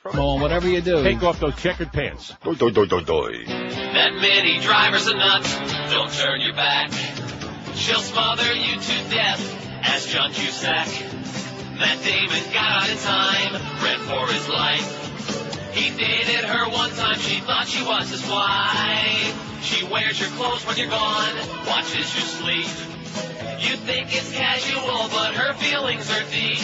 Come on, whatever you do. Take off those checkered pants. Doi, doi, doi, doi, doi. That mini driver's a nut. Don't turn your back. She'll smother you to death as John Cusack. That Damon got out in time, ran for his life. He dated her one time, she thought she was his wife. She wears your clothes when you're gone, watches you sleep. You think it's casual, but her feelings are deep.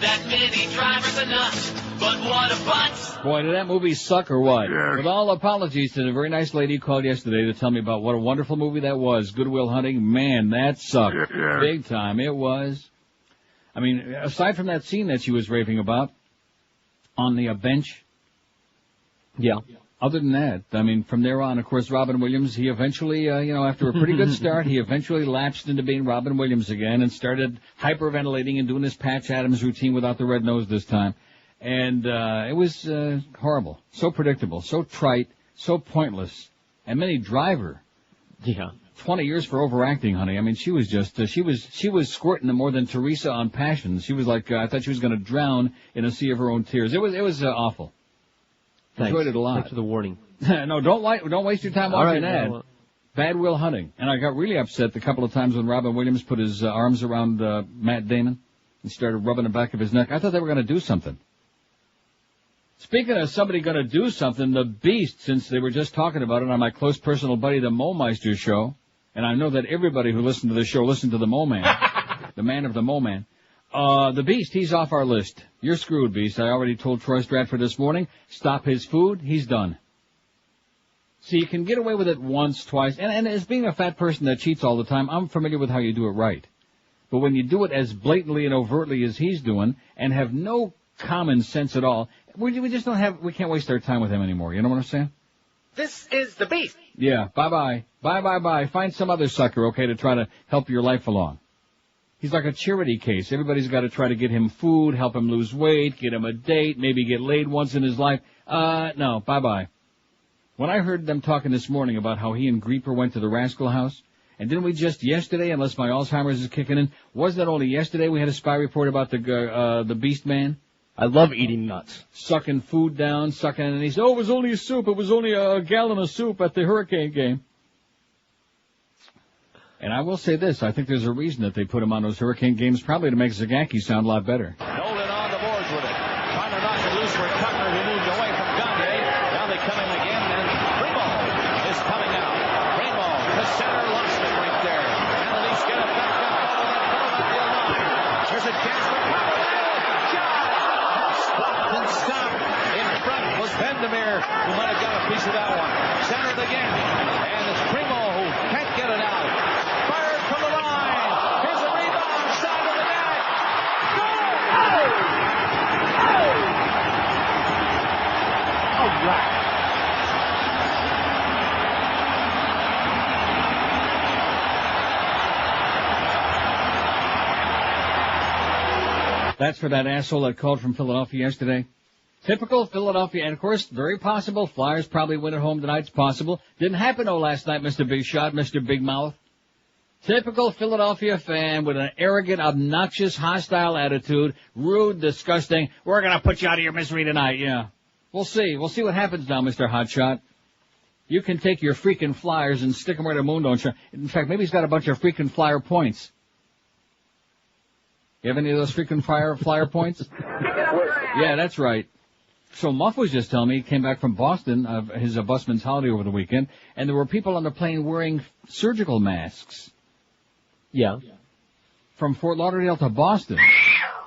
That mini driver's a nut, but what a butt. Boy, did that movie suck or what? Yeah. With all apologies to the very nice lady who called yesterday to tell me about what a wonderful movie that was, Good Will Hunting, man, that sucked. Yeah. Big time, it was. I mean, aside from that scene that she was raving about on the bench, Yeah. other than that, I mean, from there on, of course, Robin Williams, he eventually, after a pretty good start, he eventually lapsed into being Robin Williams again and started hyperventilating and doing his Patch Adams routine without the red nose this time. And it was horrible, so predictable, so trite, so pointless. And Minnie Driver, Yeah. 20 years for overacting, honey. I mean, she was just, she was squirting them more than Teresa on Passion. She was like, I thought she was going to drown in a sea of her own tears. It was awful. Thanks. Enjoyed it a lot. Thanks for the warning. No, don't waste your time watching that. No, Bad Will Hunting. And I got really upset the couple of times when Robin Williams put his arms around Matt Damon and started rubbing the back of his neck. I thought they were going to do something. Speaking of somebody going to do something, the Beast, since they were just talking about it on my close personal buddy, the Momeister show, and I know that everybody who listened to the show listened to the Mo Man, the man of the Mo Man. The Beast, he's off our list. You're screwed, Beast. I already told Troy Stratford this morning, stop his food, he's done. See, you can get away with it once, twice, and as being a fat person that cheats all the time, I'm familiar with how you do it right. But when you do it as blatantly and overtly as he's doing, and have no common sense at all, we just we can't waste our time with him anymore, you know what I'm saying? This is the Beast. Yeah, bye-bye. Bye-bye-bye. Find some other sucker, okay, to try to help your life along. He's like a charity case. Everybody's got to try to get him food, help him lose weight, get him a date, maybe get laid once in his life. No, bye-bye. When I heard them talking this morning about how he and Grieper went to the Rascal House, and didn't we just yesterday, unless my Alzheimer's is kicking in, wasn't that only yesterday we had a spy report about the Beast Man? I love eating nuts. Sucking food down, and he said, it was only a soup. It was only a gallon of soup at the Hurricane game. And I will say this, I think there's a reason that they put him on those Hurricane games, probably to make Zagacki sound a lot better. Nolan on the boards with it. Trying to knock it loose for Tucker, who moved away from Gagne. Now they come in again, and Primo is coming out. Primo, the center, lost it right there. And the Leafs get it back up over that Philadelphia line. Here's a chance for Power. Stopped and stopped. In front was Bendemeer, who might have got a piece of that one. Centered again. And it's Primo who can't get it out. Fired from the line. Here's a rebound. Side of the net. Goal! All right. That's for that asshole that called from Philadelphia yesterday. Typical Philadelphia, and of course, very possible. Flyers probably win at home tonight. It's possible. Didn't happen last night, Mr. Big Shot, Mr. Big Mouth. Typical Philadelphia fan with an arrogant, obnoxious, hostile attitude. Rude, disgusting. We're going to put you out of your misery tonight. Yeah. We'll see. We'll see what happens now, Mr. Hotshot. You can take your freaking Flyers and stick them where the moon don't shine. In fact, maybe he's got a bunch of freaking Flyer points. You have any of those freaking Flyer points? Yeah, that's right. So Muff was just telling me he came back from Boston, his busman's holiday over the weekend, and there were people on the plane wearing surgical masks. Yeah. From Fort Lauderdale to Boston.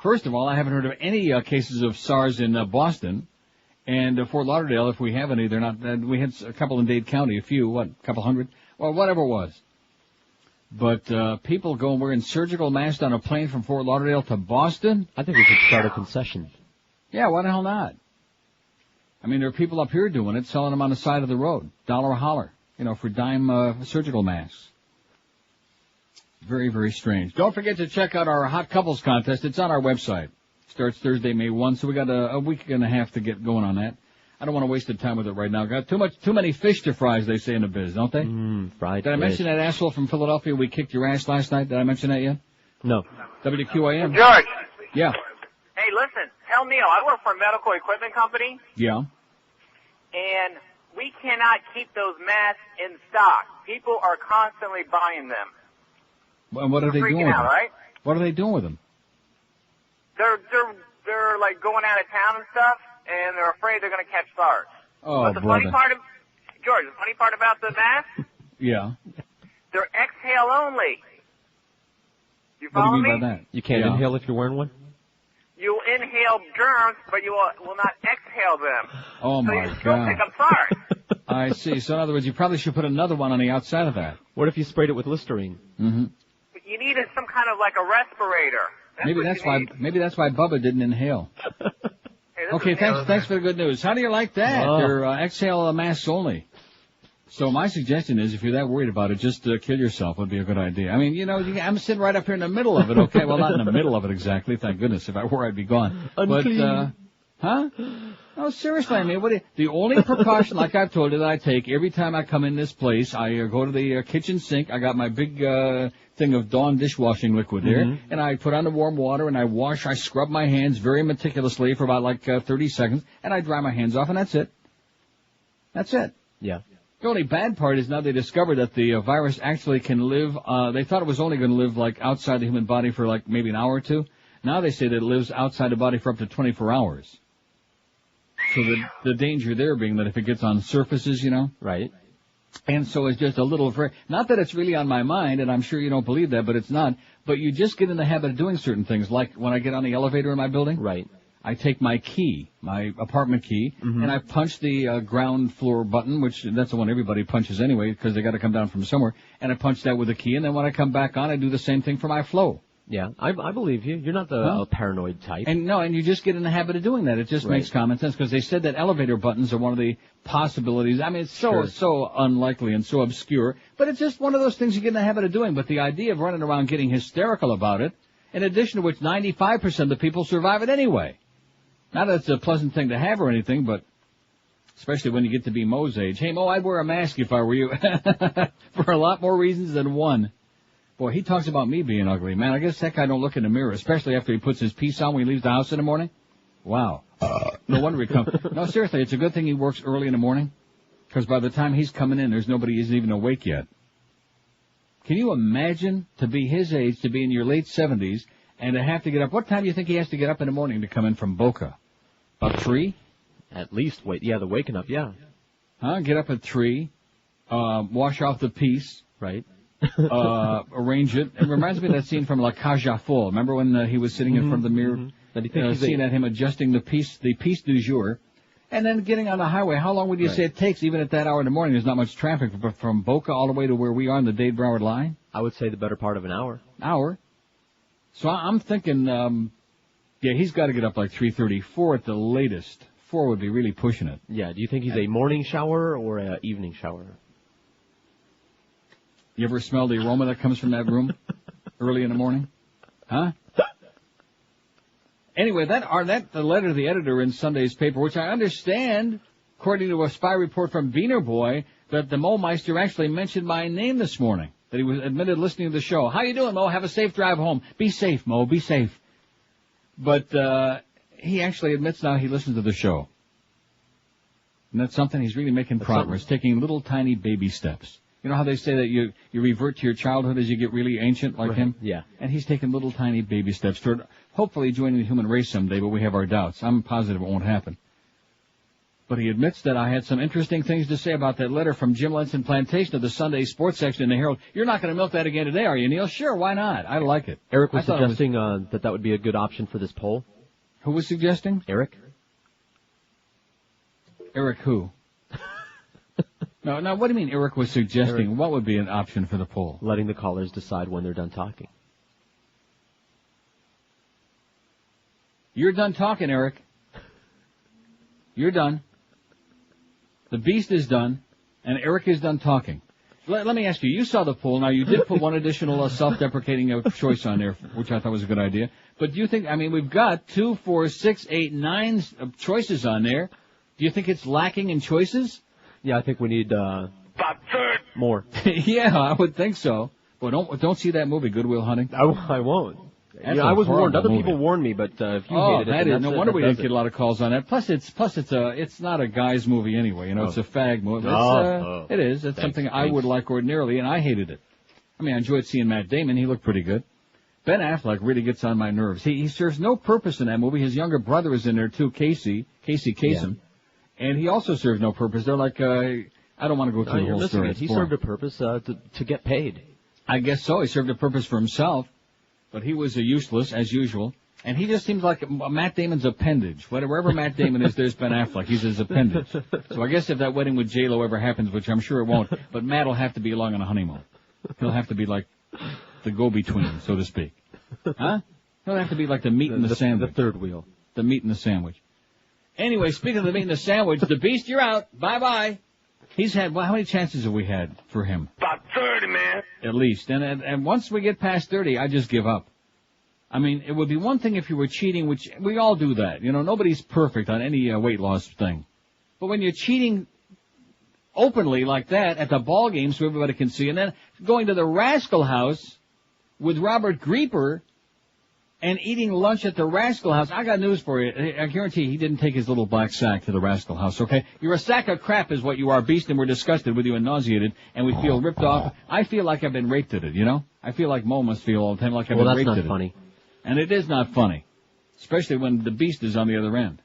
First of all, I haven't heard of any cases of SARS in Boston. And Fort Lauderdale, if we have any, they're not, we had a couple in Dade County, a few, a couple hundred? Well, whatever it was. But people going wearing surgical masks on a plane from Fort Lauderdale to Boston? I think we should start a concession. Yeah, why the hell not? I mean, there are people up here doing it, selling them on the side of the road. $1 a holler, for dime surgical masks. Very, very strange. Don't forget to check out our Hot Couples contest. It's on our website. Starts Thursday, May 1, so we got a week and a half to get going on that. I don't want to waste the time with it right now. Got too many fish to fry, as they say in the biz, don't they? Fried Did I mention that asshole from Philadelphia? We kicked your ass last night. Did I mention that yet? No. WQAM. George. Yeah. Hey, listen. Tell tell Neil, I work for a medical equipment company, Yeah. and we cannot keep those masks in stock. People are constantly buying them. And what are they They're doing freaking with out, them? right? What are they doing with them? They're like going out of town and stuff, and they're afraid they're going to catch SARS. Oh, But the brother. funny part George, the funny part about the mask, Yeah. they're exhale only. You What do follow you mean me? by that? You can't Yeah. inhale if you're wearing one? You inhale germs, but you will not exhale them. Oh, so my you still God. pick up SARS. I see. So in other words, you probably should put another one on the outside of that. What if you sprayed it with Listerine? Mm-hmm. But you need some kind of like a respirator. Maybe what that's you why. need. Maybe that's why Bubba didn't inhale. Hey, this Okay, is thanks. Neil. Thanks for the good news. How do you like that? Oh. They're exhale masks only. So my suggestion is, if you're that worried about it, just kill yourself would be a good idea. I mean, you know, I'm sitting right up here in the middle of it. Okay, well, not in the middle of it exactly. Thank goodness. If I were, I'd be gone. Unclean. But huh? No, seriously. I mean, the only precaution, like I've told you, that I take every time I come in this place, I go to the kitchen sink. I got my big thing of Dawn dishwashing liquid there, and I put on the warm water and I wash. I scrub my hands very meticulously for about 30 seconds, and I dry my hands off, and that's it. That's it. Yeah. The only bad part is now they discovered that the virus actually can live, they thought it was only going to live outside the human body for maybe an hour or two. Now they say that it lives outside the body for up to 24 hours. So the danger there being that if it gets on surfaces, Right. and so it's just a little, not that it's really on my mind, and I'm sure you don't believe that, but it's not, but you just get in the habit of doing certain things, like when I get on the elevator in my building. Right. I take my key, my apartment key, and I punch the ground floor button, which that's the one everybody punches anyway, because they got to come down from somewhere, and I punch that with a key, and then when I come back on, I do the same thing for my flow. Yeah, I believe you. You're not the paranoid type. And you just get in the habit of doing that. It just makes common sense, because they said that elevator buttons are one of the possibilities. I mean, it's so unlikely and so obscure, but it's just one of those things you get in the habit of doing. But the idea of running around getting hysterical about it, in addition to which 95% of the people survive it anyway. Not that it's a pleasant thing to have or anything, but especially when you get to be Mo's age. Hey, Mo, I'd wear a mask if I were you. For a lot more reasons than one. Boy, he talks about me being ugly. Man, I guess that guy don't look in the mirror, especially after he puts his piece on when he leaves the house in the morning. Wow. No wonder he comes. No, seriously, it's a good thing he works early in the morning, because by the time he's coming in, there's nobody isn't even awake yet. Can you imagine to be his age, to be in your late 70s, and to have to get up? What time do you think he has to get up in the morning to come in from Boca? About 3? At least, the waking up, yeah. Huh? Get up at 3, wash off the piece, Right. arrange it. It reminds me of that scene from La Cage aux Folles. Remember when he was sitting in front of the mirror? And you think Seeing at him adjusting the piece du jour, and then getting on the highway. How long would you say it takes, even at that hour in the morning? There's not much traffic from Boca all the way to where we are on the Dade-Broward line. I would say the better part of an hour. Hour. So I'm thinking, he's got to get up like 3:30, 4 at the latest. 4 would be really pushing it. Yeah. Do you think he's a morning shower or an evening shower? You ever smell the aroma that comes from that room early in the morning? Huh? Anyway, the letter to the editor in Sunday's paper, which I understand, according to a spy report from Wiener Boy, that the Mo Meister actually mentioned my name this morning, that he was admitted listening to the show. How you doing, Mo? Have a safe drive home. Be safe, Mo. Be safe. But he actually admits now he listens to the show. And that's something. He's really making progress, taking little tiny baby steps. You know how they say that you revert to your childhood as you get really ancient like him? Yeah. And he's taking little tiny baby steps toward hopefully joining the human race someday, but we have our doubts. I'm positive it won't happen. But he admits that I had some interesting things to say about that letter from Jim Lenson Plantation of the Sunday sports section in the Herald. You're not going to milk that again today, are you, Neil? Sure, why not? I like it. Eric was suggesting that would be a good option for this poll. Who was suggesting? Eric? Eric who? No, what do you mean Eric was suggesting? Eric. What would be an option for the poll? Letting the callers decide when they're done talking. You're done talking, Eric. You're done. The beast is done, and Eric is done talking. Let me ask you, you saw the poll. Now, you did put one additional self-deprecating choice on there, which I thought was a good idea. But do you think, we've got 2, 4, 6, 8, 9 choices on there. Do you think it's lacking in choices? Yeah, I think we need more. Yeah, I would think so. But don't see that movie, Good Will Hunting. I won't. That's I was warned. Other movie. people warned me, but if you Oh, hated that it, is then no that's wonder it. we didn't get a lot of calls on that. Plus, it's not a guy's movie anyway. You know, it's a fag movie. It is. It's something I would like ordinarily, and I hated it. I mean, I enjoyed seeing Matt Damon. He looked pretty good. Ben Affleck really gets on my nerves. He serves no purpose in that movie. His younger brother is in there too, Casey Kasem, and he also serves no purpose. They're like, I don't want to go through the whole story. He served a purpose to get paid. I guess so. He served a purpose for himself, but he was useless as usual. And he just seems like Matt Damon's appendage. Wherever Matt Damon is, there's Ben Affleck. He's his appendage. So I guess if that wedding with J-Lo ever happens, which I'm sure it won't, but Matt will have to be along on a honeymoon. He'll have to be like the go-between, so to speak. Huh? He'll have to be like the meat in the sandwich. The third wheel. The meat in the sandwich. Anyway, speaking of the meat in the sandwich, the Beast, you're out. Bye-bye. He's had, well, how many chances have we had for him? About 30, man. At least. And once we get past 30, I just give up. I mean, it would be one thing if you were cheating, which we all do that. You know, nobody's perfect on any weight loss thing. But when you're cheating openly like that at the ball game so everybody can see, and then going to the Rascal House with Robert Grieper and eating lunch at the Rascal House, I got news for you. I guarantee he didn't take his little black sack to the Rascal House, okay? You're a sack of crap is what you are, Beast, and we're disgusted with you and nauseated, and we feel ripped off. I feel like I've been raped at it, you know? I feel like Mo must feel all the time like I've been raped at it. Well, that's not funny. And it is not funny, especially when the Beast is on the other end.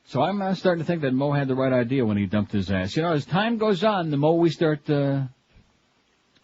So I'm starting to think that Mo had the right idea when he dumped his ass. You know, as time goes on, the more we start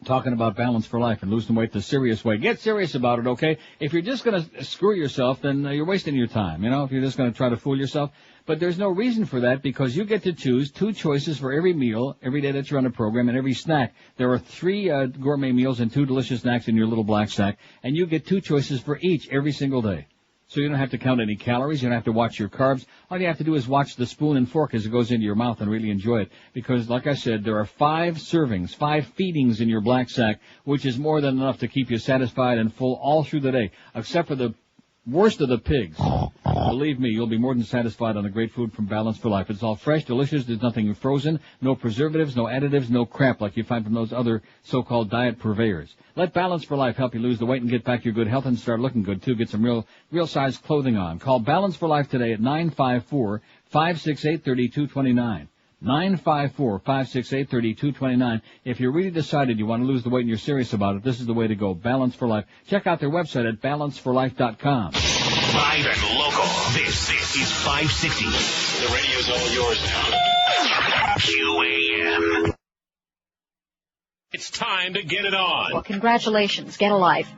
talking about balance for life and losing weight the serious way. Get serious about it, okay? If you're just going to screw yourself, then you're wasting your time, you know, if you're just going to try to fool yourself. But there's no reason for that because you get to choose 2 choices for every meal, every day that you're on a program, and every snack. There are 3 gourmet meals and 2 delicious snacks in your little black sack, and you get 2 choices for each every single day. So you don't have to count any calories. You don't have to watch your carbs. All you have to do is watch the spoon and fork as it goes into your mouth and really enjoy it. Because, like I said, there are 5 servings, 5 feedings in your black sack, which is more than enough to keep you satisfied and full all through the day, except for the worst of the pigs. Believe me, you'll be more than satisfied on the great food from Balance for Life. It's all fresh, delicious. There's nothing frozen, no preservatives, no additives, no crap like you find from those other so-called diet purveyors. Let Balance for Life help you lose the weight and get back your good health and start looking good, too. Get some real-size clothing on. Call Balance for Life today at 954-568-3229. 954-568-3229. If you're really decided you want to lose the weight and you're serious about it, this is the way to go. Balance for Life. Check out their website at balanceforlife.com. Live and local. This is 560. The radio's all yours now. WQAM. It's time to get it on. Well, congratulations. Get a life.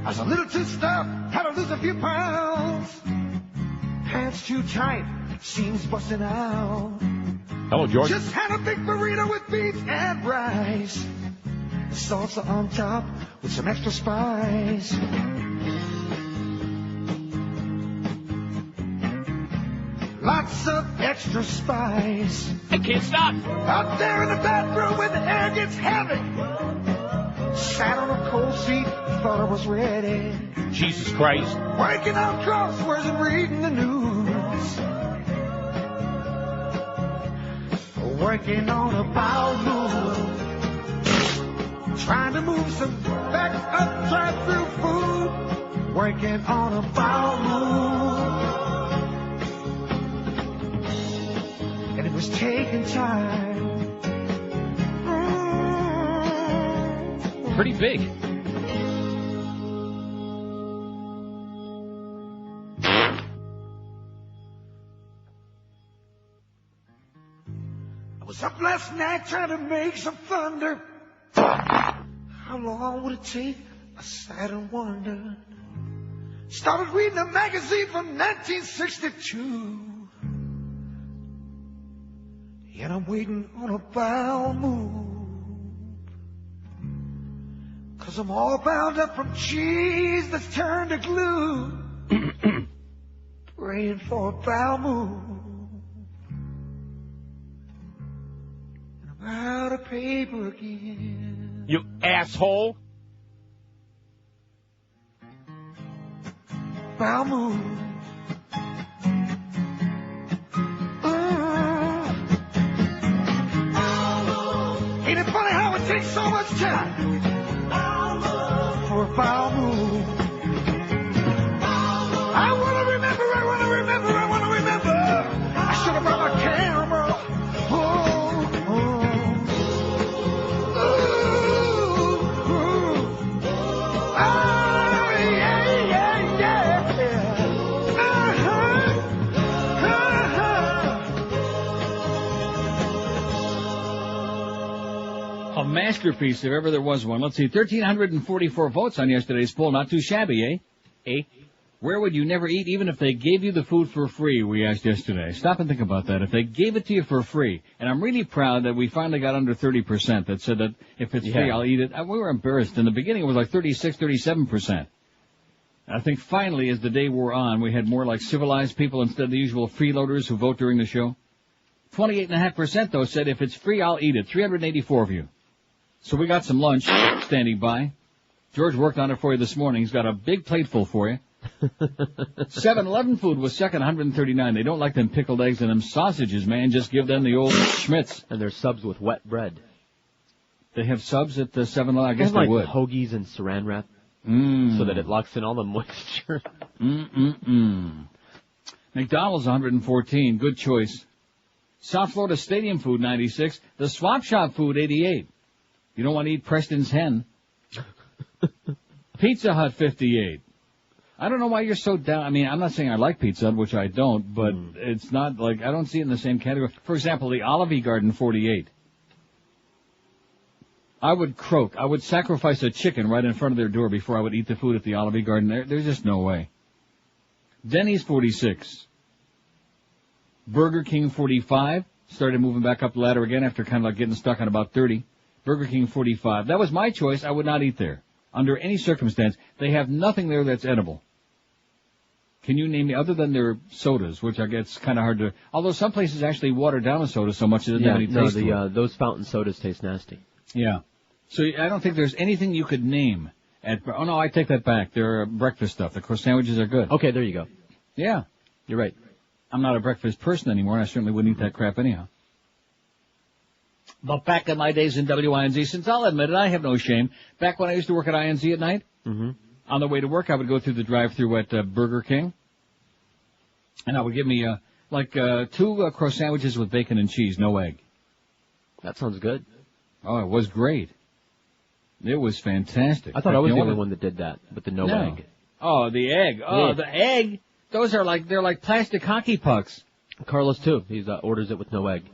I was a little too stuffed, had to lose a few pounds. Pants too tight, seams busting out. Hello, George. Just had a big burrito with beef and rice. Salsa on top with some extra spice. Lots of extra spice. I can't stop. Out there in the bathroom when the air gets heavy. Sat on a cold seat, thought I was ready. Jesus Christ. Working out crosswords and reading the news. Working on a bowel move. Trying to move some back up drive-through food. Working on a bowel move. And it was taking time. Pretty big. I was up last night trying to make some thunder. How long would it take? I sat and wondered. Started reading a magazine from 1962. Yet I'm waiting on a bowel move. 'Cause I'm all bound up from cheese that's turned to glue. Praying for a bowel move. And I'm out of paper again. You asshole. Bowel move. takes so much time for a foul move. I want to remember. I should have brought my camera. A masterpiece, if ever there was one. Let's see, 1,344 votes on yesterday's poll. Not too shabby, eh? Where would you never eat even if they gave you the food for free, we asked yesterday. Stop and think about that. If they gave it to you for free, and I'm really proud that we finally got under 30% that said that if it's free, I'll eat it. We were embarrassed. In the beginning, it was like 36, 37%. I think finally, as the day wore on, we had more like civilized people instead of the usual freeloaders who vote during the show. 28.5%, though, said if it's free, I'll eat it. 384 of you. So we got some lunch standing by. George worked on it for you this morning. He's got a big plateful for you. 7-Eleven food was second, 139. They don't like them pickled eggs and them sausages, man. Just give them the old Schmitz. And their subs with wet bread. They have subs at the 7-Eleven? I guess they would. Hoagies and saran wrap. So that it locks in all the moisture. McDonald's 114. Good choice. South Florida Stadium food 96. The Swap Shop food 88. You don't want to eat Preston's hen. Pizza Hut 58. I don't know why you're so down. I mean, I'm not saying I like Pizza Hut, which I don't, but it's not like, I don't see it in the same category. For example, the Olive Garden 48. I would croak. I would sacrifice a chicken right in front of their door before I would eat the food at the Olive Garden. There's just no way. Denny's 46. Burger King 45. Started moving back up the ladder again after kind of like getting stuck on about 30. Burger King 45. That was my choice. I would not eat there. Under any circumstance. They have nothing there that's edible. Can you name me, other than their sodas, which I guess kind of hard to, although some places actually water down a soda so much that it doesn't have any taste to it. Those fountain sodas taste nasty. Yeah. So I don't think there's anything you could name oh no, I take that back. They're breakfast stuff. The croissant sandwiches are good. Okay, there you go. Yeah. You're right. I'm not a breakfast person anymore, and I certainly wouldn't eat that crap anyhow. But back in my days in WINZ, since I'll admit it, I have no shame. Back when I used to work at INZ at night, on the way to work, I would go through the drive-thru at Burger King, and I would give me two croissant sandwiches with bacon and cheese, no egg. That sounds good. Oh, it was great. It was fantastic. I thought I was the only one that did that, with the no egg. Oh, the egg. Oh, yeah. The egg. Those are they're like plastic hockey pucks. Carlos, too. He orders it with no egg.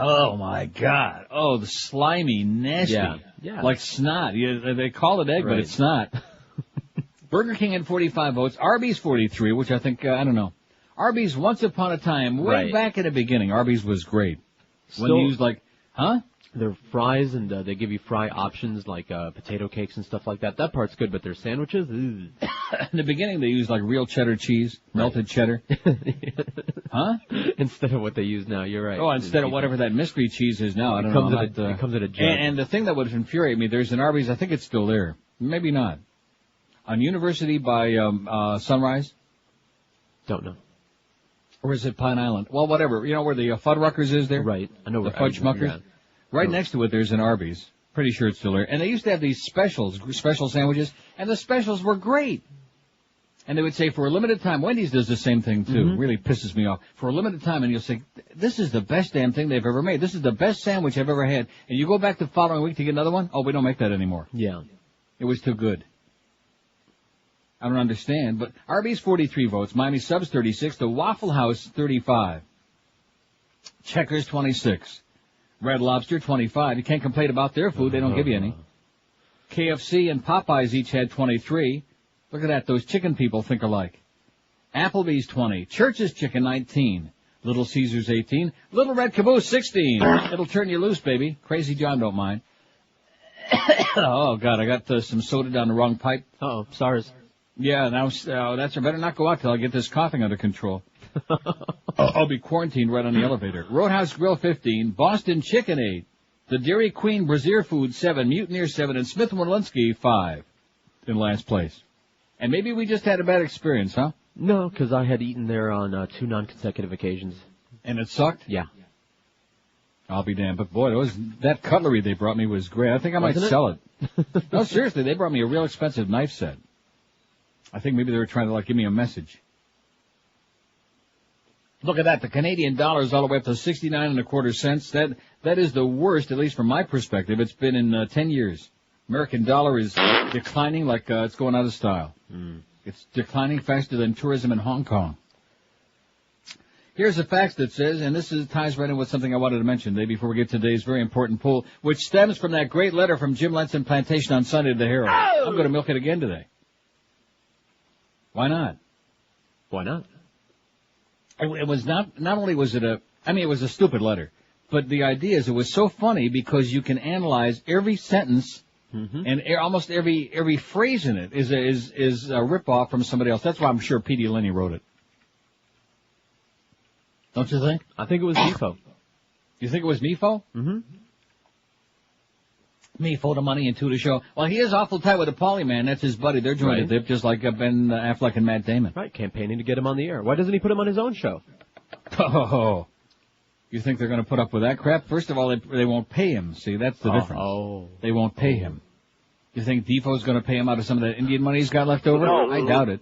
Oh, my God. Oh, the slimy, nasty. Yeah. Like snot. They call it egg, right. But it's not. Burger King had 45 votes. Arby's 43, which I think, I don't know. Arby's, once upon a time, way back at the beginning, Arby's was great. When you use their fries, and they give you fry options like potato cakes and stuff like that. That part's good, but their sandwiches, in the beginning, they used real cheddar cheese, melted cheddar. Instead of what they use now, you're right. Oh, instead of whatever that mystery cheese is now. I don't know. It comes in a jug. And the thing that would infuriate me, there's an Arby's, I think it's still there. Maybe not. On University by Sunrise? Don't know. Or is it Pine Island? Well, whatever. You know where the Fuddruckers is there? Right. I know the Fudge Muckers? Yeah. Right next to it, there's an Arby's. Pretty sure it's still there. And they used to have these special sandwiches, and the specials were great. And they would say, for a limited time, Wendy's does the same thing, too. Really pisses me off. For a limited time, and you'll say, this is the best damn thing they've ever made. This is the best sandwich I've ever had. And you go back the following week to get another one? Oh, we don't make that anymore. Yeah. It was too good. I don't understand, but Arby's 43 votes, Miami Subs 36, the Waffle House 35, Checkers 26, Red Lobster 25. You can't complain about their food, they don't give you any. KFC and Popeyes each had 23. Look at that, those chicken people think alike. Applebee's 20, Church's Chicken 19, Little Caesars 18, Little Red Caboose 16. It'll turn you loose, baby. Crazy John don't mind. Oh, God, I got some soda down the wrong pipe. Uh-oh, SARS. Yeah, now I better not go out till I get this coughing under control. I'll be quarantined right on the elevator. Roadhouse Grill 15, Boston Chicken 8, the Dairy Queen Brazier Food 7, Mutineer 7, and Smith & Walensky 5 in last place. And maybe we just had a bad experience, huh? No, because I had eaten there on 2 non-consecutive occasions. And it sucked? Yeah. I'll be damned. But boy, that cutlery they brought me was great. I think I might Wasn't it? sell it. No, seriously, they brought me a real expensive knife set. I think maybe they were trying to give me a message. Look at that. The Canadian dollar is all the way up to 69.25 cents. That is the worst, at least from my perspective. It's been in 10 years. American dollar is declining like it's going out of style. It's declining faster than tourism in Hong Kong. Here's a fax that says, and this ties right in with something I wanted to mention today before we get to today's very important poll, which stems from that great letter from Jim Lenson Plantation on Sunday to the Herald. Oh! I'm going to milk it again today. Why not? Why not? It was not only was it it was a stupid letter, but the idea is it was so funny because you can analyze every sentence and almost every phrase in it is a ripoff from somebody else. That's why I'm sure P.D. Lenny wrote it. Don't you think? I think it was Mefo. You think it was Mefo? Mm-hmm. Mefo the money and to the show. Well, he is awful tight with the Paulie man. That's his buddy. They're joined at the hip, just like Ben Affleck and Matt Damon. Right, campaigning to get him on the air. Why doesn't he put him on his own show? Oh, you think they're going to put up with that crap? First of all, they won't pay him. See, that's the difference. Oh. They won't pay him. You think Defoe's going to pay him out of some of that Indian money he's got left over? No. I doubt it.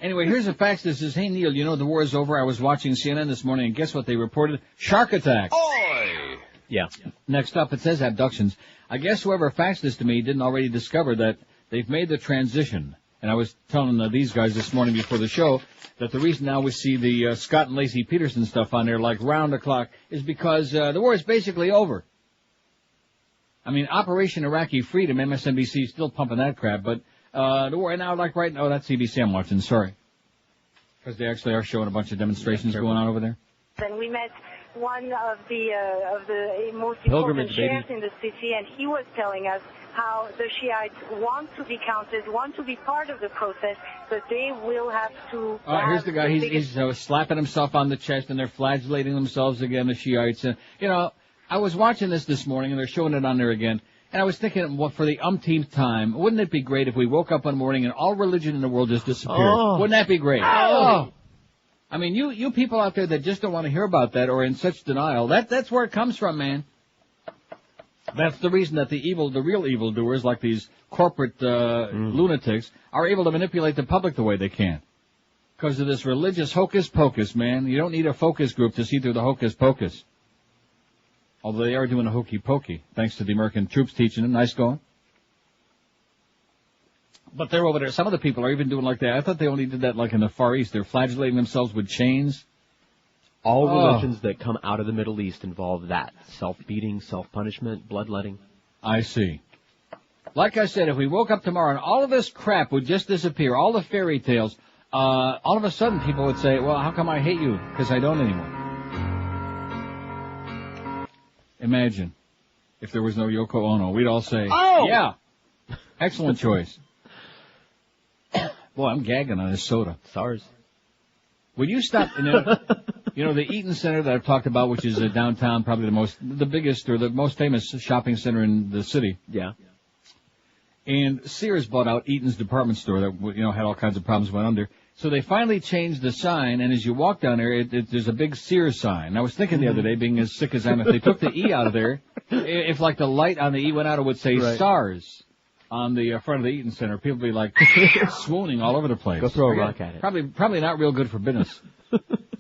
Anyway, here's a fax that says, hey, Neil, you know the war is over. I was watching CNN this morning, and guess what they reported? Shark attacks. Oi! Yeah. Next up, it says abductions. I guess whoever faxed this to me didn't already discover that they've made the transition. And I was telling these guys this morning before the show that the reason now we see the Scott and Lacey Peterson stuff on there like round the clock is because the war is basically over. I mean, Operation Iraqi Freedom, MSNBC is still pumping that crap, but the war now, like right now, that's CBC I'm watching, sorry. Because they actually are showing a bunch of demonstrations going on over there. And we met one of the most Pilgrimage, important sheriffs in the city, and he was telling us how the Shiites want to be counted, want to be part of the process, but they will have to... here's the guy. He's slapping himself on the chest, and they're flagellating themselves again, the Shiites. I was watching this morning, and they're showing it on there again, and I was thinking, well, for the umpteenth time, wouldn't it be great if we woke up one morning and all religion in the world just disappeared? Oh. Wouldn't that be great? Oh! I mean, you people out there that just don't want to hear about that or in such denial, that's where it comes from, man. That's the reason that the real evildoers, like these corporate lunatics, are able to manipulate the public the way they can. Because of this religious hocus pocus, man. You don't need a focus group to see through the hocus pocus. Although they are doing a hokey pokey, thanks to the American troops teaching them. Nice going. But they're over there. Some of the people are even doing like that. I thought they only did that like in the Far East. They're flagellating themselves with chains. All religions that come out of the Middle East involve that. Self-beating, self-punishment, bloodletting. I see. Like I said, if we woke up tomorrow and all of this crap would just disappear, all the fairy tales, all of a sudden people would say, well, how come I hate you? Because I don't anymore. Imagine if there was no Yoko Ono. We'd all say, yeah, excellent choice. Boy, I'm gagging on this soda. SARS. Will you stop? The Eaton Center that I've talked about, which is downtown, probably the biggest or the most famous shopping center in the city. Yeah. And Sears bought out Eaton's department store that, had all kinds of problems went under. So they finally changed the sign, and as you walk down there, there's a big Sears sign. I was thinking the other day, being as sick as I am, if they took the E out of there, if like the light on the E went out, it would say SARS on the front of the Eaton Center. People would be like swooning all over the place. Go throw a rock at it. Probably not real good for business.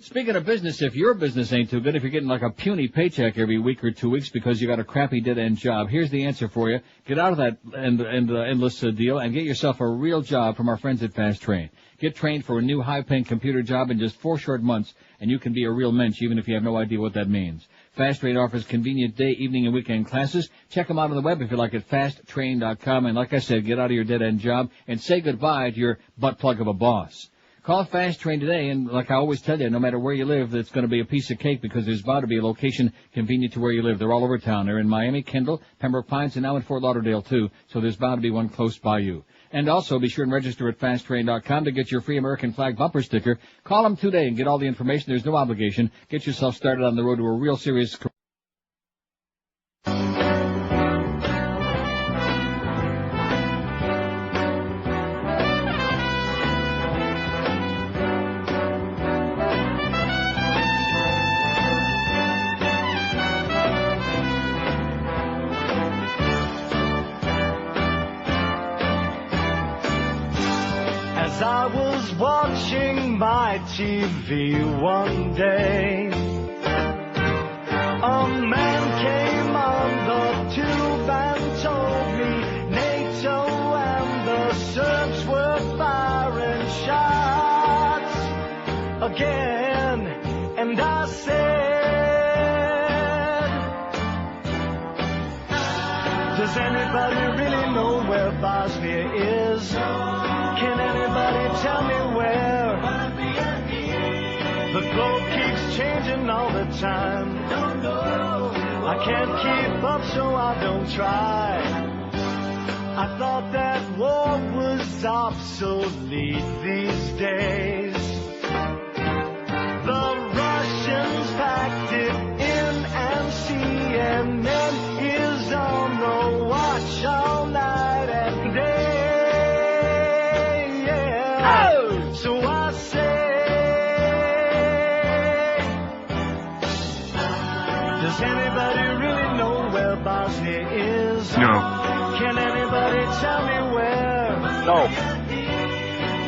Speaking of business, if your business ain't too good, if you're getting like a puny paycheck every week or 2 weeks because you got a crappy dead-end job, here's the answer for you. Get out of that endless deal and get yourself a real job from our friends at Fast Train. Get trained for a new high-paying computer job in just 4 short months, and you can be a real mensch even if you have no idea what that means. Fast Train offers convenient day, evening, and weekend classes. Check them out on the web if you like at fasttrain.com. And like I said, get out of your dead-end job and say goodbye to your butt plug of a boss. Call Fast Train today, and like I always tell you, no matter where you live, it's going to be a piece of cake because there's bound to be a location convenient to where you live. They're all over town. They're in Miami, Kendall, Pembroke Pines, and now in Fort Lauderdale, too. So there's bound to be one close by you. And also be sure and register at fasttrain.com to get your free American flag bumper sticker. Call them today and get all the information. There's no obligation. Get yourself started on the road to a real serious career. As I was watching my TV one day, a man came on the tube and told me NATO and the Serbs were firing shots again. And I said, does anybody really know where Bosnia is? Can anybody tell me where? The globe keeps changing all the time. I can't keep up, so I don't try. I thought that war was obsolete these days. The Russians packed it in, and CNN is on the watch all night and day. Yeah. Oh! So I say, does anybody really know where Bosnia is? No. Can anybody tell me where? No.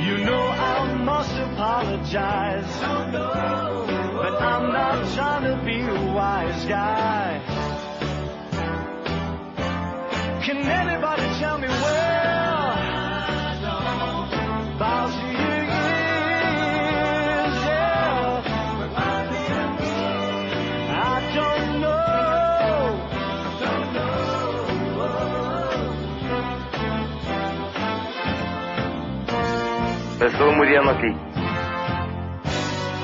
You know I must apologize, but I'm not trying to be a wise guy. Can anybody tell me where Bosnia is? Yeah. I don't know. Estuvo muriendo aquí.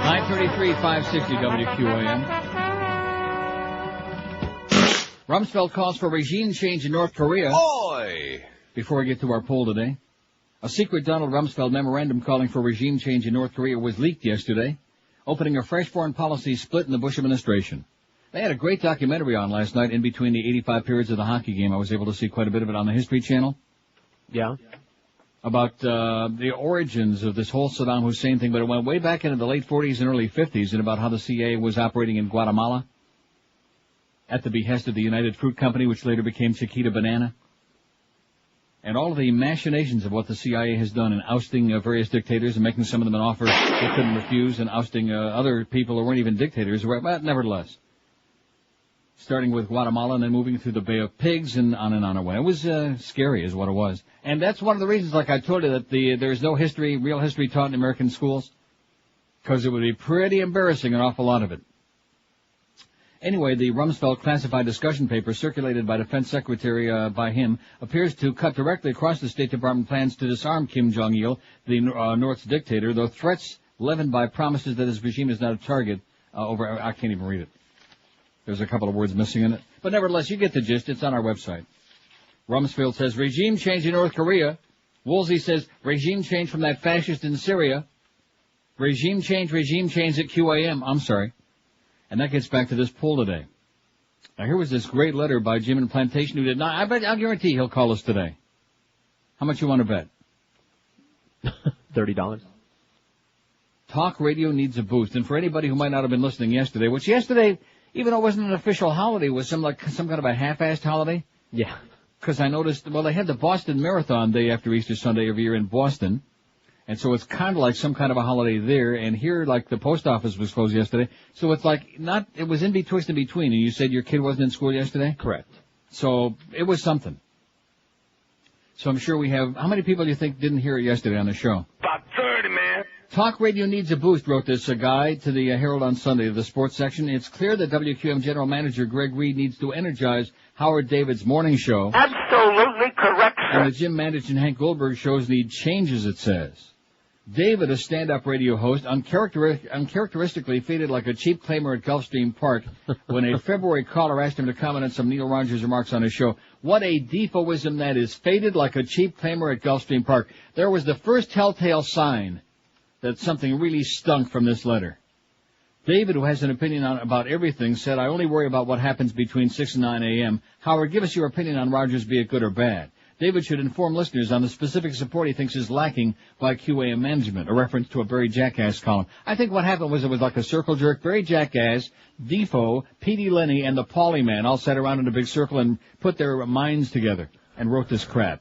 933, 560 WQAM. Rumsfeld calls for regime change in North Korea. Boy! Before we get to our poll today, a secret Donald Rumsfeld memorandum calling for regime change in North Korea was leaked yesterday, opening a fresh foreign policy split in the Bush administration. They had a great documentary on last night in between the 85 periods of the hockey game. I was able to see quite a bit of it on the History Channel. Yeah. About the origins of this whole Saddam Hussein thing, but it went way back into the late 40s and early 50s, and about how the CIA was operating in Guatemala at the behest of the United Fruit Company, which later became Chiquita Banana, and all of the machinations of what the CIA has done in ousting various dictators and making some of them an offer they couldn't refuse, and ousting other people who weren't even dictators, but nevertheless. Starting with Guatemala and then moving through the Bay of Pigs and on our way. It was scary is what it was. And that's one of the reasons, like I told you, that there's no history, real history taught in American schools, because it would be pretty embarrassing, an awful lot of it. Anyway, the Rumsfeld classified discussion paper circulated by Defense Secretary by him appears to cut directly across the State Department plans to disarm Kim Jong-il, the North's dictator, though threats leavened by promises that his regime is not a target I can't even read it. There's a couple of words missing in it. But nevertheless, you get the gist. It's on our website. Rumsfeld says, regime change in North Korea. Woolsey says, regime change from that fascist in Syria. Regime change at QAM. I'm sorry. And that gets back to this poll today. Now, here was this great letter by Jim in Plantation who did not. I'll guarantee he'll call us today. How much you want to bet? $30. Talk radio needs a boost. And for anybody who might not have been listening yesterday, which yesterday, even though it wasn't an official holiday, was some kind of a half-assed holiday. Yeah. Because I noticed, well, they had the Boston Marathon day after Easter Sunday every year in Boston. And so it's kind of like some kind of a holiday there. And here, like, the post office was closed yesterday. So it's like it was in betwixt and between. And you said your kid wasn't in school yesterday? Correct. So it was something. So I'm sure we have, how many people do you think didn't hear it yesterday on the show? About 30, man. Talk radio needs a boost, wrote this guy to the Herald on Sunday, the sports section. It's clear that WQAM General Manager Greg Reed needs to energize Howard David's morning show. Absolutely correct, sir. And the Jim Mandich and Hank Goldberg shows need changes, it says. David, a stand-up radio host, uncharacteristically faded like a cheap claimer at Gulfstream Park when a February caller asked him to comment on some Neil Rogers remarks on his show. What a defoism that is, faded like a cheap claimer at Gulfstream Park. There was the first telltale sign that something really stunk from this letter. David, who has an opinion about everything, said, I only worry about what happens between 6 and 9 a.m. Howard, give us your opinion on Rogers, be it good or bad. David should inform listeners on the specific support he thinks is lacking by QAM management, a reference to a Barry Jackass column. I think what happened was it was like a circle jerk. Barry Jackass, Defoe, P.D. Lenny, and the Pauly Man all sat around in a big circle and put their minds together and wrote this crap.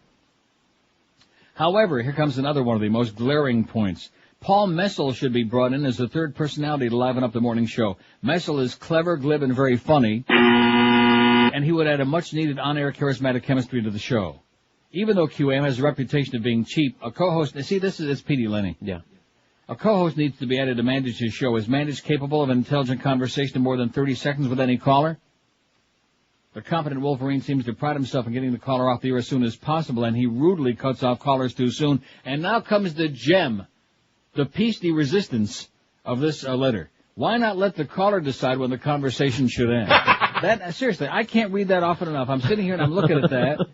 However, here comes another one of the most glaring points. Paul Messle should be brought in as the third personality to liven up the morning show. Messle is clever, glib, and very funny, and he would add a much-needed on-air charismatic chemistry to the show. Even though QAM has a reputation of being cheap, a co-host... See, it's Petey Lenny. Yeah. A co-host needs to be added to manage his show. Is Mandich capable of an intelligent conversation in more than 30 seconds with any caller? The competent Wolverine seems to pride himself in getting the caller off the air as soon as possible, and he rudely cuts off callers too soon. And now comes the gem, the piece de resistance of this letter. Why not let the caller decide when the conversation should end? Seriously, I can't read that often enough. I'm sitting here and I'm looking at that.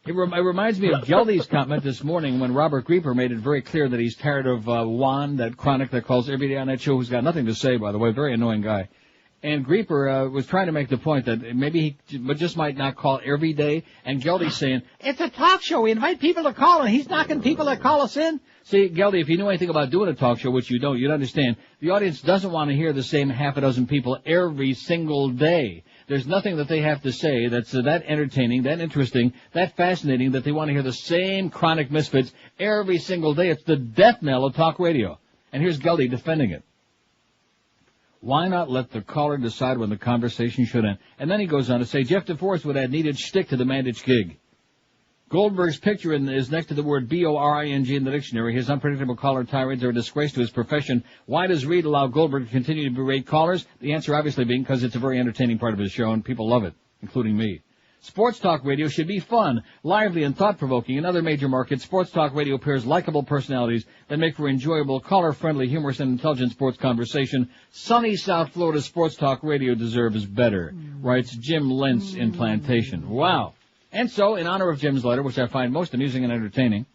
It reminds me of Geldy's comment this morning when Robert Grieper made it very clear that he's tired of Juan, that chronic that calls every day on that show, who's got nothing to say, by the way, very annoying guy. And Grieper was trying to make the point that maybe he just might not call every day, and Geldy's saying, it's a talk show, we invite people to call, and he's knocking people that call us in. See, Geldy, if you knew anything about doing a talk show, which you don't, you'd understand, the audience doesn't want to hear the same half a dozen people every single day. There's nothing that they have to say that's that entertaining, that interesting, that fascinating, that they want to hear the same chronic misfits every single day. It's the death knell of talk radio. And here's Geldy defending it. Why not let the caller decide when the conversation should end? And then he goes on to say, Jeff DeForest would add needed shtick to the Mandich gig. Goldberg's picture is next to the word boring in the dictionary. His unpredictable caller tirades are a disgrace to his profession. Why does Reed allow Goldberg to continue to berate callers? The answer obviously being because it's a very entertaining part of his show, and people love it, including me. Sports talk radio should be fun, lively, and thought-provoking. In other major markets, sports talk radio pairs likable personalities that make for enjoyable, caller-friendly, humorous, and intelligent sports conversation. Sunny South Florida sports talk radio deserves better, writes Jim Lentz in Plantation. Wow. And so, in honor of Jim's letter, which I find most amusing and entertaining,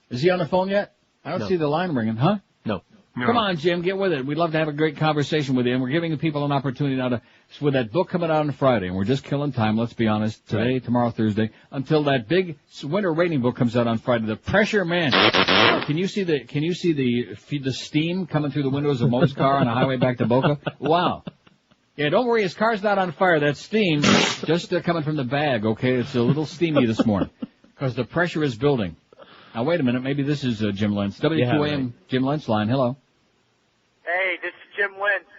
is he on the phone yet? I don't see the line ringing, huh? No. Come on, Jim, get with it. We'd love to have a great conversation with you, and we're giving people an opportunity now with that book coming out on Friday, and we're just killing time, let's be honest, today, tomorrow, Thursday, until that big winter rating book comes out on Friday. The Pressure Man. Can you see the steam coming through the windows of Mo's car on a highway back to Boca? Wow. Yeah, don't worry, his car's not on fire. That steam just coming from the bag, okay? It's a little steamy this morning because the pressure is building. Now, wait a minute. Maybe this is Jim Lentz. WQAM, Jim Lentz line. Hello. Hey, this is Jim Lentz.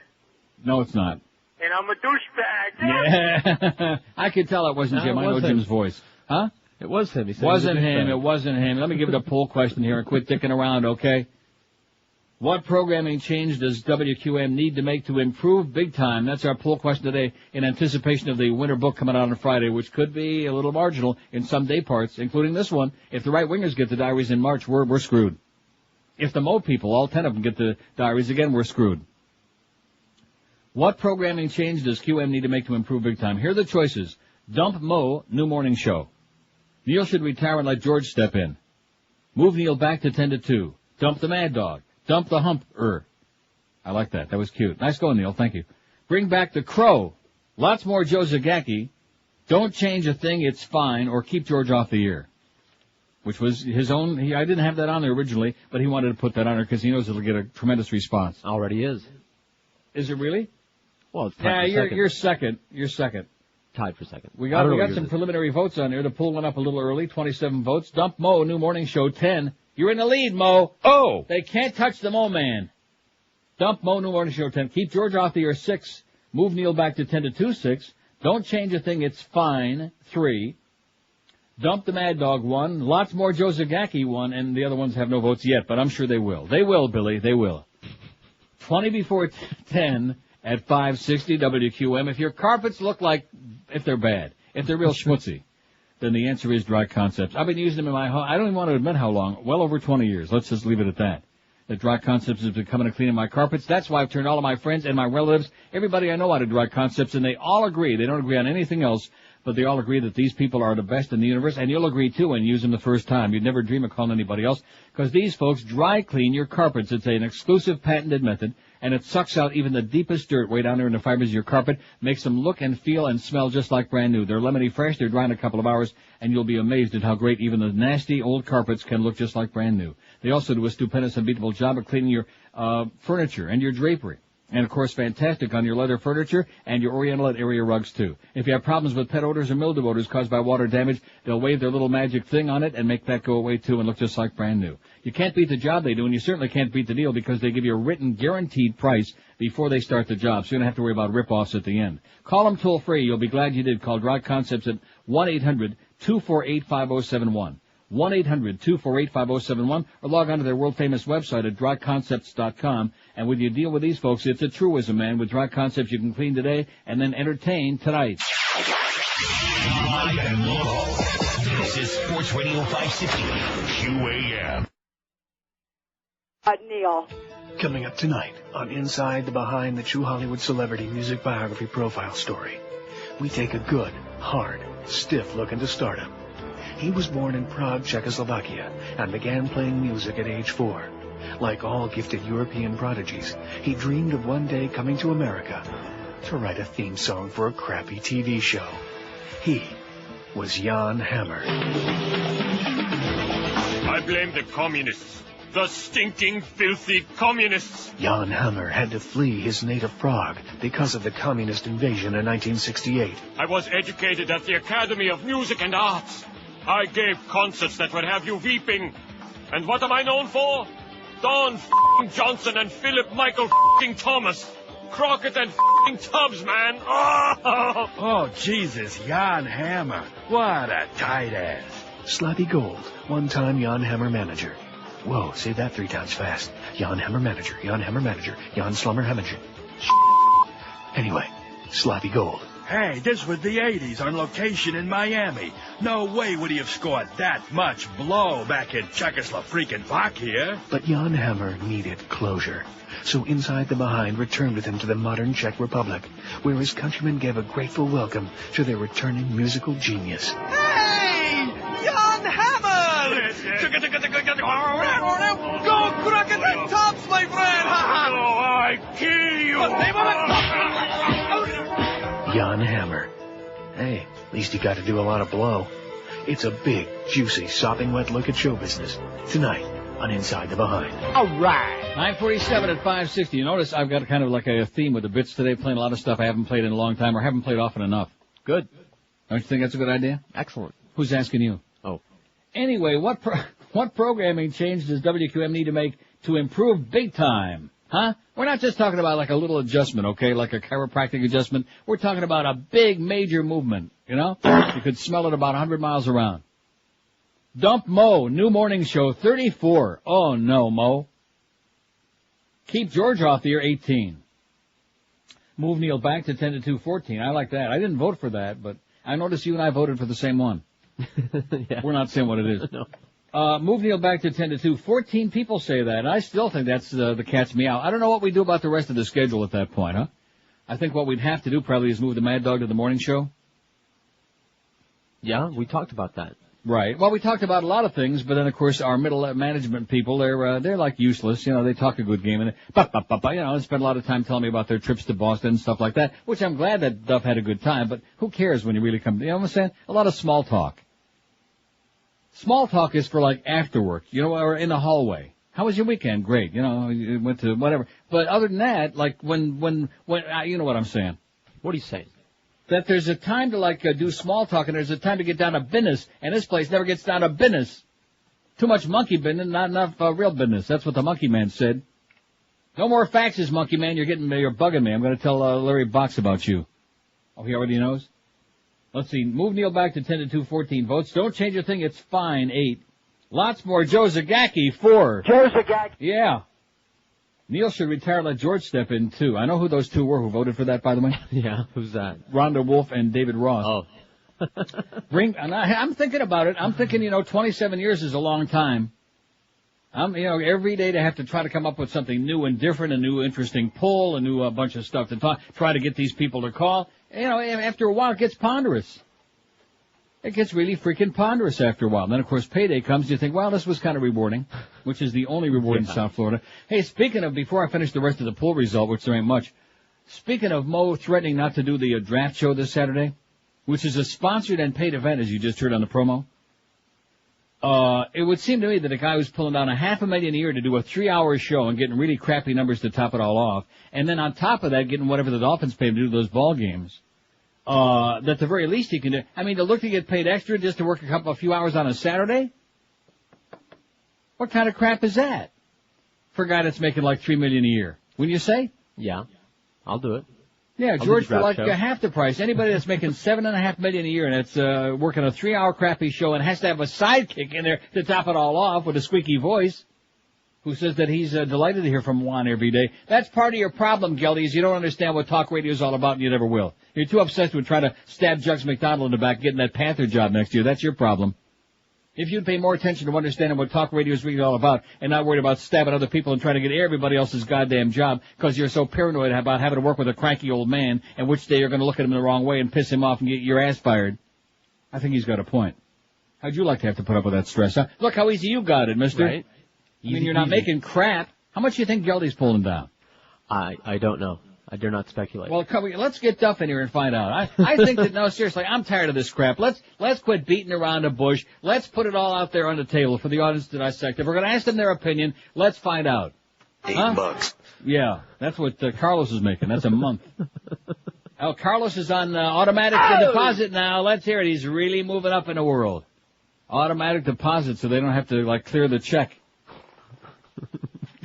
No, it's not. And I'm a douchebag. Yeah. I could tell it wasn't Jim. I know Jim's voice. Huh? It was him. He said wasn't him. It wasn't him. Let me give it a poll question here and quit dicking around, okay? What programming change does WQAM need to make to improve big time? That's our poll question today in anticipation of the winter book coming out on Friday, which could be a little marginal in some day parts, including this one. If the right-wingers get the diaries in March, we're screwed. If the Mo people, all 10 of them, get the diaries again, we're screwed. What programming change does QM need to make to improve big time? Here are the choices. Dump Mo, new morning show. Neil should retire and let George step in. Move Neil back to 10 to 2. Dump the Mad Dog. Dump the Humper. I like that. That was cute. Nice going, Neil. Thank you. Bring back the Crow. Lots more Joe Zagacki. Don't change a thing. It's fine. Or keep George off the air. Which was his own. I didn't have that on there originally, but he wanted to put that on there because he knows it'll get a tremendous response. Already is. Is it really? Well, it's tied for second. You're second. You're second. Tied for second. We got some preliminary votes on there to pull one up a little early. 27 votes. Dump Mo, new morning show, 10. You're in the lead, Mo. Oh! They can't touch the Mo man. Dump Mo, new morning show, 10. Keep George off the air, 6. Move Neil back to 10 to 2, 6. Don't change a thing, it's fine, 3. Dump the Mad Dog, 1. Lots more Joe Zagacki, 1. And the other ones have no votes yet, but I'm sure they will. They will, Billy. They will. 20 before 10 at 560 WQM. If your carpets look like, if they're bad, if they're real schmutzy, then the answer is Dry Concepts. I've been using them in my home. I don't even want to admit how long. Well over 20 years. Let's just leave it at that. That Dry Concepts has been coming and cleaning my carpets. That's why I've turned all of my friends and my relatives, everybody I know out of Dry Concepts, and they all agree. They don't agree on anything else, but they all agree that these people are the best in the universe, and you'll agree, too, when you use them the first time. You'd never dream of calling anybody else, because these folks dry clean your carpets. It's an exclusive patented method, and it sucks out even the deepest dirt way down there in the fibers of your carpet, makes them look and feel and smell just like brand new. They're lemony fresh, they're dry in a couple of hours, and you'll be amazed at how great even the nasty old carpets can look just like brand new. They also do a stupendous, unbeatable job of cleaning your furniture and your drapery. And, of course, fantastic on your leather furniture and your Oriental and area rugs, too. If you have problems with pet odors or mildew odors caused by water damage, they'll wave their little magic thing on it and make that go away, too, and look just like brand new. You can't beat the job they do, and you certainly can't beat the deal because they give you a written guaranteed price before they start the job, so you don't have to worry about rip-offs at the end. Call them toll-free. You'll be glad you did. Call Dry Concepts at 1-800-248-5071. 1-800-248-5071, or log on to their world-famous website at dryconcepts.com. And when you deal with these folks, it's a truism, man. With Dry Concepts, you can clean today and then entertain tonight. Live and local. This is Sports Radio 560 QAM. Neil. Coming up tonight on Inside the Behind the True Hollywood Celebrity Music Biography Profile Story, we take a good, hard, stiff look into stardom. He was born in Prague, Czechoslovakia, and began playing music at age 4. Like all gifted European prodigies, he dreamed of one day coming to America to write a theme song for a crappy TV show. He was Jan Hammer. I blame the communists. The stinking, filthy communists. Jan Hammer had to flee his native Prague because of the communist invasion in 1968. I was educated at the Academy of Music and Arts. I gave concerts that would have you weeping. And what am I known for? Don Johnson and Philip Michael Thomas. Crockett and Tubbs, man. Oh, Jesus, Jan Hammer. What a tight ass. Slappy Gold, one-time Jan Hammer manager. Whoa, say that 3 times fast. Jan Hammer manager, Jan Hammer manager, Jan Slummer manager. Anyway, Slappy Gold. Hey, this was the 80s on location in Miami. No way would he have scored that much blow back in Czechoslovakia. But Jan Hammer needed closure. So Inside the Behind returned with him to the modern Czech Republic, where his countrymen gave a grateful welcome to their returning musical genius. Hey! Jan Hammer! Go Crockett and Tubbs, my friend! I kill you! Jan Hammer. Hey, at least he got to do a lot of blow. It's a big, juicy, sopping wet look at show business. Tonight on Inside the Behind. All right. 9:47 at 560. You notice I've got kind of like a theme with the bits today, playing a lot of stuff I haven't played in a long time or haven't played often enough. Good. Don't you think that's a good idea? Excellent. Who's asking you? Oh. Anyway, what programming change does WQAM need to make to improve big time? Huh? We're not just talking about like a little adjustment, okay, like a chiropractic adjustment. We're talking about a big, major movement, you know? You could smell it about 100 miles around. Dump Mo, new morning show, 34. Oh, no, Mo. Keep George off the air, 18. Move Neil back to 10 to 2, 14. I like that. I didn't vote for that, but I noticed you and I voted for the same one. Yeah. We're not saying what it is. No. Move Neil back to 10 to 2. 14 people say that, and I still think that's the cat's meow. I don't know what we do about the rest of the schedule at that point, huh? I think what we'd have to do probably is move the Mad Dog to the morning show. Yeah, we talked about that. Right. Well, we talked about a lot of things, but then, of course, our middle management people, they're like useless. You know, they talk a good game, and they spend a lot of time telling me about their trips to Boston and stuff like that, which I'm glad that Duff had a good time, but who cares when you really come, you know what I'm saying? A lot of small talk. Small talk is for, like, after work, you know, or in the hallway. How was your weekend? Great. You know, you went to whatever. But other than that, like, when you know what I'm saying. What are you saying? That there's a time to, like, do small talk, and there's a time to get down to business, and this place never gets down to business. Too much monkey business, not enough real business. That's what the monkey man said. No more faxes, monkey man. You're bugging me. I'm going to tell Larry Box about you. Oh, he already knows? Let's see. Move Neil back to 10 to 2, 14 votes. Don't change a thing. It's fine, 8. Lots more. Joe Zagacki, 4. Joe Zagacki. Yeah. Neil should retire and let George step in, too. I know who those two were who voted for that, by the way. Yeah, who's that? Rhonda Wolf and David Ross. Oh. I'm thinking about it. I'm thinking, 27 years is a long time. Every day to have to try to come up with something new and different, a new interesting poll, a new bunch of stuff to try to get these people to call. After a while it gets ponderous. It gets really freaking ponderous after a while. Then, of course, payday comes. You think, well, this was kind of rewarding, which is the only reward in South Florida. Hey, speaking of, before I finish the rest of the poll result, which there ain't much, speaking of Mo threatening not to do the draft show this Saturday, which is a sponsored and paid event, as you just heard on the promo, It would seem to me that a guy who's pulling down $500,000 a year to do a 3-hour show and getting really crappy numbers to top it all off, and then on top of that getting whatever the Dolphins pay him to do those ball games, that the very least he can do. I mean, to look to get paid extra just to work a few hours on a Saturday? What kind of crap is that? For a guy that's making like $3 million a year. Wouldn't you say? Yeah. I'll do it. Yeah, George, for like half the price. Anybody that's making $7.5 million a year and that's working a 3-hour crappy show and has to have a sidekick in there to top it all off with a squeaky voice, who says that he's delighted to hear from Juan every day. That's part of your problem, Geldy, is you don't understand what talk radio is all about and you never will. You're too obsessed with trying to stab Jugs McDonald in the back getting that Panther job next year. That's your problem. If you'd pay more attention to understanding what talk radio is really all about and not worried about stabbing other people and trying to get everybody else's goddamn job because you're so paranoid about having to work with a cranky old man and which day you're going to look at him the wrong way and piss him off and get your ass fired, I think he's got a point. How'd you like to have to put up with that stress, huh? Look how easy you got it, mister. Right. I mean, you're not making crap. How much do you think Geldy's pulling down? I don't know. I dare not speculate. Well, let's get Duff in here and find out. I think that, no, seriously, I'm tired of this crap. Let's quit beating around the bush. Let's put it all out there on the table for the audience to dissect. If we're going to ask them their opinion, let's find out. $8. Yeah, that's what Carlos is making. That's a month. Oh, Carlos is on automatic deposit now. Let's hear it. He's really moving up in the world. Automatic deposit so they don't have to, clear the check.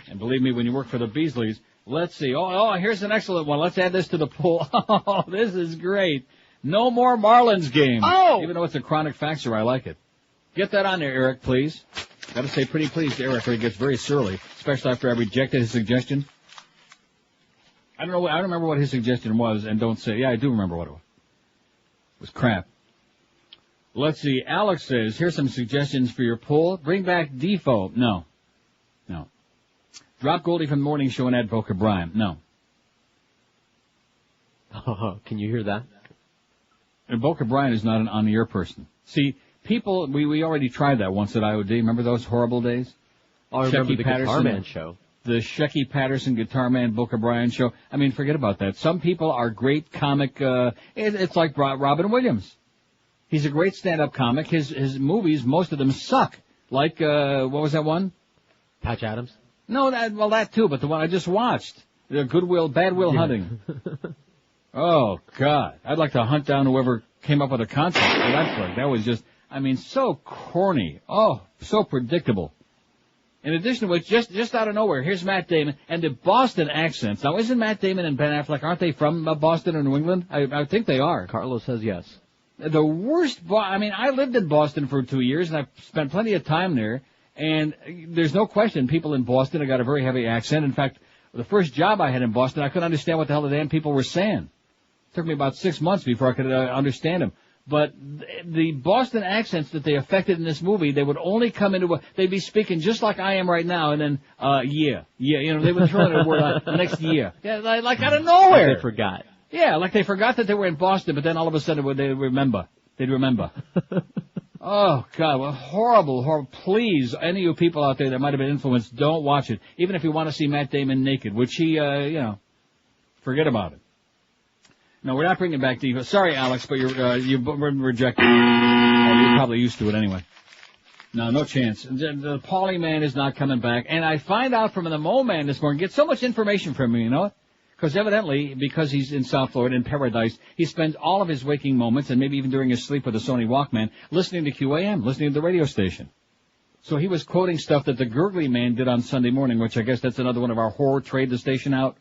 And believe me, when you work for the Beasleys, let's see. Oh, here's an excellent one. Let's add this to the pool. Oh, this is great. No more Marlins games. Oh! Even though it's a chronic factor, I like it. Get that on there, Eric, please. Gotta say pretty please to Eric, or he gets very surly, especially after I rejected his suggestion. I don't remember what his suggestion was, and don't say, yeah, I do remember what it was. It was crap. Let's see. Alex says, here's some suggestions for your poll. Bring back Defoe. No. Drop Goldie from the morning show and add Boca Brian. No. Can you hear that? And Boca Brian is not an on-the-air person. See, people, we already tried that once at IOD. Remember those horrible days? Oh, I remember the Guitar Man show. The Shecky Patterson Guitar Man Boca Brian show. I mean, forget about that. Some people are great comic, it's like Robin Williams. He's a great stand-up comic. His movies, most of them suck. Like, what was that one? Patch Adams? No, that too, but the one I just watched. The Bad Will Hunting. Oh, God. I'd like to hunt down whoever came up with a concept for that play. That was just, so corny. Oh, so predictable. In addition to which, just out of nowhere, here's Matt Damon and the Boston accents. Now, isn't Matt Damon and Ben Affleck, aren't they from Boston or New England? I think they are. Carlos says yes. The worst, I lived in Boston for 2 years, and I've spent plenty of time there. And there's no question people in Boston have got a very heavy accent. In fact, the first job I had in Boston, I couldn't understand what the hell the damn people were saying. It took me about 6 months before I could understand them. But the Boston accents that they affected in this movie, they would only come into they'd be speaking just like I am right now, and then, yeah, they would throw in a word next year. Yeah, like out of nowhere. Like they forgot. Yeah, like they forgot that they were in Boston, but then all of a sudden they'd remember. Oh, God, well, horrible. Please, any of you people out there that might have been influenced, don't watch it. Even if you want to see Matt Damon naked, which he, forget about it. No, we're not bringing back Defoe. Sorry, Alex, but you've been rejected. Oh, you're probably used to it anyway. No chance. The Paulie man is not coming back. And I find out from the Mo man this morning, get so much information from me, you know? Because evidently, because he's in South Florida, in Paradise, he spends all of his waking moments, and maybe even during his sleep with a Sony Walkman, listening to QAM, listening to the radio station. So he was quoting stuff that the Gurgly Man did on Sunday morning, which I guess that's another one of our horror trade the station out.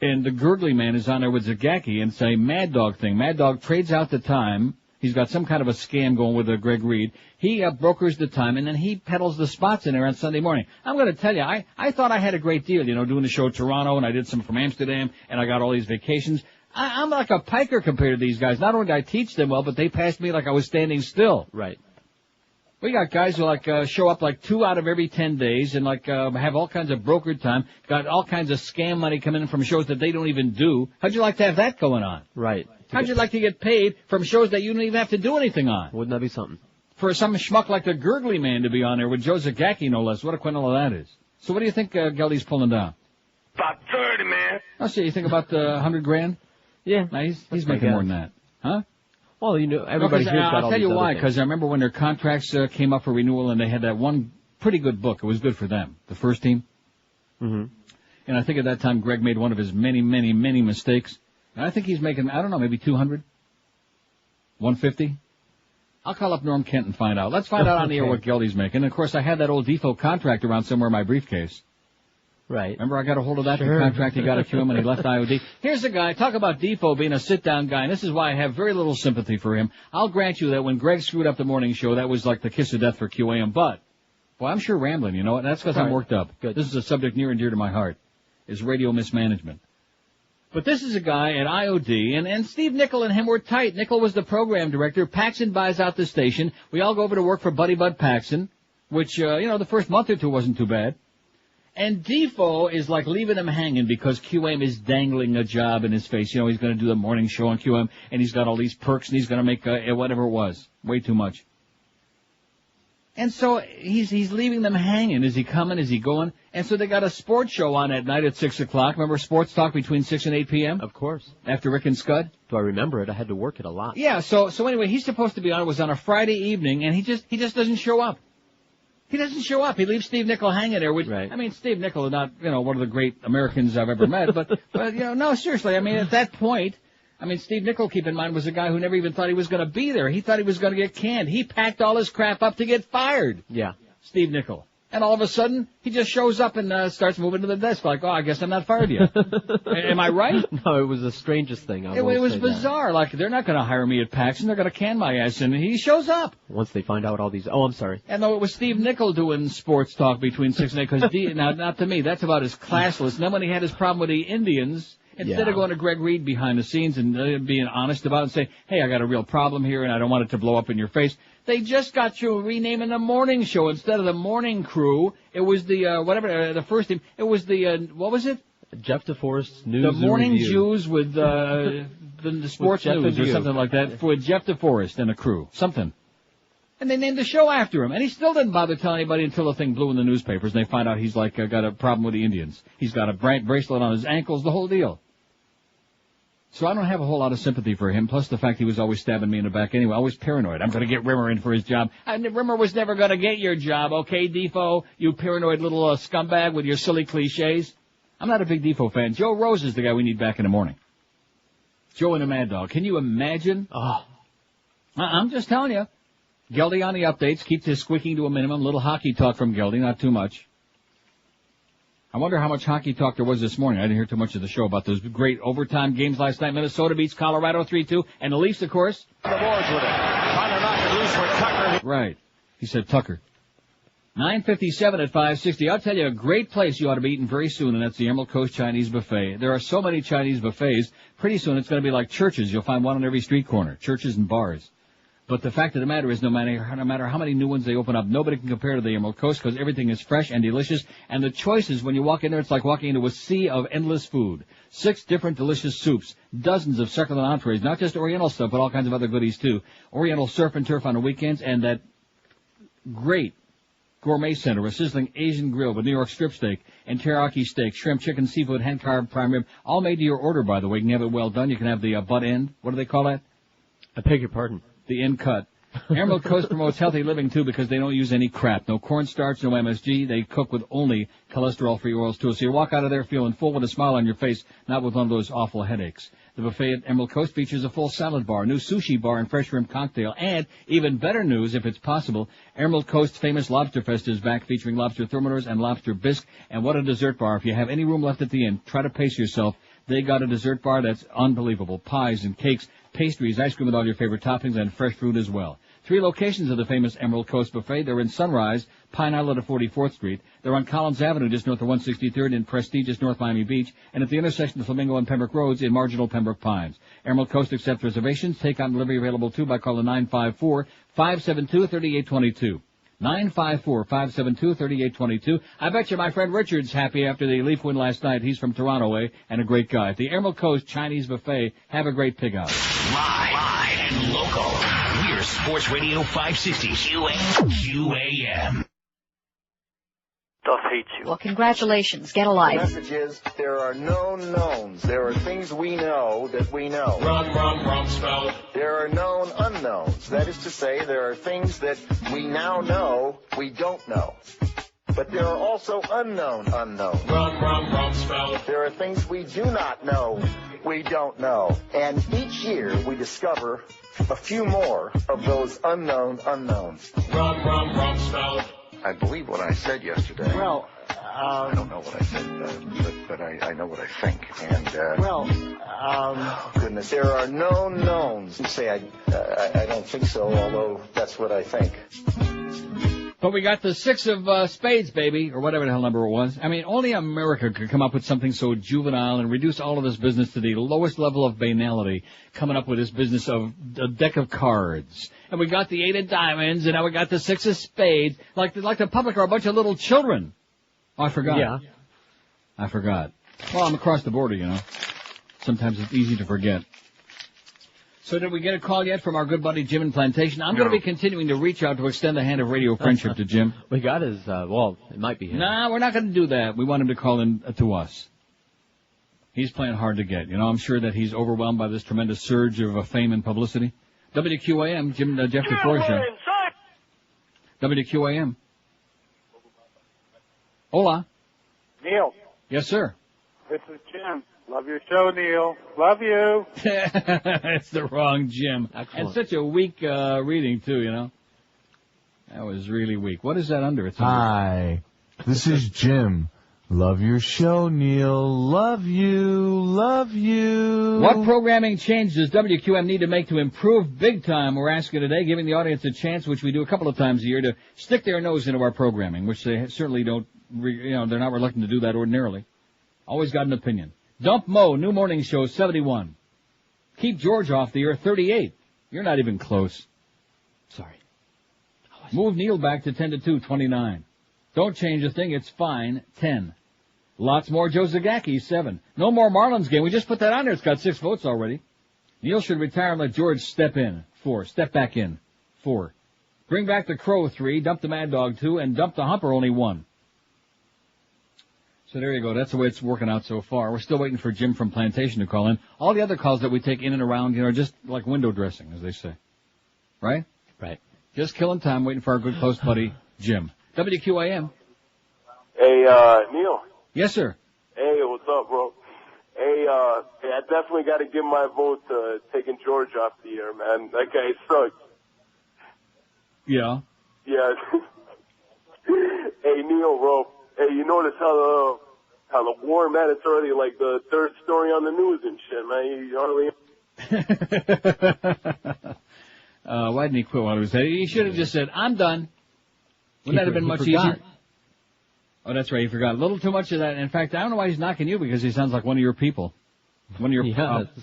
And the Gurgly Man is on there with Zagacki and say Mad Dog thing. Mad Dog trades out the time. He's got some kind of a scam going with Greg Reed. He brokers the time, and then he peddles the spots in there on Sunday morning. I'm going to tell you, I thought I had a great deal, doing the show in Toronto, and I did some from Amsterdam, and I got all these vacations. I'm like a piker compared to these guys. Not only did I teach them well, but they passed me like I was standing still. Right. We got guys who show up 2 out of every 10 days and have all kinds of brokered time, got all kinds of scam money coming in from shows that they don't even do. How'd you like to have that going on? Right. How'd you like to get paid from shows that you don't even have to do anything on? Wouldn't that be something? For some schmuck like the Gurgly Man to be on there with Joe Zagacki, no less. What a quintal of that is. So what do you think Geldy's pulling down? About 30, man. I'll see. You think about $100 grand? Yeah. No, he's making more than that. Huh? Well, you know, everybody here's got all I'll tell these you why, other because I remember when their contracts came up for renewal and they had that one pretty good book. It was good for them, the first team. Mm-hmm. And I think at that time Greg made one of his many, many, many mistakes. And I think he's making, I don't know, maybe 200? 150? I'll call up Norm Kent and find out. Let's find out on the air what Geldy's making. And, of course, I had that old Defoe contract around somewhere in my briefcase. Right. Remember I got a hold of that contract he got at QM and he left IOD. Here's a guy, talk about Defoe being a sit-down guy, and this is why I have very little sympathy for him. I'll grant you that when Greg screwed up the morning show, that was like the kiss of death for QAM, but, boy, I'm sure rambling, you know, and that's because I'm worked up. Good. This is a subject near and dear to my heart, is radio mismanagement. But this is a guy at IOD, and Steve Nickel and him were tight. Nickel was the program director. Paxson buys out the station. We all go over to work for Buddy Bud Paxson, which, the first month or two wasn't too bad. And Defoe is like leaving him hanging because QM is dangling a job in his face. You know, he's going to do the morning show on QM, and he's got all these perks, and he's going to make whatever it was. Way too much. And so he's leaving them hanging. Is he coming? Is he going? And so they got a sports show on at night at 6 o'clock. Remember Sports Talk between 6 and 8 p.m.? Of course. After Rick and Scud? Do I remember it? I had to work it a lot. Yeah, so anyway, he's supposed to be on. It was on a Friday evening, and he just doesn't show up. He doesn't show up. He leaves Steve Nickel hanging there. Which, right. I mean, Steve Nickel is not, one of the great Americans I've ever met. But, no, seriously. I mean, at that point, Steve Nickel, keep in mind, was a guy who never even thought he was going to be there. He thought he was going to get canned. He packed all his crap up to get fired. Yeah. Steve Nickel. And all of a sudden, he just shows up and starts moving to the desk like, I guess I'm not fired yet. Am I right? No, it was the strangest thing. It was bizarre. That. Like, they're not going to hire me at Paxson. They're going to can my ass. And he shows up. Once they find out all these... Oh, I'm sorry. And though it was Steve Nickel doing sports talk between 6 and 8, because now, not to me, that's about as classless. And then when he had his problem with the Indians... Instead of going to Greg Reed behind the scenes and being honest about it and say, hey, I got a real problem here and I don't want it to blow up in your face, they just got you renaming the morning show. Instead of the morning crew, it was the, the first team, it was the, what was it? Jeff DeForest News The Morning Review. Jews with the sports news or something like that with Jeff DeForest and a crew. Something. And they named the show after him. And he still didn't bother telling anybody until the thing blew in the newspapers and they find out he's got a problem with the Indians. He's got a bracelet on his ankles, the whole deal. So I don't have a whole lot of sympathy for him, plus the fact he was always stabbing me in the back anyway. Always paranoid. I'm going to get Rimmer in for his job. Rimmer was never going to get your job, okay, Defoe? You paranoid little scumbag with your silly cliches. I'm not a big Defoe fan. Joe Rose is the guy we need back in the morning. Joe and the Mad Dog. Can you imagine? Oh, I'm just telling you. Geldy on the updates. Keeps his squeaking to a minimum. Little hockey talk from Geldy, not too much. I wonder how much hockey talk there was this morning. I didn't hear too much of the show about those great overtime games last night. Minnesota beats Colorado 3-2. And the Leafs, of course. The boards with it. Trying to knock it loose for Tucker. Right. He said Tucker. 9:57 at 560. I'll tell you a great place you ought to be eating very soon, and that's the Emerald Coast Chinese Buffet. There are so many Chinese buffets. Pretty soon it's going to be like churches. You'll find one on every street corner. Churches and bars. But the fact of the matter is, no matter how many new ones they open up, nobody can compare to the Emerald Coast because everything is fresh and delicious. And the choices, when you walk in there, it's like walking into a sea of endless food. 6 different delicious soups, dozens of succulent entrees, not just Oriental stuff, but all kinds of other goodies too. Oriental surf and turf on the weekends, and that great gourmet center, a sizzling Asian grill with New York strip steak and teriyaki steak, shrimp, chicken, seafood, hand carved prime rib, all made to your order, by the way. You can have it well done. You can have the butt end. What do they call that? I beg your pardon. The end cut. Emerald Coast promotes healthy living, too, because they don't use any crap. No cornstarch, no MSG. They cook with only cholesterol-free oils, too. So you walk out of there feeling full with a smile on your face, not with one of those awful headaches. The buffet at Emerald Coast features a full salad bar, new sushi bar, and fresh shrimp cocktail. And, even better news, if it's possible, Emerald Coast's famous Lobster Fest is back, featuring lobster thermidors and lobster bisque. And what a dessert bar. If you have any room left at the end, try to pace yourself. They got a dessert bar that's unbelievable. Pies and cakes, pastries, ice cream with all your favorite toppings, and fresh fruit as well. 3 locations of the famous Emerald Coast Buffet. They're in Sunrise, Pine Island at 44th Street. They're on Collins Avenue, just north of 163rd, in prestigious North Miami Beach, and at the intersection of Flamingo and Pembroke Roads in marginal Pembroke Pines. Emerald Coast accepts reservations. Take on delivery available, too, by calling 954-572-3822. 954-572-3822. I bet you my friend Richard's happy after the Leaf win last night. He's from Toronto, and a great guy. At the Emerald Coast Chinese Buffet, have a great pig out. Live and local. We're Sports Radio 560 QAM. stuff hates you. Well, congratulations. Get a The life. message is there are known knowns. There are things we know that we know. Rumsfeld. There are known unknowns. That is to say, there are things that we now know we don't know. But there are also unknown unknowns. Rumsfeld. There are things we do not know we don't know. And each year we discover a few more of those unknown unknowns. Rumsfeld. I believe what I said yesterday. Well, I don't know what I said, but I know what I think. And oh goodness, there are known knowns. You say I don't think so, although that's what I think. But we got the 6 of spades, baby, or whatever the hell number it was. I mean, only America could come up with something so juvenile and reduce all of this business to the lowest level of banality, coming up with this business of a deck of cards. And we got the 8 of diamonds, and now we got the 6 of spades. Like the public are a bunch of little children. Oh, I forgot. Yeah. I forgot. Well, I'm across the border, you know. Sometimes it's easy to forget. So did we get a call yet from our good buddy Jim in Plantation? I'm going to be continuing to reach out to extend the hand of radio friendship to Jim. We got his, well, it might be him. Nah, we're not going to do that. We want him to call in to us. He's playing hard to get. You know, I'm sure that he's overwhelmed by this tremendous surge of fame and publicity. WQAM, Jeff DeForest Show. WQAM. Hola. Neil. Yes, sir. This is Jim. Love your show, Neil. Love you. It's the wrong Jim. Excellent. And such a weak reading, too, you know. That was really weak. What is that under? It's Hi. This is Jim. Love your show, Neil. Love you. Love you. What programming change does WQM need to make to improve big time? We're asking today, giving the audience a chance, which we do a couple of times a year, to stick their nose into our programming, which they certainly don't, they're not reluctant to do that ordinarily. Always got an opinion. Dump Mo, new morning show, 71. Keep George off the air, 38. You're not even close. Sorry. Move Neil back to 10 to 2, 29. Don't change a thing, it's fine, 10. Lots more Joe Zagacki, 7. No more Marlins game, we just put that on there, it's got 6 votes already. Neil should retire and let George step in, 4. Step back in, 4. Bring back the Crow, 3. Dump the Mad Dog, 2. And dump the Humper, only 1. So there you go. That's the way it's working out so far. We're still waiting for Jim from Plantation to call in. All the other calls that we take in and around, you know, are just like window dressing, as they say. Right? Right. Just killing time waiting for our good close buddy, Jim. WQAM. Hey, Neil. Yes, sir. Hey, what's up, bro? Hey, I definitely got to give my vote to taking George off the air, man. That guy sucks. Yeah. Yeah. Hey, Neil, bro. Hey, you notice how the war, man, it's already like the 3rd story on the news and shit, man. You hardly... Why didn't he quit while he was there? He should have just said, I'm done. Wouldn't that have been much easier? Oh, that's right, he forgot. A little too much of that. In fact, I don't know why he's knocking you, because he sounds like one of your people. One of your,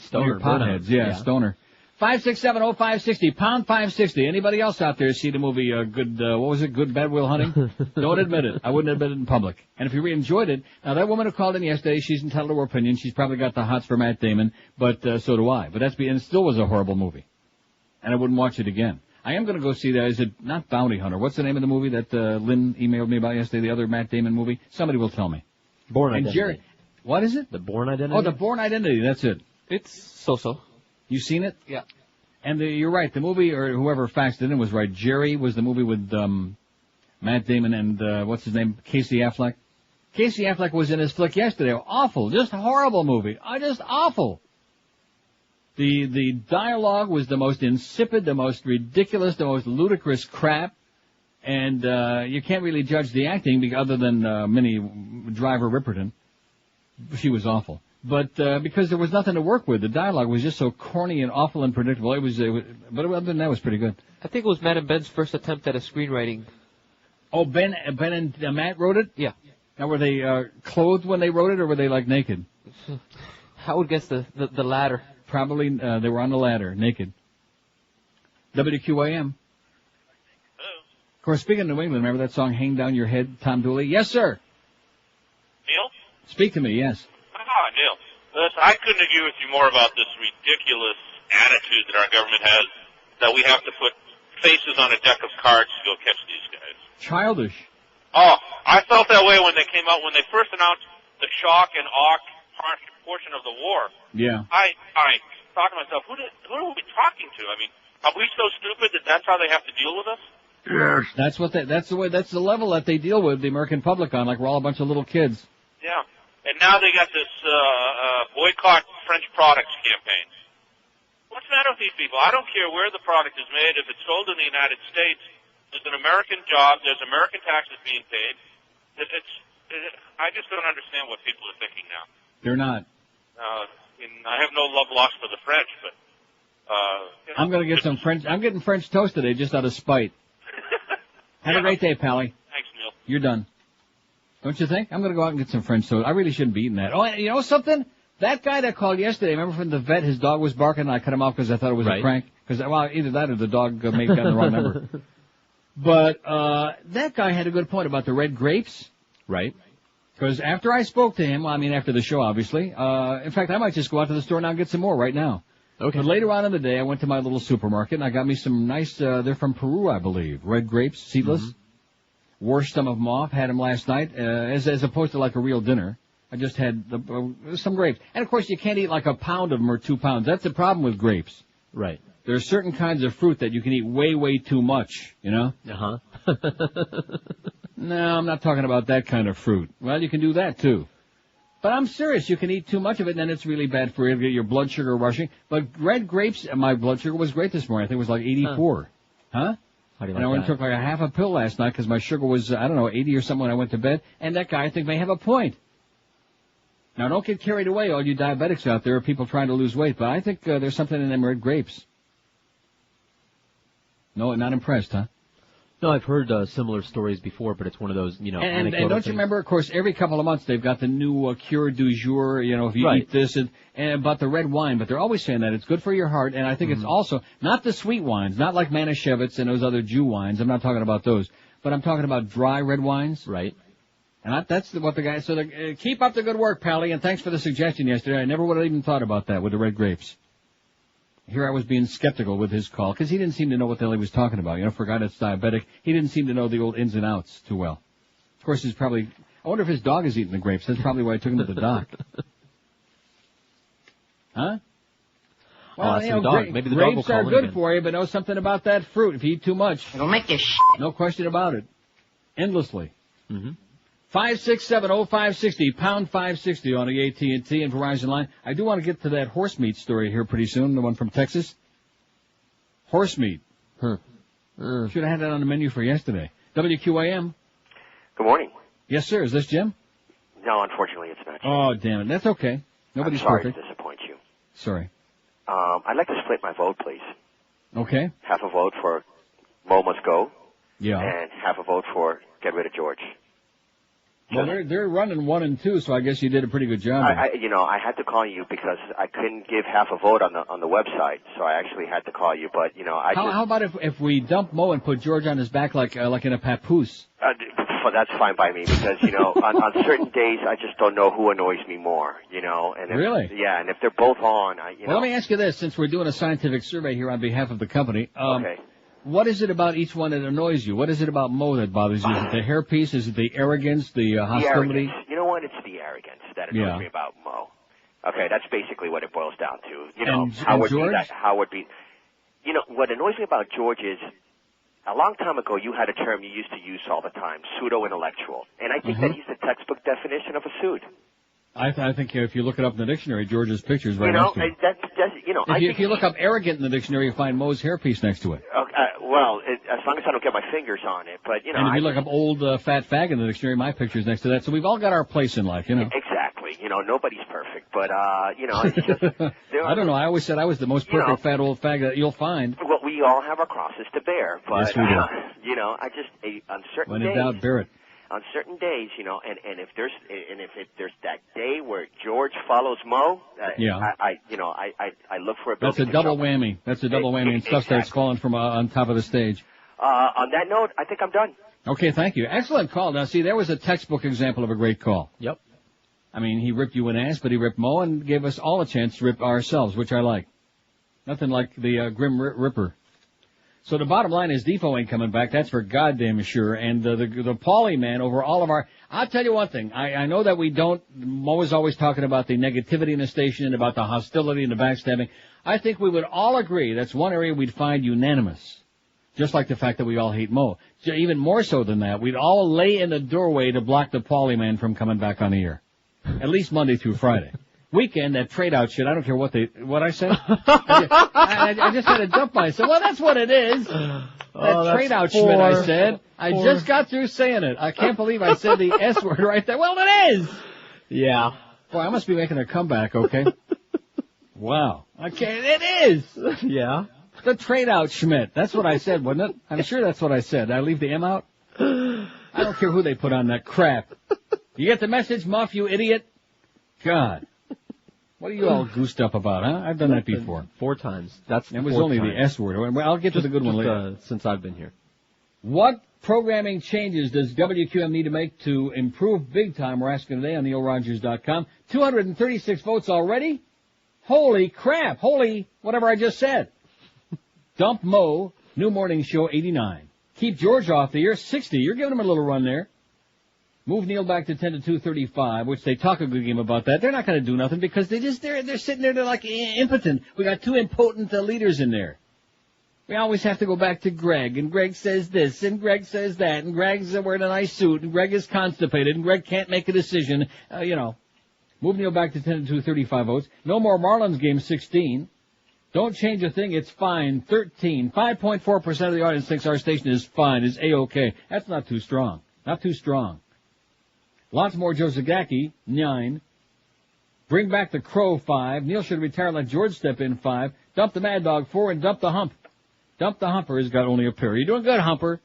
stoner potheads. Yeah, stoner. 567-0560, pound 560. Anybody else out there see the movie, what was it, Good Bad Will Hunting? Don't admit it. I wouldn't admit it in public. And if you enjoyed it, now that woman who called in yesterday, she's entitled to her opinion. She's probably got the hots for Matt Damon, but so do I. But and it still was a horrible movie. And I wouldn't watch it again. I am going to go see that. Is it not Bounty Hunter? What's the name of the movie that Lynn emailed me about yesterday, the other Matt Damon movie? Somebody will tell me. Born Identity. Jerry, what is it? The Born Identity? Oh, The Born Identity, that's it. It's so-so. You seen it? Yeah. And you're right, the movie, or whoever faxed it in was right. Jerry was the movie with Matt Damon and, what's his name, Casey Affleck. Casey Affleck was in his flick yesterday. Awful, just horrible movie. Just awful. The dialogue was the most insipid, the most ridiculous, the most ludicrous crap. And you can't really judge the acting other than Minnie Driver Ripperton. She was awful. But because there was nothing to work with, the dialogue was just so corny and awful and predictable. But other than that, it was pretty good. I think it was Matt and Ben's first attempt at a screenwriting. Oh, Ben and Matt wrote it? Yeah. Now, were they clothed when they wrote it, or were they, like, naked? I would guess the latter. Probably they were on the ladder, naked. WQAM. Of course, speaking of New England, remember that song, Hang Down Your Head, Tom Dooley? Yes, sir. Neil? Speak to me, yes. Neil. Listen, I couldn't agree with you more about this ridiculous attitude that our government has, that we have to put faces on a deck of cards to go catch these guys. Childish. Oh, I felt that way when they came out, when they first announced the shock and awe portion of the war. Yeah. I thought to myself, who are we talking to? I mean, are we so stupid that that's how they have to deal with us? Yes. That's the level that they deal with the American public on, like we're all a bunch of little kids. Yeah. And now they got this boycott French products campaign. What's the matter with these people? I don't care where the product is made. If it's sold in the United States, there's an American job, there's American taxes being paid. I just don't understand what people are thinking now. They're not. I have no love lost for the French, but I'm going to get some French. I'm getting French toast today just out of spite. Have a great day, Pally. Thanks, Neil. You're done. Don't you think? I'm going to go out and get some French toast. I really shouldn't be eating that. Oh, you know something? That guy that called yesterday, remember from the vet, his dog was barking, and I cut him off because I thought it was a prank? Because, well, either that or the dog may have gotten the wrong number. But that guy had a good point about the red grapes. Right. Because after I spoke to him, after the show, obviously, in fact, I might just go out to the store now and get some more right now. Okay. But later on in the day, I went to my little supermarket, and I got me some nice, they're from Peru, I believe, red grapes, seedless. Mm-hmm. Washed some of them off, had them last night, as opposed to like a real dinner. I just had some grapes. And, of course, you can't eat like a pound of them or 2 pounds. That's the problem with grapes. Right. There are certain kinds of fruit that you can eat way, way too much, you know? Uh-huh. No, I'm not talking about that kind of fruit. Well, you can do that, too. But I'm serious. You can eat too much of it, and then it's really bad for you to get your blood sugar rushing. But red grapes, my blood sugar was great this morning. I think it was like 84. Huh? How do you and I went and took like a half a pill last night because my sugar was, 80 or something when I went to bed. And that guy, I think, may have a point. Now, don't get carried away, all you diabetics out there, people trying to lose weight. But I think there's something in them red grapes. No, not impressed, huh? No, I've heard similar stories before, but it's one of those, And anecdotal don't things. you remember, of course, every couple of months they've got the new cure du jour, if you eat this, and about the red wine, but they're always saying that it's good for your heart, and I think it's also, not the sweet wines, not like Manischewitz and those other Jew wines, I'm not talking about those, but I'm talking about dry red wines. Right. And that's what the guy, so keep up the good work, Pally, and thanks for the suggestion yesterday. I never would have even thought about that with the red grapes. Here I was being skeptical with his call, because he didn't seem to know what the hell he was talking about. For a guy that's diabetic, he didn't seem to know the old ins and outs too well. Of course, I wonder if his dog is eating the grapes. That's probably why I took him to the doc. Huh? Well, maybe the dog will grapes call are in good again. for you, but know something about that fruit. If you eat too much, It'll make you no question about it. Endlessly. Mm-hmm. 567-0560, pound 560 on the AT&T and Verizon line. I do want to get to that horse meat story here pretty soon, the one from Texas. Horse meat. Should have had that on the menu for yesterday. WQAM. Good morning. Yes, sir. Is this Jim? No, unfortunately, it's not. Oh, damn it. That's okay. Nobody's I'm sorry perfect. to disappoint you. Sorry. I'd like to split my vote, please. Okay. Half a vote for Mo Must Go. Yeah. And half a vote for Get Rid of George. Well, they're running 1 and 2, so I guess you did a pretty good job. I had to call you because I couldn't give half a vote on the website, so I actually had to call you. But How about if we dump Mo and put George on his back like in a papoose? That's fine by me because on certain days I just don't know who annoys me more. And if, Really? Yeah, and if they're both on, Well, let me ask you this: since we're doing a scientific survey here on behalf of the company, okay. What is it about each one that annoys you? What is it about Mo that bothers you? Is it the hairpiece? Is it the arrogance, the hostility? The arrogance. You know what? It's the arrogance that annoys me about Mo. Okay, that's basically what it boils down to. How would be. What annoys me about George is, a long time ago you had a term you used to use all the time, pseudo-intellectual. And I think that he's the textbook definition of a pseudo. I think if you look it up in the dictionary, George's picture's right next to it. If you look up arrogant in the dictionary, you'll find Mo's hairpiece next to it. As long as I don't get my fingers on it. But, and if you look up old fat fag in the dictionary, my picture's next to that. So we've all got our place in life, Exactly. Nobody's perfect. But, it's just... I don't know. I always said I was the most perfect fat old fag that you'll find. Well, we all have our crosses to bear. But, yes, we do. I just... on certain when days... in doubt, bear it. On certain days, and if there's that day where George follows Mo, I look for a That's a double whammy. That's a double whammy, and stuff starts falling from on top of the stage. On that note, I think I'm done. Okay, thank you. Excellent call. Now, see, there was a textbook example of a great call. Yep. I mean, he ripped you an ass, but he ripped Mo and gave us all a chance to rip ourselves, which I like. Nothing like the Grim Ripper. So the bottom line is Defoe ain't coming back. That's for goddamn sure. And the Paulie man over all of our... I'll tell you one thing. I know that we don't... Mo is always talking about the negativity in the station and about the hostility and the backstabbing. I think we would all agree that's one area we'd find unanimous. Just like the fact that we all hate Mo. Even more so than that, we'd all lay in the doorway to block the Paulie man from coming back on the air. At least Monday through Friday. Weekend, that trade-out shit, I don't care what I said. I just had to dump myself. Well, that's what it is. That trade-out Schmidt, I said. I just got through saying it. I can't believe I said the S word right there. Well, it is. Yeah. Boy, I must be making a comeback, okay? Wow. Okay, it is. Yeah. The trade-out Schmidt. That's what I said, wasn't it? I'm sure that's what I said. Did I leave the M out? I don't care who they put on that crap. You get the message, Muff, you idiot? God. What are you all goosed up about, huh? I've done that before. 4 times. It was only the S word. Well, I'll get to the good one later. Since I've been here. What programming changes does WQAM need to make to improve big time? We're asking today on neilrogers.com. 236 votes already? Holy crap. Holy whatever I just said. Dump Mo, New Morning Show, 89. Keep George off the air, 60. You're giving him a little run there. Move Neil back to 10 to 235, which they talk a good game about that. They're not going to do nothing because they're sitting there, they're like impotent. We got 2 impotent leaders in there. We always have to go back to Greg, and Greg says this, and Greg says that, and Greg's wearing a nice suit, and Greg is constipated, and Greg can't make a decision, Move Neil back to 10 to 235 votes. No more Marlins game, 16. Don't change a thing, it's fine, 13. 5.4% of the audience thinks our station is fine, is A-OK. That's not too strong. Not too strong. Lots more Joe Zagacki, 9. Bring back the Crow, 5. Neil should retire and let George step in, 5. Dump the Mad Dog, 4. And dump the Hump. Dump the Humper has got only a pair. You're doing good, Humper.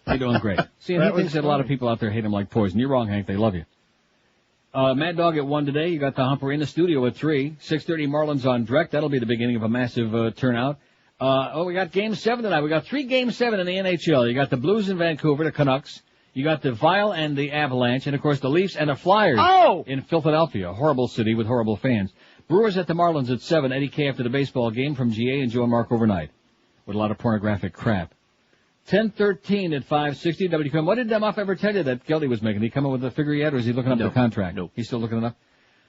You're doing great. See, and he thinks that a lot of people out there hate him like poison. You're wrong, Hank. They love you. Mad Dog at 1 today. You got the Humper in the studio at 3. 6:30 Marlins on direct. That'll be the beginning of a massive turnout. We got Game 7 tonight. We got 3 Game 7 in the NHL. You got the Blues in Vancouver, the Canucks. You got the Vile and the Avalanche, and of course the Leafs and the Flyers in Philadelphia, a horrible city with horrible fans. Brewers at the Marlins at 7, Eddie K after the baseball game from GA and Joe and Mark overnight with a lot of pornographic crap. 10:13 at 560 WQAM. What did Demoff ever tell you that Geldy was making? Did he come up with a figure yet, or is he looking up the contract? No. He's still looking it up?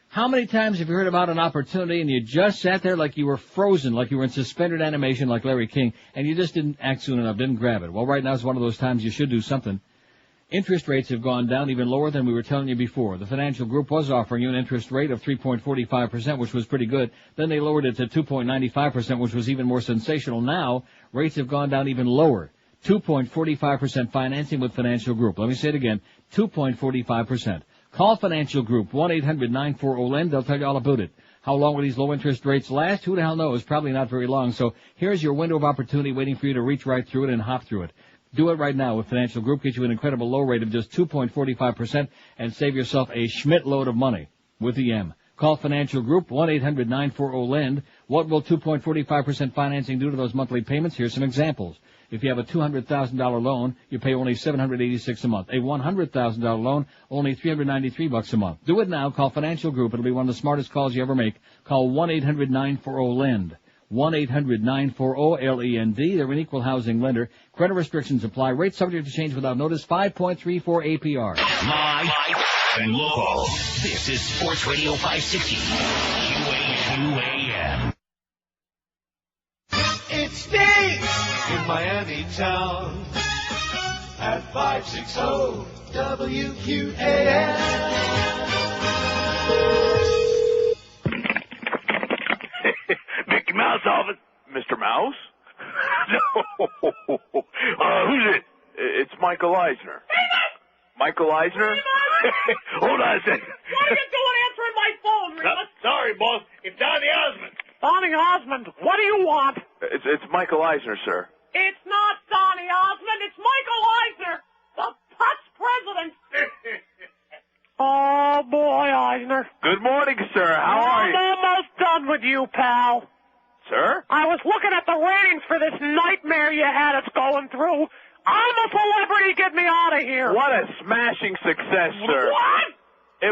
How many times have you heard about an opportunity and you just sat there like you were frozen, like you were in suspended animation like Larry King, and you just didn't act soon enough, didn't grab it? Well, right now is one of those times you should do something. Interest rates have gone down even lower than we were telling you before. The financial group was offering you an interest rate of 3.45%, which was pretty good. Then they lowered it to 2.95%, which was even more sensational. Now, rates have gone down even lower. 2.45% financing with Financial Group. Let me say it again, 2.45%. Call Financial Group, 1-800-940-LEND. They'll tell you all about it. How long will these low interest rates last? Who the hell knows? Probably not very long. So here's your window of opportunity waiting for you to reach right through it and hop through it. Do it right now with Financial Group. Get you an incredible low rate of just 2.45% and save yourself a Schmidt load of money with the M. Call Financial Group, 1-800-940-LEND. What will 2.45% financing do to those monthly payments? Here's some examples. If you have a $200,000 loan, you pay only $786 a month. A $100,000 loan, only $393 a month. Do it now. Call Financial Group. It'll be one of the smartest calls you ever make. Call 1-800-940-LEND. 1-800-940-LEND. They're an equal housing lender. Credit restrictions apply. Rates subject to change without notice. 5.34 APR. Live and local. This is Sports Radio 560. QAM. It stays in Miami town at 560 WQAM. Mickey Mouse office. Mr. Mouse? No. Who's it? It's Michael Eisner. Michael Eisner? Hold on a second. What are you doing answering my phone, Remus? Sorry, boss. It's Donnie Osmond. Donnie Osmond, what do you want? It's Michael Eisner, sir. It's not Donnie Osmond, it's Michael Eisner, the Putz president. Oh, boy, Eisner. Good morning, sir. How are you? I'm almost done with you, pal. Sir? I was looking at the ratings for this nightmare you had us going through. I'm a celebrity. Get me out of here. What a smashing success, sir. What?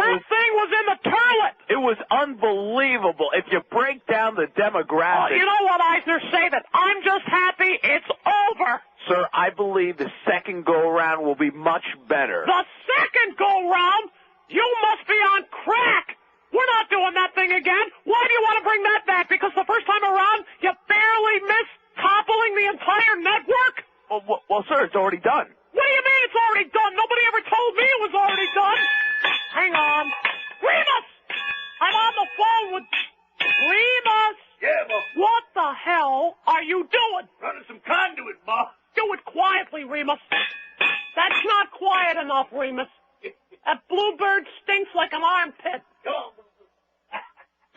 thing was in the toilet. It was unbelievable. If you break down the demographics. You know what, Eisner? Save it. I'm just happy it's over. Sir, I believe the second go-around will be much better. The second go-round? You must be on crack. We're not doing that thing again. Why do you want to bring that back? Because the first time around, you barely missed toppling the entire network? Well, sir, it's already done. What do you mean it's already done? Nobody ever told me it was already done. Hang on. Remus! I'm on the phone with Remus. Yeah, boss. What the hell are you doing? Running some conduit, boss. Do it quietly, Remus. That's not quiet enough, Remus. That bluebird stinks like an armpit.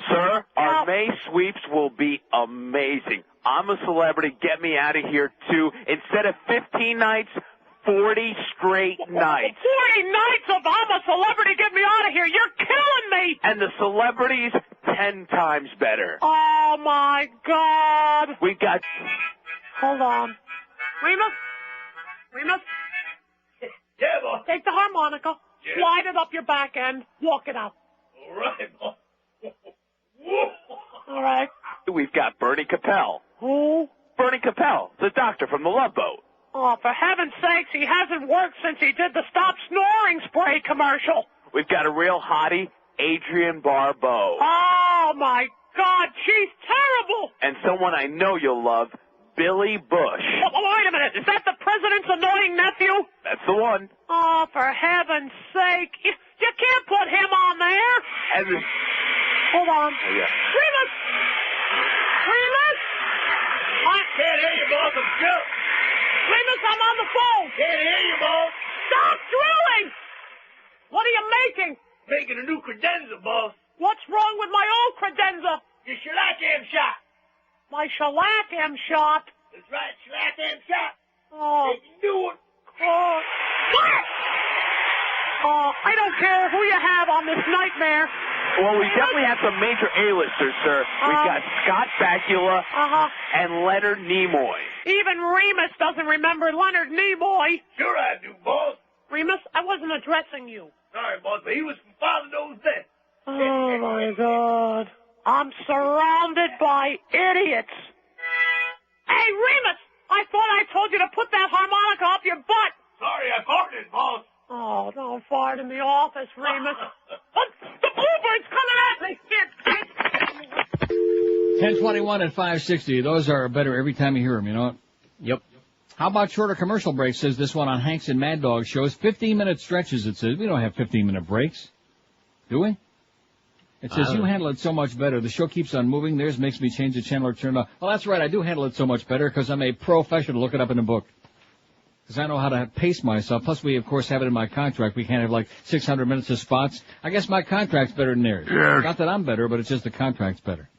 Sir, our May sweeps will be amazing. I'm a celebrity. Get me out of here, too. Instead of 15 nights, 40 straight nights. 40 nights of I'm a celebrity, get me out of here. You're killing me. And the celebrities, 10 times better. Oh, my God. We got... Hold on. Remus? Yeah, boss. Take the harmonica, slide it up your back end, walk it out. All right, boss. All right. We've got Bernie Capel. Who? Bernie Capel, the doctor from the Love Boat. Oh, for heaven's sakes, he hasn't worked since he did the Stop Snoring Spray commercial. We've got a real hottie, Adrienne Barbeau. Oh, my God, she's terrible. And someone I know you'll love, Billy Bush. Wait a minute, is that the president's annoying nephew? That's the one. Oh, for heaven's sake. You can't put him on there. And the... Hold on. Oh, yeah. Remus! I can't hear you, boss. I'm still. Remus, I'm on the phone. Can't hear you, boss. Stop drilling! What are you making? Making a new credenza, boss. What's wrong with my old credenza? Your shellac-am shot. My shellac-am shot? That's right, shellac-am shot. Oh. You can do it. Oh. What? Oh, I don't care who you have on this nightmare. Well, we definitely have some major A-listers, sir. We've got Scott Bakula and Leonard Nimoy. Even Remus doesn't remember Leonard Nimoy. Sure I do, boss. Remus, I wasn't addressing you. Sorry, boss, but he was from Father Knows Best. Oh, my God. I'm surrounded by idiots. Hey, Remus, I thought I told you to put that harmonica up your butt. Sorry, I farted, boss. Oh, don't fart in the office, Remus. The bluebird's coming at me. 1021 at 560. Those are better every time you hear them, you know? Yep. How about shorter commercial breaks, says this one on Hanks and Mad Dog shows. 15-minute stretches, it says. We don't have 15-minute breaks. Do we? It says you handle it so much better. The show keeps on moving. Theirs makes me change the channel or turn it off. Well, that's right. I do handle it so much better because I'm a professional. Look it up in the book. Because I know how to pace myself. Plus, we, of course, have it in my contract. We can't have, like, 600 minutes of spots. I guess my contract's better than theirs. Yes. Not that I'm better, but it's just the contract's better.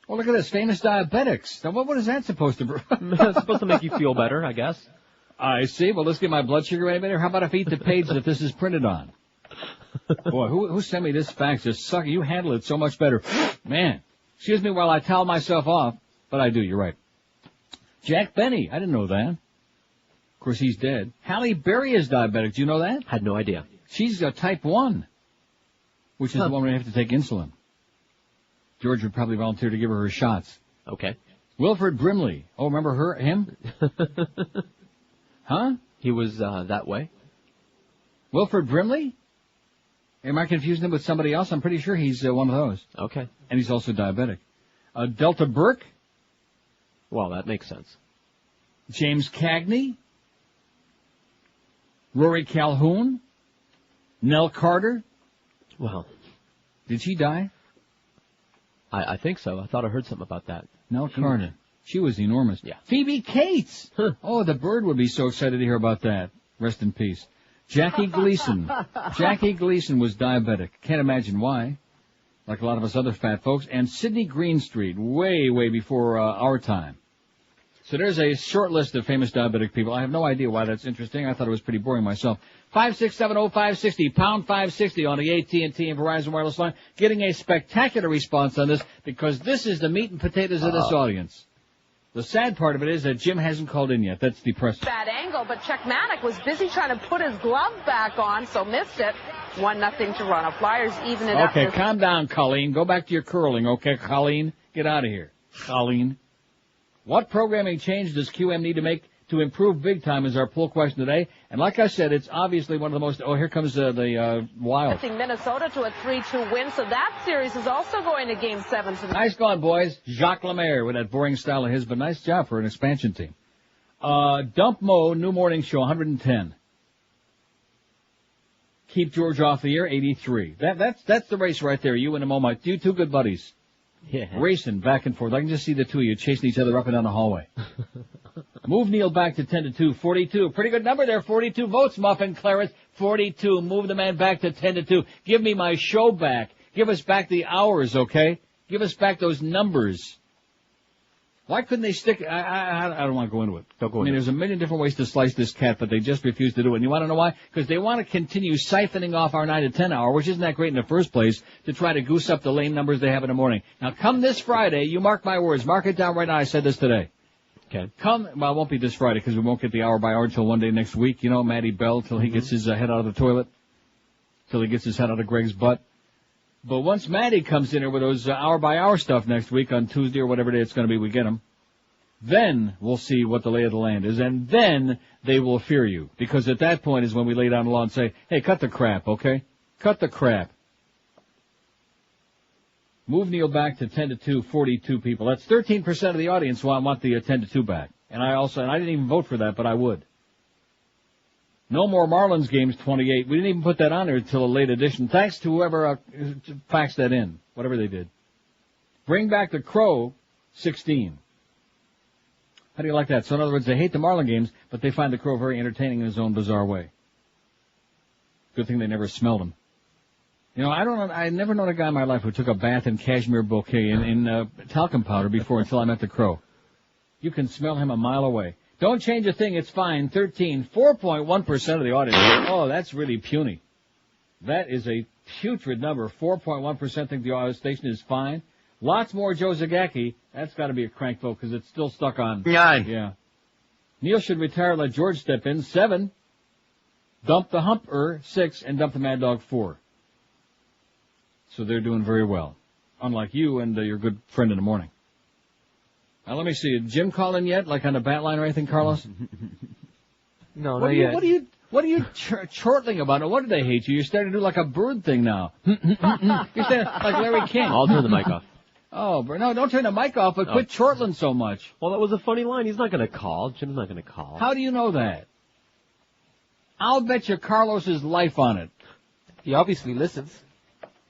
Well, look at this. Famous diabetics. Now, what is that supposed to... It's supposed to make you feel better, I guess. I see. Well, let's get my blood sugar any better. How about if I eat the page that this is printed on? Boy, who sent me this fax? Just sucker. You handle it so much better. Man. Excuse me while I towel myself off. But I do. You're right. Jack Benny. I didn't know that. Of course, he's dead. Halle Berry is diabetic. Do you know that? Had no idea. She's type 1, which is the one where you have to take insulin. George would probably volunteer to give her shots. Okay. Wilford Brimley. Oh, remember him? Huh? He was that way. Wilford Brimley? Am I confusing him with somebody else? I'm pretty sure he's one of those. Okay. And he's also diabetic. Delta Burke? Well, that makes sense. James Cagney? Rory Calhoun? Nell Carter? Well. Did she die? I think so. I thought I heard something about that. Nell Carter. She was enormous. Yeah. Phoebe Cates! Oh, the bird would be so excited to hear about that. Rest in peace. Jackie Gleason. Jackie Gleason was diabetic. Can't imagine why. Like a lot of us other fat folks. And Sidney Greenstreet, way, way before our time. So there's a short list of famous diabetic people. I have no idea why that's interesting. I thought it was pretty boring myself. 5670560, pound 560 on the AT&T and Verizon wireless line. Getting a spectacular response on this because this is the meat and potatoes of this audience. The sad part of it is that Jim hasn't called in yet. That's depressing. Bad angle, but Chuck Manick was busy trying to put his glove back on, so missed it. 1-0 Toronto. Flyers even it up. Okay, calm down, Colleen. Go back to your curling, okay, Colleen? Get out of here. Colleen. What programming change does QM need to make to improve big time is our poll question today. And like I said, it's obviously one of the most... Oh, here comes the Wild. Minnesota to a 3-2 win, so that series is also going to Game 7 tonight. Nice going, boys. Jacques Lemaire with that boring style of his, but nice job for an expansion team. Dump Mo, New Morning Show, 110. Keep George off the air, 83. That's the race right there. You and Mo, you two good buddies. Yeah. Racing back and forth. I can just see the two of you chasing each other up and down the hallway. Move Neil back to 10-2, 42. Pretty good number there, 42 votes, Muffin Clarence, 42. Move the man back to 10-2. Give me my show back. Give us back the hours, okay? Give us back those numbers. Why couldn't they stick... I don't want to go into it. Don't go into it. There's a million different ways to slice this cat, but they just refuse to do it. And you want to know why? Because they want to continue siphoning off our 9 to 10 hour, which isn't that great in the first place, to try to goose up the lame numbers they have in the morning. Now, come this Friday, you mark my words. Mark it down right now. I said this today. Okay. Well, it won't be this Friday because we won't get the hour by hour until one day next week. You know, Matty Bell, till he gets his head out of the toilet, till he gets his head out of Greg's butt. But once Matty comes in here with those hour by hour stuff next week on Tuesday or whatever day it's going to be, we get him. Then we'll see what the lay of the land is, and then they will fear you. Because at that point is when we lay down the law and say, hey, cut the crap, okay? Cut the crap. Move Neil back to 10-2, 42 people. That's 13% of the audience want the 10-2 back. And I didn't even vote for that, but I would. No more Marlins games, 28. We didn't even put that on there until a late edition. Thanks to whoever faxed that in, whatever they did. Bring back the Crow, 16. How do you like that? So in other words, they hate the Marlin games, but they find the Crow very entertaining in his own bizarre way. Good thing they never smelled him. You know, I never known a guy in my life who took a bath in cashmere bouquet in talcum powder before until I met the Crow. You can smell him a mile away. Don't change a thing, it's fine. 13, 4.1% of the audience. Oh, that's really puny. That is a putrid number. 4.1% think the station is fine. Lots more Joe Zagacki. That's got to be a crank vote because it's still stuck on. 9. Yeah. Neil should retire, let George step in. 7. Dump the Humper, 6. And dump the Mad Dog, 4. So they're doing very well. Unlike you and your good friend in the morning. Now let me see. Did Jim call in yet? Like on the bat line or anything, Carlos? No, not yet. What are you chortling about? What do they hate you? You're starting to do like a bird thing now. You're starting like Larry King. I'll turn the mic off. Oh, no, don't turn the mic off, but quit chortling so much. Well, that was a funny line. He's not going to call. Jim's not going to call. How do you know that? I'll bet you Carlos's life on it. He obviously listens.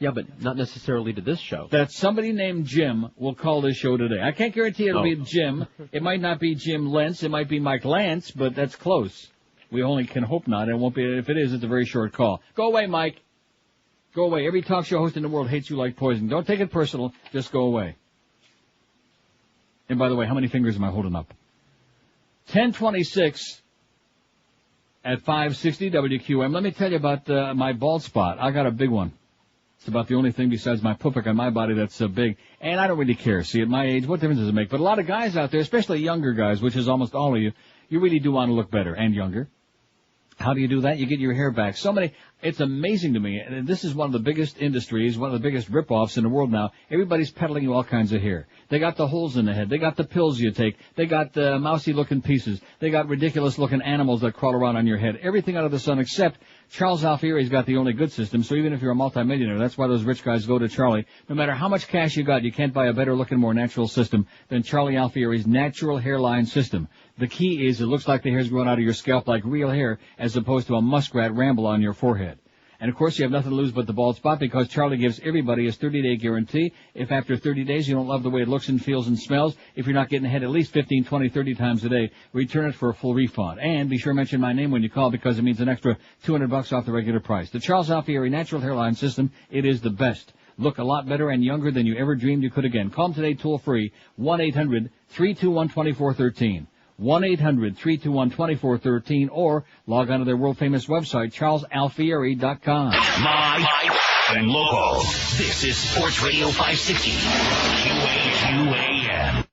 Yeah, but not necessarily to this show. That somebody named Jim will call this show today. I can't guarantee it'll be Jim. It might not be Jim Lentz. It might be Mike Lance, but that's close. We only can hope not. It won't be. If it is, it's a very short call. Go away, Mike. Go away. Every talk show host in the world hates you like poison. Don't take it personal. Just go away. And by the way, how many fingers am I holding up? 10:26 at 560 WQAM. Let me tell you about my bald spot. I got a big one. It's about the only thing besides my pupik on my body that's big. And I don't really care. See, at my age, what difference does it make? But a lot of guys out there, especially younger guys, which is almost all of you, you really do want to look better and younger. How do you do that? You get your hair back. It's amazing to me. And this is one of the biggest industries, one of the biggest rip-offs in the world now. Everybody's peddling you all kinds of hair. They got the holes in the head. They got the pills you take. They got the mousy-looking pieces. They got ridiculous-looking animals that crawl around on your head. Everything under the sun except Charles Alfieri's got the only good system. So even if you're a multimillionaire, that's why those rich guys go to Charlie. No matter how much cash you got, you can't buy a better-looking, more natural system than Charlie Alfieri's natural hairline system. The key is it looks like the hair's growing out of your scalp like real hair as opposed to a muskrat ramble on your forehead. And, of course, you have nothing to lose but the bald spot because Charlie gives everybody his 30-day guarantee. If after 30 days you don't love the way it looks and feels and smells, if you're not getting ahead at least 15, 20, 30 times a day, return it for a full refund. And be sure to mention my name when you call because it means an extra $200 off the regular price. The Charles Alfieri Natural Hairline System, it is the best. Look a lot better and younger than you ever dreamed you could again. Call them today toll-free, 1-800-321-2413. 1-800-321-2413 or log on to their world-famous website, charlesalfieri.com. Live and local. This is Sports Radio 560. QAM.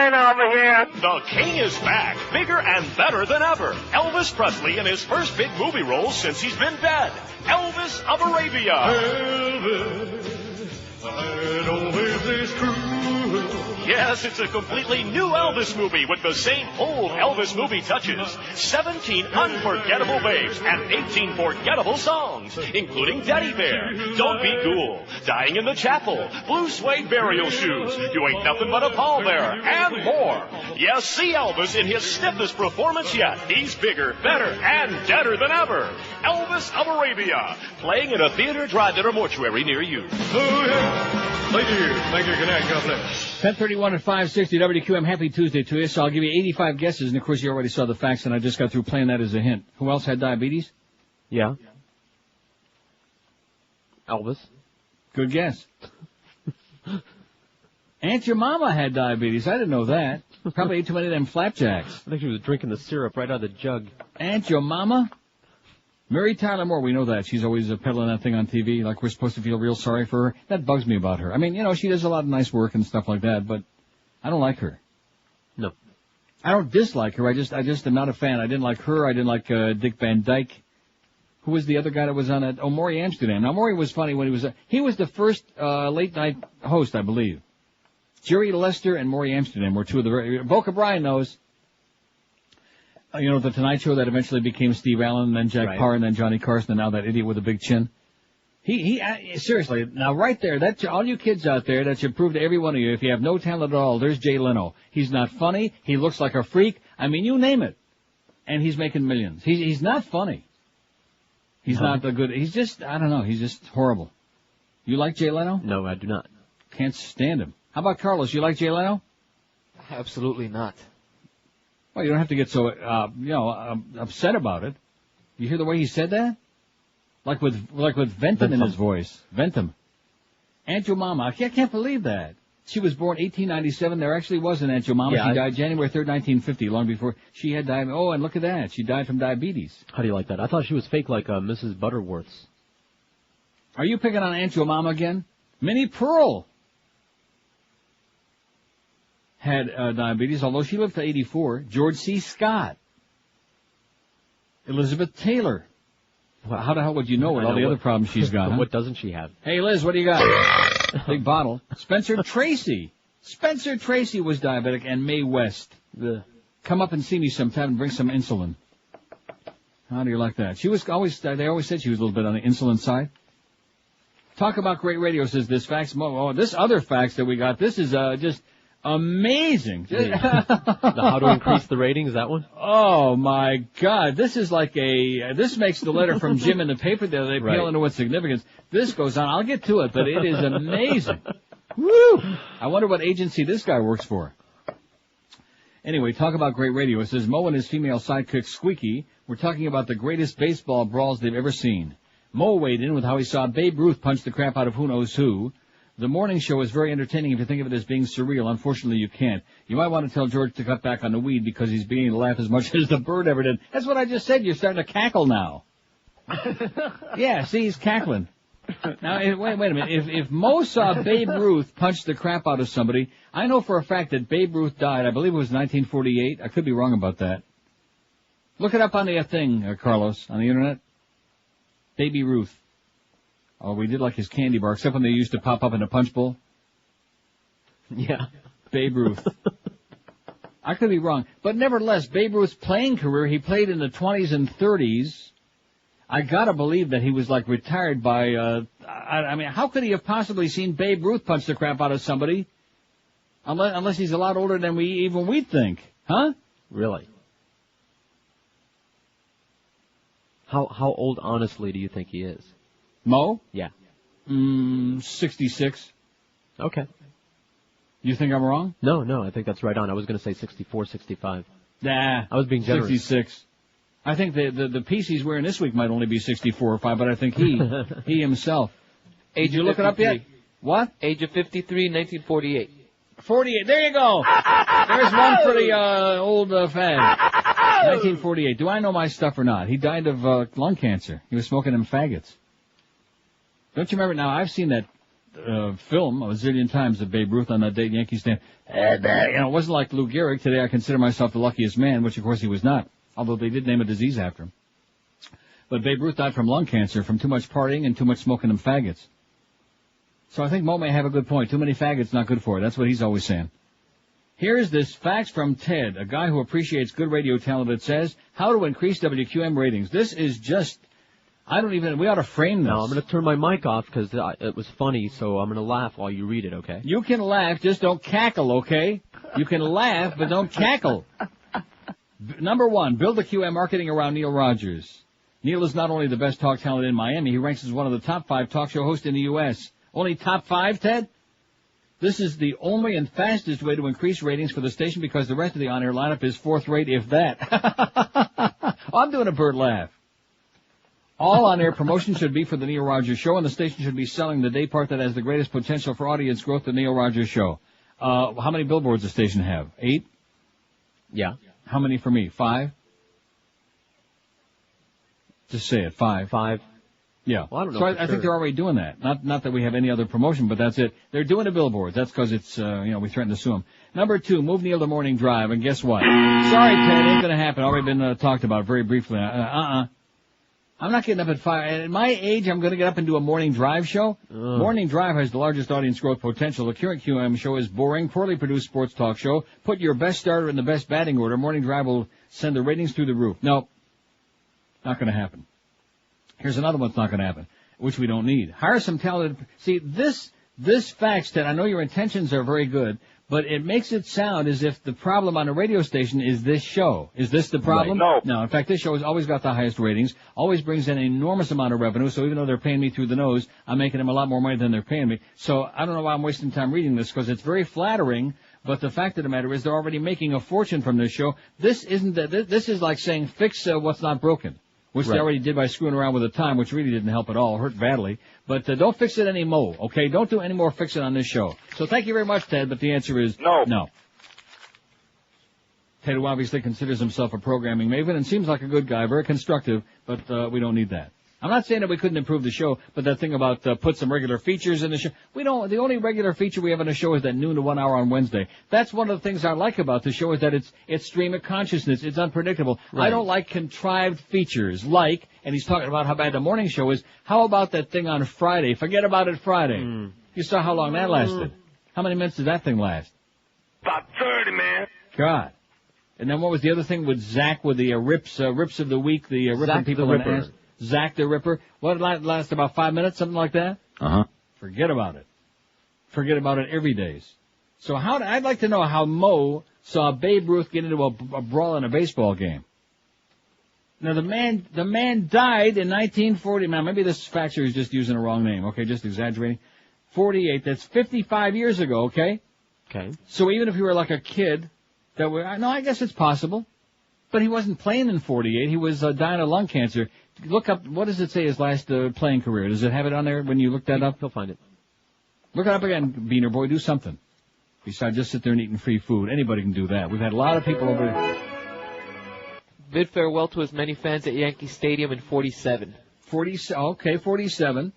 over here. The King is back, bigger and better than ever. Elvis Presley in his first big movie role since he's been dead. Elvis of Arabia. Elvis, I know this is true. Yes, it's a completely new Elvis movie with the same old Elvis movie touches. 17 unforgettable babes and 18 forgettable songs, including Teddy Bear, Don't Be Cool, Dying in the Chapel, Blue Suede Burial Shoes, You Ain't Nothing But a Pallbearer, and more. Yes, see Elvis in his stiffest performance yet. He's bigger, better, and deader than ever. Elvis of Arabia, playing in a theater, drive-in, or mortuary near you. Oh, yeah. Thank you. Good night. God bless. 10:31 at 560 WQAM. Happy Tuesday to you. So I'll give you 85 guesses, and of course you already saw the facts, and I just got through playing that as a hint. Who else had diabetes? Yeah. Elvis. Good guess. Aunt your mama had diabetes. I didn't know that. Probably ate too many of them flapjacks. I think she was drinking the syrup right out of the jug. Aunt your mama? Mary Tyler Moore, we know that. She's always peddling that thing on TV, like we're supposed to feel real sorry for her. That bugs me about her. I mean, she does a lot of nice work and stuff like that, but I don't like her. No. I don't dislike her. I just am not a fan. I didn't like her. I didn't like Dick Van Dyke. Who was the other guy that was on it? Oh, Maury Amsterdam. Now, Maury was funny when he was the first late-night host, I believe. Jerry Lester and Maury Amsterdam were two of the... Boca Brian knows. The Tonight Show that eventually became Steve Allen, and then Jack Parr, and then Johnny Carson, and now that idiot with a big chin. He seriously, now right there, all you kids out there, that should prove to every one of you, if you have no talent at all, there's Jay Leno. He's not funny. He looks like a freak. I mean, you name it. And he's making millions. He's not funny. He's not a good, he's just, I don't know, he's just horrible. You like Jay Leno? No, I do not. Can't stand him. How about Carlos? You like Jay Leno? Absolutely not. Well, you don't have to get so, upset about it. You hear the way he said that? Like with Ventum in his voice. Ventum. Aunt your mama. I can't believe that. She was born 1897. There actually was an Aunt your mama. She died January 3rd, 1950, long before she had diabetes. Oh, and look at that. She died from diabetes. How do you like that? I thought she was fake like Mrs. Butterworth's. Are you picking on Aunt your mama again? Minnie Pearl had diabetes, although she lived to 84. George C. Scott. Elizabeth Taylor. Well, how the hell would you know with all the other problems she's got? What doesn't she have? Hey, Liz, what do you got? Big bottle. Spencer Tracy. Spencer Tracy was diabetic, and Mae West. Come up and see me sometime and bring some insulin. How do you like that? She was always, they always said she was a little bit on the insulin side. Talk about great radio, says this fax. Oh, this other fax that we got, this is just amazing. How to increase the ratings, that one? Oh, my God. This is like this makes the letter from Jim in the paper the other day pale into its significance. This goes on. I'll get to it, but it is amazing. Woo! I wonder what agency this guy works for. Anyway, talk about great radio. It says Mo and his female sidekick Squeaky were talking about the greatest baseball brawls they've ever seen. Mo weighed in with how he saw Babe Ruth punch the crap out of who knows who. The morning show is very entertaining if you think of it as being surreal. Unfortunately, you can't. You might want to tell George to cut back on the weed because he's beginning to laugh as much as the bird ever did. That's what I just said. You're starting to cackle now. Yeah, see, he's cackling. Now, wait a minute. If Mo saw Babe Ruth punch the crap out of somebody, I know for a fact that Babe Ruth died. I believe it was 1948. I could be wrong about that. Look it up on the thing, Carlos, on the Internet. Baby Ruth. Oh, we did like his candy bar, except when they used to pop up in a punch bowl. Yeah. Babe Ruth. I could be wrong. But nevertheless, Babe Ruth's playing career, he played in the 20s and 30s. I gotta believe that he was like retired by, I mean, how could he have possibly seen Babe Ruth punch the crap out of somebody? Unless he's a lot older than we think. Huh? Really? How old, honestly, do you think he is? Mo? Yeah. 66. Okay. You think I'm wrong? No, I think that's right on. I was going to say 64, 65. Nah. I was being generous. 66. I think the piece he's wearing this week might only be 64 or 5, but I think he himself. Age Did you look 53. it up yet? What? Age of 53, 1948. 48. There you go. There's one for the old fad. 1948. Do I know my stuff or not? He died of lung cancer. He was smoking them faggots. Don't you remember? Now, I've seen that film a zillion times of Babe Ruth on that date Yankee stand. It wasn't like Lou Gehrig. Today I consider myself the luckiest man, which of course he was not, although they did name a disease after him. But Babe Ruth died from lung cancer from too much partying and too much smoking them faggots. So I think Mo may have a good point. Too many faggots, not good for it. That's what he's always saying. Here's this fax from Ted, a guy who appreciates good radio talent that says, how to increase WQAM ratings. This is just, we ought to frame this. No, I'm going to turn my mic off because it was funny, so I'm going to laugh while you read it, okay? You can laugh, just don't cackle, okay? You can laugh, but don't cackle. Number 1, build the QM marketing around Neil Rogers. Neil is not only the best talk talent in Miami, he ranks as one of the top 5 talk show hosts in the U.S. Only top 5, Ted? This is the only and fastest way to increase ratings for the station because the rest of the on-air lineup is fourth rate, if that. I'm doing a bird laugh. All on-air promotion should be for the Neil Rogers Show, and the station should be selling the day part that has the greatest potential for audience growth, the Neil Rogers Show. How many billboards does the station have? 8? Yeah. How many for me? 5? Just say it. 5. 5. Yeah. Well, I don't know. So I think they're already doing that. Not that we have any other promotion, but that's it. They're doing the billboards. That's because it's, we threaten to sue them. Number 2, move Neil to morning drive, and guess what? Sorry, Ted, ain't gonna happen. Already been talked about very briefly. I'm not getting up at 5. At my age, I'm gonna get up and do a morning drive show. Morning drive has the largest audience growth potential. The current QM show is boring, poorly produced sports talk show. Put your best starter in the best batting order. Morning drive will send the ratings through the roof. No. Not gonna happen. Here's another one that's not going to happen, which we don't need. Hire some talented... See, this fax, Ted, I know your intentions are very good, but it makes it sound as if the problem on a radio station is this show. Is this the problem? Right. No, in fact, this show has always got the highest ratings, always brings in an enormous amount of revenue, so even though they're paying me through the nose, I'm making them a lot more money than they're paying me. So I don't know why I'm wasting time reading this, because it's very flattering, but the fact of the matter is they're already making a fortune from this show. This is like saying fix what's not broken. Which they already did by screwing around with the time, which really didn't help at all, hurt badly. But don't fix it anymore, okay? Don't do any more fixing on this show. So thank you very much, Ted, but the answer is no. Ted, who obviously considers himself a programming maven and seems like a good guy, very constructive, but we don't need that. I'm not saying that we couldn't improve the show, but that thing about put some regular features in the show. We don't. The only regular feature we have in the show is that noon to 1 hour on Wednesday. That's one of the things I like about the show is that it's stream of consciousness. It's unpredictable. Right. I don't like contrived features and he's talking about how bad the morning show is. How about that thing on Friday? Forget about it Friday. You saw how long that lasted. How many minutes did that thing last? About 30, man. God. And then what was the other thing with Zach with the rips of the week, the ripping people in the ass? Zach the Ripper. What did it last, about 5 minutes, something like that? Forget about it. Forget about it every day. So I'd like to know how Mo saw Babe Ruth get into a brawl in a baseball game. Now the man died in 1940. Now maybe this faxer is just using the wrong name. Okay, just exaggerating. 48. That's 55 years ago. Okay. Okay. So even if you were like a kid, I guess it's possible. But he wasn't playing in 48. He was dying of lung cancer. Look up, what does it say his last playing career? Does it have it on there when you look that up? He'll find it. Look it up again, Beaner Boy. Do something. Besides just sit there and eating free food. Anybody can do that. We've had a lot of people over there. Bid farewell to as many fans at Yankee Stadium in 47. 47.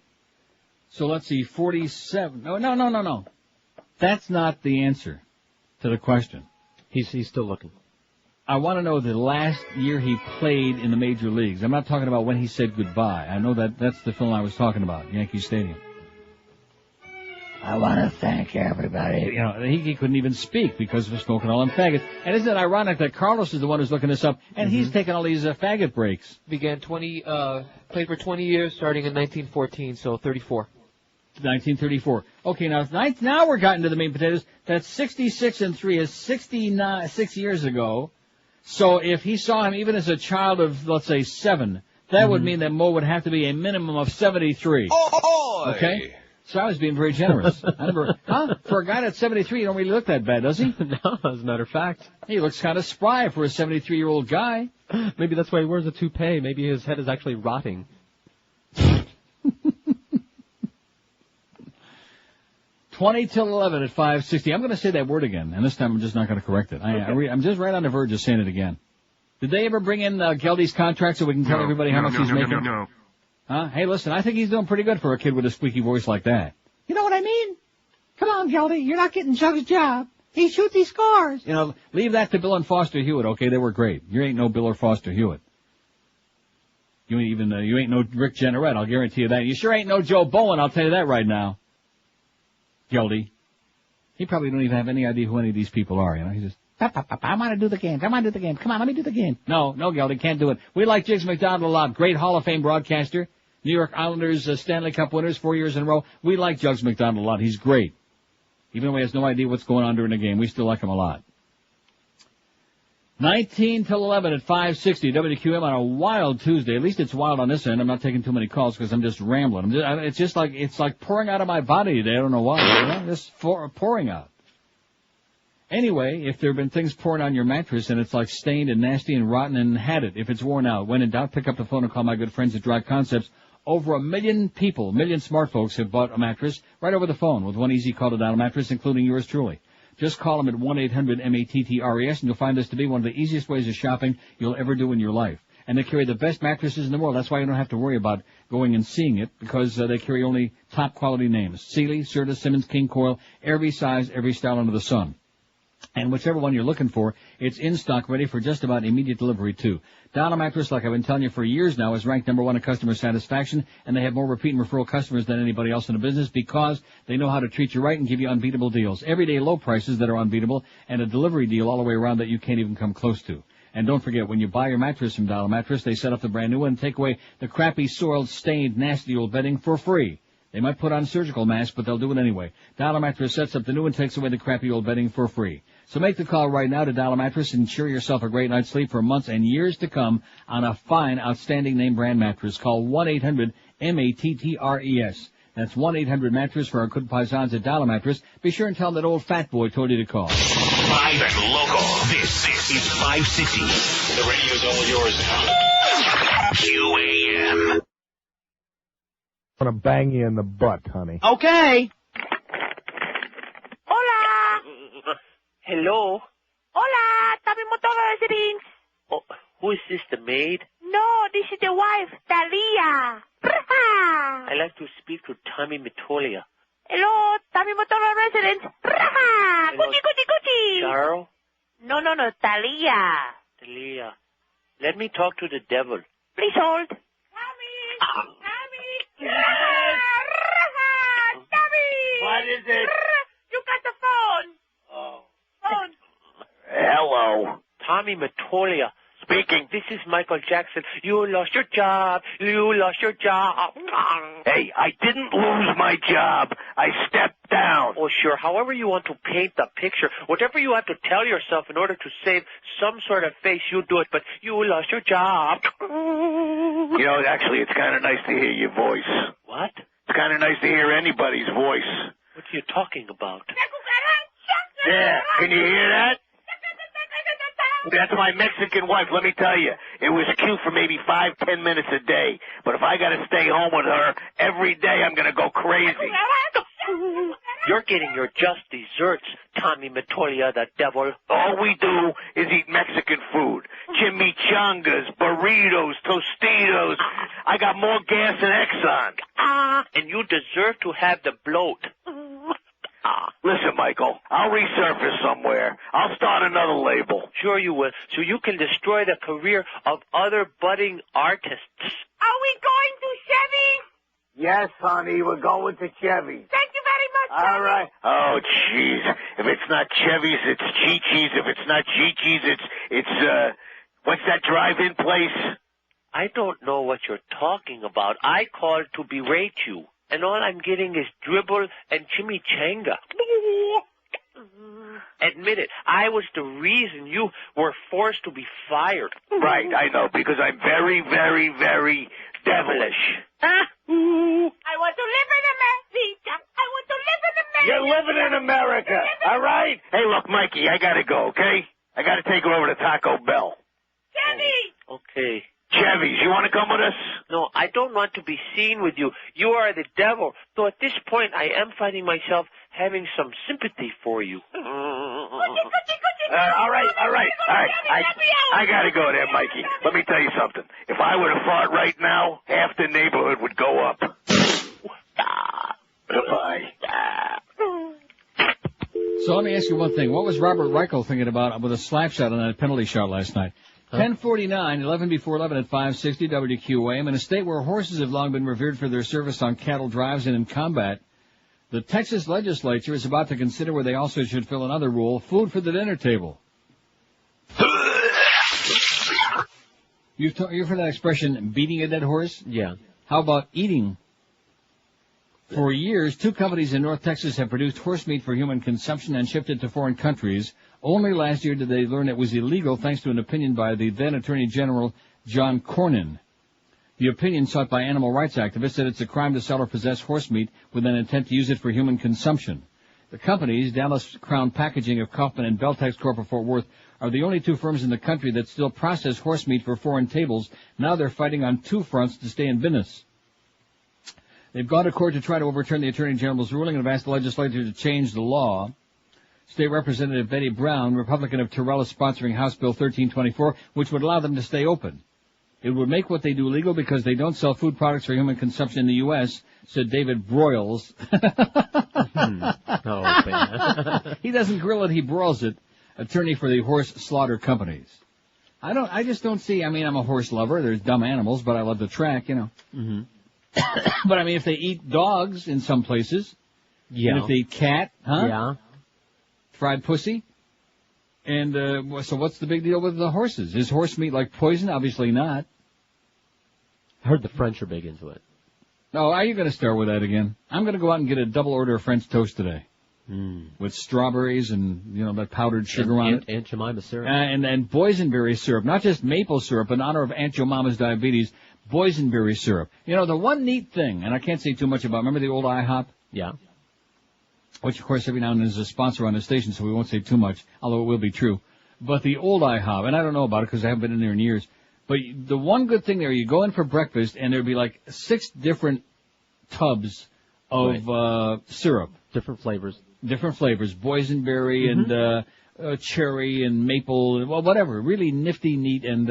So let's see, 47. No. That's not the answer to the question. He's still looking. I want to know the last year he played in the major leagues. I'm not talking about when he said goodbye. I know that's the film I was talking about, Yankee Stadium. I want to thank everybody. He couldn't even speak because of smoking all them faggots. And isn't it ironic that Carlos is the one who's looking this up, and he's taking all these faggot breaks? Played for 20 years, starting in 1914, so 34. 1934. Okay, now we're gotten to the main potatoes. That's 66-3 is 6 years ago. So if he saw him even as a child of, let's say, 7, that would mean that Mo would have to be a minimum of 73. Okay? So I was being very generous. For a guy that's 73, you don't really look that bad, does he? No, as a matter of fact. He looks kind of spry for a 73-year-old guy. Maybe that's why he wears a toupee. Maybe his head is actually rotting. 20 till 11 at 5:60. I'm going to say that word again, and this time I'm just not going to correct it. I'm just right on the verge of saying it again. Did they ever bring in Geldy's contract so we can tell everybody how much he's making? No. Huh? Hey, listen, I think he's doing pretty good for a kid with a squeaky voice like that. You know what I mean? Come on, Gildy, you're not getting Jug's job. He shoots, he scores. You know, leave that to Bill and Foster Hewitt, okay? They were great. You ain't no Bill or Foster Hewitt. You ain't even, you ain't no Rick Jenneret, I'll guarantee you that. You sure ain't no Joe Bowen, I'll tell you that right now. Gildy. He probably don't even have any idea who any of these people are, you know? He's just, I want to do the game. Come on, let me do the game. No, Gildy, can't do it. We like Jiggs McDonald a lot. Great Hall of Fame broadcaster. New York Islanders Stanley Cup winners 4 years in a row. We like Jiggs McDonald a lot. He's great. Even though he has no idea what's going on during the game, we still like him a lot. 19 till 11 at 560 WQAM on a wild Tuesday. At least it's wild on this end. I'm not taking too many calls because I'm just rambling. It's like pouring out of my body today. I don't know why. You know? Just pouring out. Anyway, if there have been things pouring on your mattress and it's like stained and nasty and rotten and had it, if it's worn out, when in doubt, pick up the phone and call my good friends at Dry Concepts. Over 1 million people, smart folks have bought a mattress right over the phone with one easy call to dial mattress, including yours truly. Just call them at 1-800-MATTRES and you'll find this to be one of the easiest ways of shopping you'll ever do in your life. And they carry the best mattresses in the world. That's why you don't have to worry about going and seeing it, because they carry only top quality names. Sealy, Serta, Simmons, King Coil, every size, every style under the sun. And whichever one you're looking for, it's in stock, ready for just about immediate delivery, too. Dial Mattress, like I've been telling you for years now, is ranked #1 in customer satisfaction, and they have more repeat and referral customers than anybody else in the business because they know how to treat you right and give you unbeatable deals. Everyday low prices that are unbeatable, and a delivery deal all the way around that you can't even come close to. And don't forget, when you buy your mattress from Dial Mattress, they set up the brand new one and take away the crappy, soiled, stained, nasty old bedding for free. They might put on surgical masks, but they'll do it anyway. Dial Mattress sets up the new and takes away the crappy old bedding for free. So make the call right now to Dial Mattress and ensure yourself a great night's sleep for months and years to come on a fine, outstanding name brand mattress. Call 1-800-MATTRES. That's 1-800-MATTRESS for our good paisans at Dial Mattress. Be sure and tell them that old fat boy told you to call. Live and local. This is 560. The radio's all yours now. QAM. I'm gonna bang you in the butt, honey. Okay. Hola. Hello. Hola, Tommy Motor residence. Oh, who is this, the maid? No, this is the wife, Talia. I'd like to speak to Tommy Matolia. Hello, Tommy Motor residence. Gucci. Charo? No, Talia. Talia. Let me talk to the devil. Please hold. What is it? You got the phone. Oh. Phone. Hello. Tommy Matolia. Speaking. This is Michael Jackson. You lost your job. Hey, I didn't lose my job. I stepped down. Oh, sure. However you want to paint the picture, whatever you have to tell yourself in order to save some sort of face, you do it, but you lost your job. You know, actually, it's kind of nice to hear your voice. What? It's kind of nice to hear anybody's voice. What are you talking about? Yeah, can you hear that? That's my Mexican wife, let me tell you. It was cute for maybe 5-10 minutes a day. But if I gotta stay home with her every day, I'm gonna go crazy. You're getting your just desserts, Tommy Matolia, the devil. All we do is eat Mexican food. Chimichangas, burritos, Tostitos. I got more gas than Exxon. And you deserve to have the bloat. Listen, Michael, I'll resurface somewhere. I'll start another label. Sure you will, so you can destroy the career of other budding artists. Are we going to Chevy? Yes, honey, we're going to Chevy. Thank you very much, All right. Oh, jeez. If it's not Chevy's, it's Chi-Chi's. If it's not Chi-Chi's, it's what's that drive-in place? I don't know what you're talking about. I called to berate you. And all I'm getting is dribble and chimichanga. Admit it, I was the reason you were forced to be fired. Right, I know, because I'm very, very, very devilish. I want to live in America. You're living in America, all right? Hey, look, Mikey, I gotta go, okay? I gotta take her over to Taco Bell. Chevy! Okay. Chevy's, you want to come with us? No, I don't want to be seen with you. You are the devil. Though at this point, I am finding myself having some sympathy for you. All right. I gotta go there, Mikey. Let me tell you something. If I were to fart right now, half the neighborhood would go up. Bye. So let me ask you one thing. What was Robert Reichel thinking about with a slap shot on that penalty shot last night? 10:49, 11 before 11 at 560 WQAM. In a state where horses have long been revered for their service on cattle drives and in combat, the Texas legislature is about to consider where they also should fill another rule, food for the dinner table. You've heard that expression, beating a dead horse? Yeah. How about eating? For years, 2 companies in North Texas have produced horse meat for human consumption and shipped it to foreign countries. Only last year did they learn it was illegal thanks to an opinion by the then Attorney General John Cornyn. The opinion sought by animal rights activists said it's a crime to sell or possess horse meat with an intent to use it for human consumption. The companies, Dallas Crown Packaging of Kaufman and Beltex Corp of Fort Worth, are the only 2 firms in the country that still process horse meat for foreign tables. Now they're fighting on 2 fronts to stay in business. They've gone to court to try to overturn the Attorney General's ruling and have asked the legislature to change the law. State Representative Betty Brown, Republican of Terrell, is sponsoring House Bill 1324, which would allow them to stay open. It would make what they do legal because they don't sell food products for human consumption in the U.S., said David Broyles. He doesn't grill it, he broils it. Attorney for the horse slaughter companies. I just don't see, I'm a horse lover. There's dumb animals, but I love the track, Mm-hmm. But if they eat dogs in some places. Yeah. And if they eat cat, Yeah. Fried pussy. And, so what's the big deal with the horses? Is horse meat like poison? Obviously not. I heard the French are big into it. Oh, are you going to start with that again? I'm going to go out and get a double order of French toast today. With strawberries and, that powdered sugar on it. Aunt Jemima syrup. And boysenberry syrup. Not just maple syrup, in honor of Aunt Jemima's diabetes. Boysenberry syrup. The one neat thing, and I can't say too much about, remember the old IHOP? Yeah. Which, of course, every now and then is a sponsor on the station, so we won't say too much, although it will be true. But the old IHOP, and I don't know about it because I haven't been in there in years, but the one good thing there, you go in for breakfast, and there'd be like 6 different tubs of syrup. Different flavors. Boysenberry and cherry and maple, whatever. Really nifty, neat, and,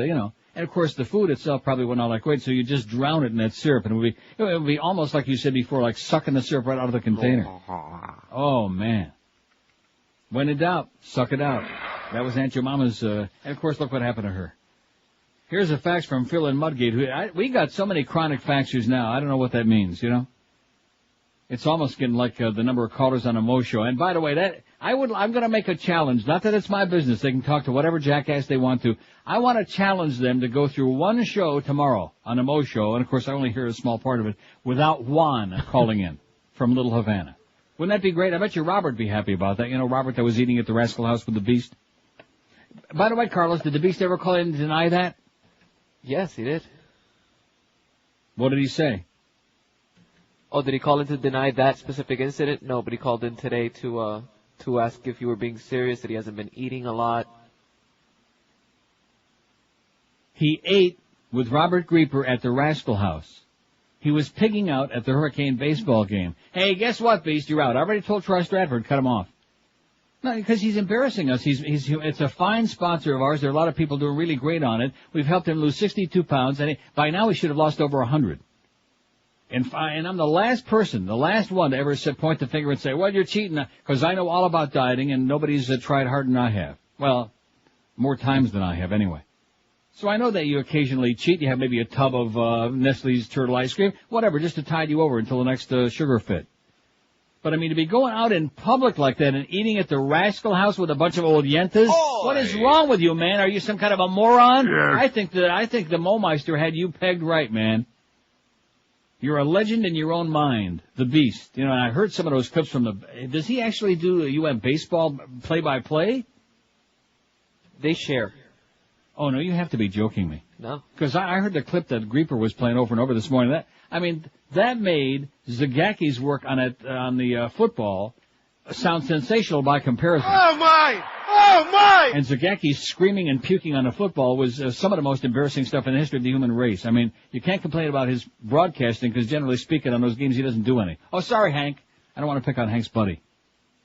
And, of course, the food itself probably wasn't all that great, so you just drown it in that syrup, and it would be almost like you said before, like sucking the syrup right out of the container. Oh, man. When in doubt, suck it out. That was Aunt Jemima's, and, of course, look what happened to her. Here's a fax from Phil in Mudgate. We got so many chronic faxers now, I don't know what that means, It's almost getting like the number of callers on a Mo show. And, by the way, I'm going to make a challenge. Not that it's my business. They can talk to whatever jackass they want to. I want to challenge them to go through one show tomorrow on a Mo show. And, of course, I only hear a small part of it without Juan calling in from Little Havana. Wouldn't that be great? I bet you Robert would be happy about that. Robert that was eating at the Rascal House with the Beast. By the way, Carlos, did the Beast ever call in and deny that? Yes, he did. What did he say? Oh, did he call in to deny that specific incident? No, but he called in today to ask if you were being serious, that he hasn't been eating a lot. He ate with Robert Grieper at the Rascal House. He was pigging out at the Hurricane baseball game. Hey, guess what, Beast? You're out. I already told Troy Stratford, cut him off. No, because he's embarrassing us. It's a fine sponsor of ours. There are a lot of people doing really great on it. We've helped him lose 62 pounds, and by now he should have lost over 100. And I'm the last one to ever point the finger and say, well, you're cheating, because I know all about dieting, and nobody's tried harder than I have. Well, more times than I have, anyway. So I know that you occasionally cheat. You have maybe a tub of Nestle's turtle ice cream, whatever, just to tide you over until the next sugar fit. But, to be going out in public like that and eating at the Rascal House with a bunch of old yentas? Oh, what is wrong with you, man? Are you some kind of a moron? Yes. I think the Momeister had you pegged right, man. You're a legend in your own mind, the Beast. And I heard some of those clips from does he actually do UM baseball play-by-play? They share. Oh, no, you have to be joking me. No. Because I heard the clip that Grieper was playing over and over this morning. That made Zagaki's work on the football sound sensational by comparison. Oh, my! Oh, my! And Zagaki's screaming and puking on the football was some of the most embarrassing stuff in the history of the human race. You can't complain about his broadcasting because, generally speaking, on those games he doesn't do any. Oh, sorry, Hank. I don't want to pick on Hank's buddy.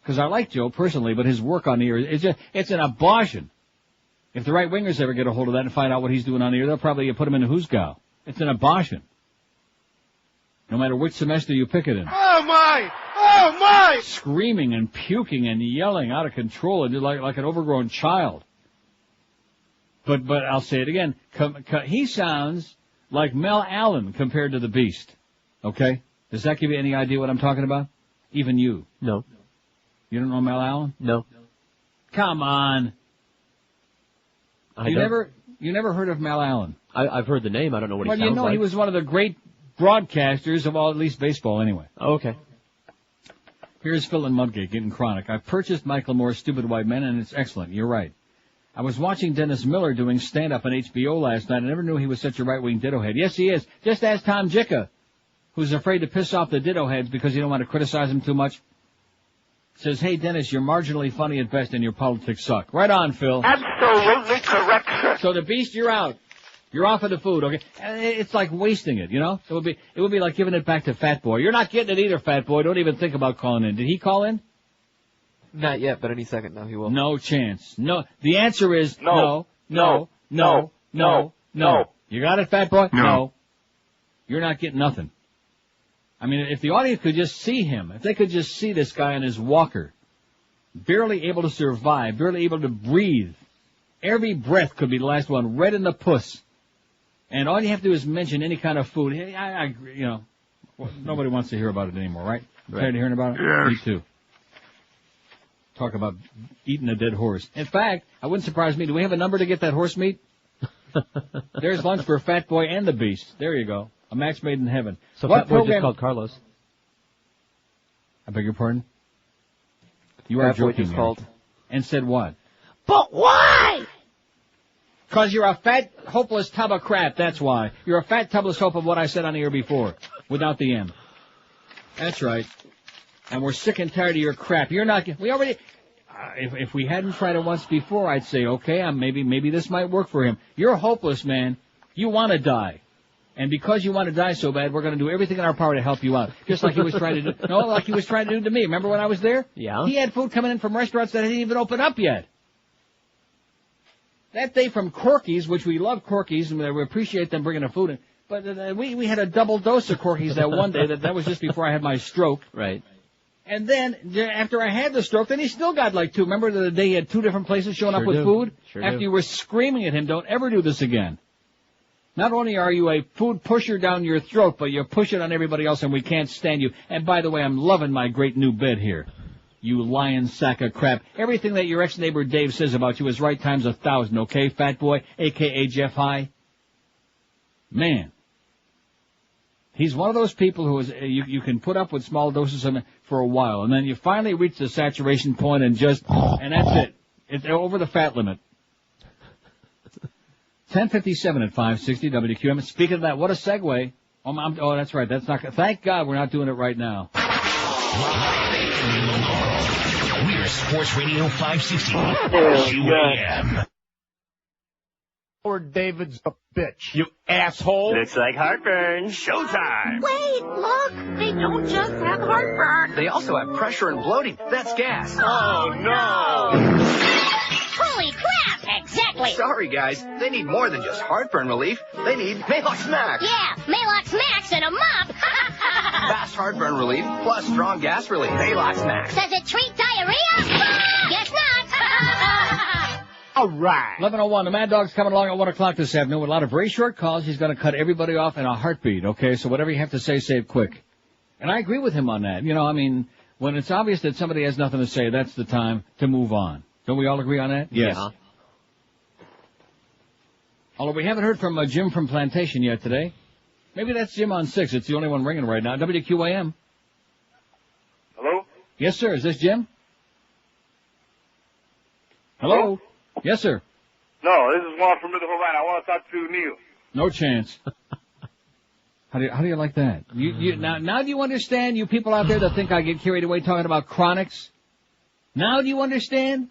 Because I like Joe personally, but his work on the air, it's an abortion. If the right-wingers ever get a hold of that and find out what he's doing on the air, they'll probably put him in a hoosgow. It's an abortion. No matter which semester you pick it in. Oh, Oh, my! Oh, my! Screaming and puking and yelling out of control and like an overgrown child. But I'll say it again. He sounds like Mel Allen compared to the Beast. Okay? Does that give you any idea what I'm talking about? Even you. No. You don't know Mel Allen? No. Come on. You never heard of Mel Allen? I've heard the name. I don't know what he sounds like. Well, you know, he was one of the great broadcasters of all, at least baseball anyway. Oh, okay. Here's Phil and Mudgate getting chronic. I purchased Michael Moore's Stupid White Men, and it's excellent. You're right. I was watching Dennis Miller doing stand-up on HBO last night. I never knew he was such a right-wing ditto-head. Yes, he is. Just ask Tom Jicka, who's afraid to piss off the ditto-heads because you don't want to criticize him too much. Says, hey, Dennis, you're marginally funny at best and your politics suck. Right on, Phil. Absolutely correct, sir. So the Beast, you're out. You're off of the food, okay? It's like wasting it, you know? It would be like giving it back to Fat Boy. You're not getting it either, Fat Boy. Don't even think about calling in. Did he call in? Not yet, but any second now he will. No chance. No. The answer is no. You got it, Fat Boy? No. You're not getting nothing. I mean, if the audience could just see him, if they could just see this guy on his walker, barely able to survive, barely able to breathe, every breath could be the last one, red in the puss. And all you have to do is mention any kind of food. Nobody wants to hear about it anymore, right? Tired of hearing about it? Yes. Me too. Talk about eating a dead horse. In fact, I wouldn't surprise me. Do we have a number to get that horse meat? There's lunch for Fat Boy and the Beast. There you go. A match made in heaven. So Fat Boy just called Carlos. I beg your pardon? You are joking. Just called. And said what? But why? Because you're a fat, hopeless tub of crap, that's why. You're a fat, tubeless hope of what I said on the air before, without the M. That's right. And we're sick and tired of your crap. You're not, we already, if we hadn't tried it once before, I'd say, okay, maybe this might work for him. You're hopeless, man. You want to die. And because you want to die so bad, we're going to do everything in our power to help you out. Just like he was trying to do, like he was trying to do to me. Remember when I was there? Yeah. He had food coming in from restaurants that hadn't even opened up yet. That day from Corky's, which we love Corky's, and we appreciate them bringing the food in, but we had a double dose of Corky's that one day. That was just before I had my stroke. Right. And then, after I had the stroke, then he still got like two. Remember the day he had two different places showing up with food? After you were screaming at him, don't ever do this again. Not only are you a food pusher down your throat, but you push it on everybody else, and we can't stand you. And by the way, I'm loving my great new bed here. You lying sack of crap. Everything that your ex-neighbor Dave says about you is right times 1,000, okay, Fat Boy, a.k.a. Jeff High? Man. He's one of those people who is, you can put up with small doses of it for a while, and then you finally reach the saturation point and and that's it. It's over the fat limit. 10:57 at 560 WQAM. Speaking of that, what a segue. Oh, that's right. Thank God we're not doing it right now. We're Sports Radio 560 WQAM. Or David's a bitch. You asshole. Looks like heartburn. Showtime. Wait, look. They don't just have heartburn. They also have pressure and bloating. That's gas. Oh, no. Holy crap. Exactly. Sorry, guys. They need more than just heartburn relief. They need Maalox Max. Yeah, Maalox Max and a mop. Fast heartburn relief plus strong gas relief. Maalox Max. Does it treat diarrhea? Guess not. All right. 11:01. The Mad Dog's coming along at 1 o'clock this afternoon with a lot of very short calls. He's going to cut everybody off in a heartbeat, okay? So whatever you have to say it quick. And I agree with him on that. You know, I mean, when it's obvious that somebody has nothing to say, that's the time to move on. Don't we all agree on that? Yes. Yeah. Although we haven't heard from Jim from Plantation yet today. Maybe that's Jim on 6. It's the only one ringing right now. WQAM. Hello? Yes, sir. Is this Jim? Hello? Yes, sir. No, this is Juan from Middle Havana. I want to talk to Neil. No chance. How do you like that? Now do you understand, you people out there that think I get carried away talking about chronics? Now do you understand?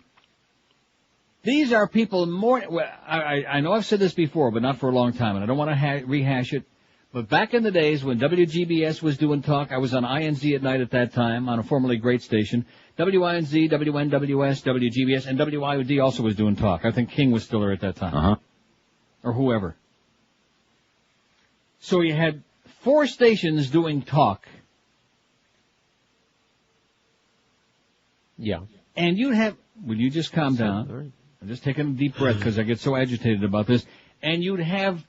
These are people more. Well, I know I've said this before, but not for a long time, and I don't want to rehash it. But back in the days when WGBS was doing talk, I was on INZ at night at that time on a formerly great station. WINZ, WNWS, WGBS, and WIOD also was doing talk. I think King was still there at that time. Uh-huh. Or whoever. So you had 4 stations doing talk. Yeah. And you'd have, will you just calm down? Right. I'm just taking a deep breath because I get so agitated about this. And you'd have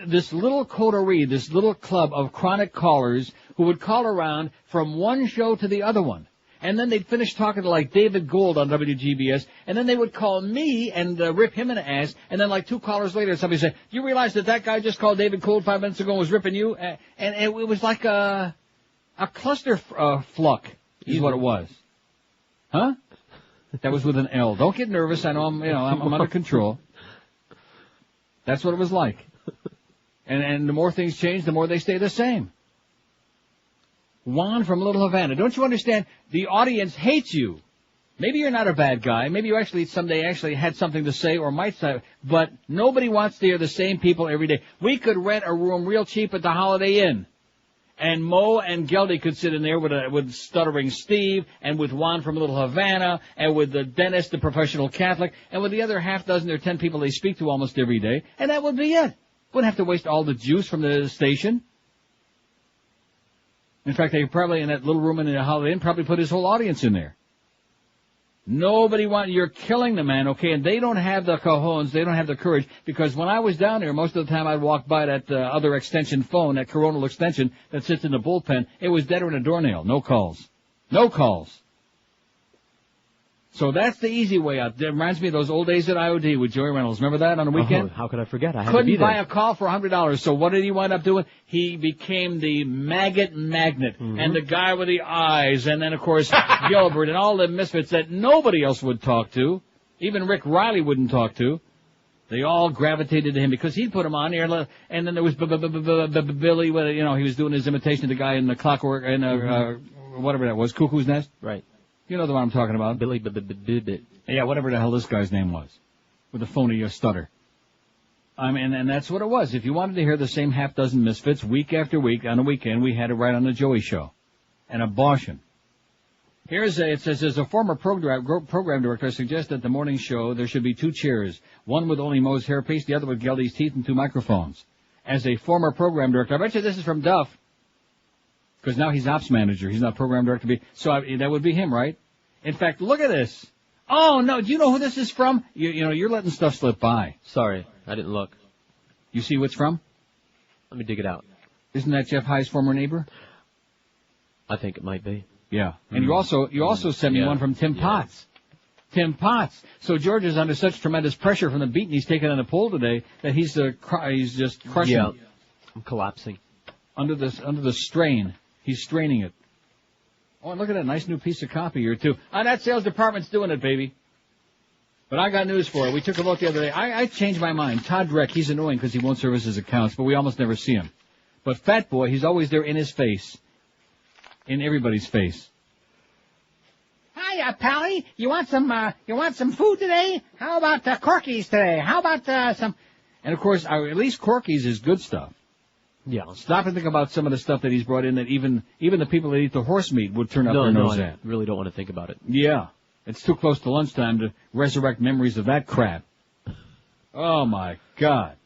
this little coterie, this little club of chronic callers who would call around from one show to the other one. And then they'd finish talking to like David Gould on WGBS, and then they would call me and rip him in the ass, and then like 2 callers later somebody said, you realize that guy just called David Gould 5 minutes ago and was ripping you? And it was like a cluster fluck is what it was. Huh? That was with an L. Don't get nervous. I know I'm under control. That's what it was like. And the more things change, the more they stay the same. Juan from Little Havana. Don't you understand? The audience hates you. Maybe you're not a bad guy. Maybe you actually someday had something to say or might say, but nobody wants to hear the same people every day. We could rent a room real cheap at the Holiday Inn. And Mo and Geldy could sit in there with Stuttering Steve, and with Juan from Little Havana, and with the Dennis, the professional Catholic, and with the other half dozen or 10 people they speak to almost every day, and that would be it. Wouldn't have to waste all the juice from the station. In fact, they probably, in that little room in the Holiday Inn, probably put his whole audience in there. You're killing the man, okay, and they don't have the cojones, they don't have the courage, because when I was down there, most of the time I'd walk by that other extension phone, that coronal extension that sits in the bullpen, it was deader than a doornail. No calls. No calls. So that's the easy way out. It reminds me of those old days at IOD with Joey Reynolds. Remember that on the weekend? Oh, how could I forget? I had Couldn't to be there. buy a call for $100. So what did he wind up doing? He became the maggot magnet, and the guy with the eyes, and then, of course, Gilbert and all the misfits that nobody else would talk to. Even Rick Riley wouldn't talk to. They all gravitated to him because he'd put them on there. And then there was Billy, he was doing his imitation of the guy in the Clockwork, and whatever that was, Cuckoo's Nest. Right. You know the one I'm talking about. Billy Yeah, whatever the hell this guy's name was. With a phony stutter. And that's what it was. If you wanted to hear the same half dozen misfits week after week on a weekend, we had it right on the Joey Show. An abortion. It says, as a former program director, I suggest that the morning show, there should be 2 chairs. One with only Moe's hairpiece, the other with Geldy's teeth, and 2 microphones. As a former program director, I bet you this is from Duff. Because now he's ops manager. He's not program director. So that would be him, right? In fact, look at this. Oh, no. Do you know who this is from? You're letting stuff slip by. Sorry, I didn't look. You see who it's from? Let me dig it out. Isn't that Jeff High's former neighbor? I think it might be. Yeah. And you also sent me one from Tim Potts. Tim Potts. So George is under such tremendous pressure from the beating he's taken on the poll today that he's just crushing. Yeah. I'm collapsing. Under the strain. He's straining it. Oh, and look at that nice new piece of copy here, too. That sales department's doing it, baby. But I got news for it. We took a look the other day. I changed my mind. Todd Dreck, he's annoying because he won't service his accounts, but we almost never see him. But Fat Boy, he's always there in his face. In everybody's face. Hiya, Pally. You want some food today? How about Corky's today? How about some... And, of course, at least Corky's is good stuff. Yeah. Stop and think about some of the stuff that he's brought in that even the people that eat the horse meat would turn up their nose at. I really don't want to think about it. Yeah. It's too close to lunchtime to resurrect memories of that crap. Oh, my God.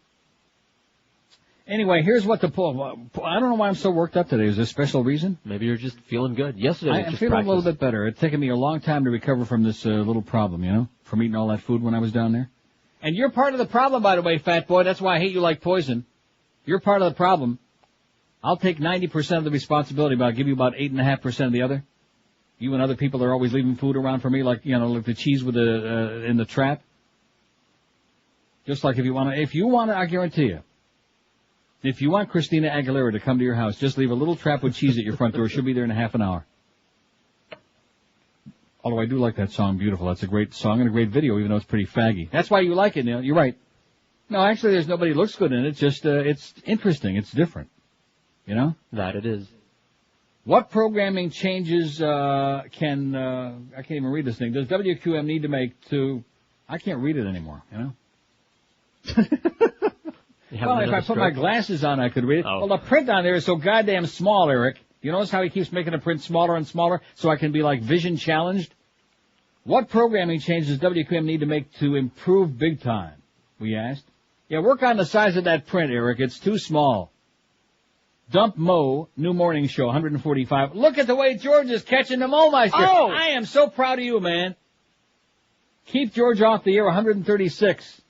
Anyway, here's what the poll... I don't know why I'm so worked up today. Is there a special reason? Maybe you're just feeling good. Yesterday, I'm feeling a little bit better. It's taken me a long time to recover from this little problem, from eating all that food when I was down there. And you're part of the problem, by the way, Fat Boy. That's why I hate you like poison. You're part of the problem. I'll take 90% of the responsibility, but I'll give you about 8.5% of the other. You and other people are always leaving food around for me, like the cheese with in the trap. Just like if you want to, I guarantee you. If you want Christina Aguilera to come to your house, just leave a little trap with cheese at your front door. She'll be there in a half an hour. Although I do like that song, Beautiful. That's a great song and a great video, even though it's pretty faggy. That's why you like it, Neil. You're right. No, actually, there's nobody who looks good in it. It's just, it's interesting. It's different. That it is. What programming changes I can't even read this thing. Does WQAM need to make to... I can't read it anymore, Well, if I put my glasses on, I could read it. Oh. Well, the print on there is so goddamn small, Eric. You notice how he keeps making the print smaller and smaller so I can be, vision challenged? What programming changes does WQAM need to make to improve big time? We asked. Yeah, work on the size of that print, Eric. It's too small. Dump Mo, new morning show, 145. Look at the way George is catching the Mo-Meister. Oh! I am so proud of you, man. Keep George off the air, 136.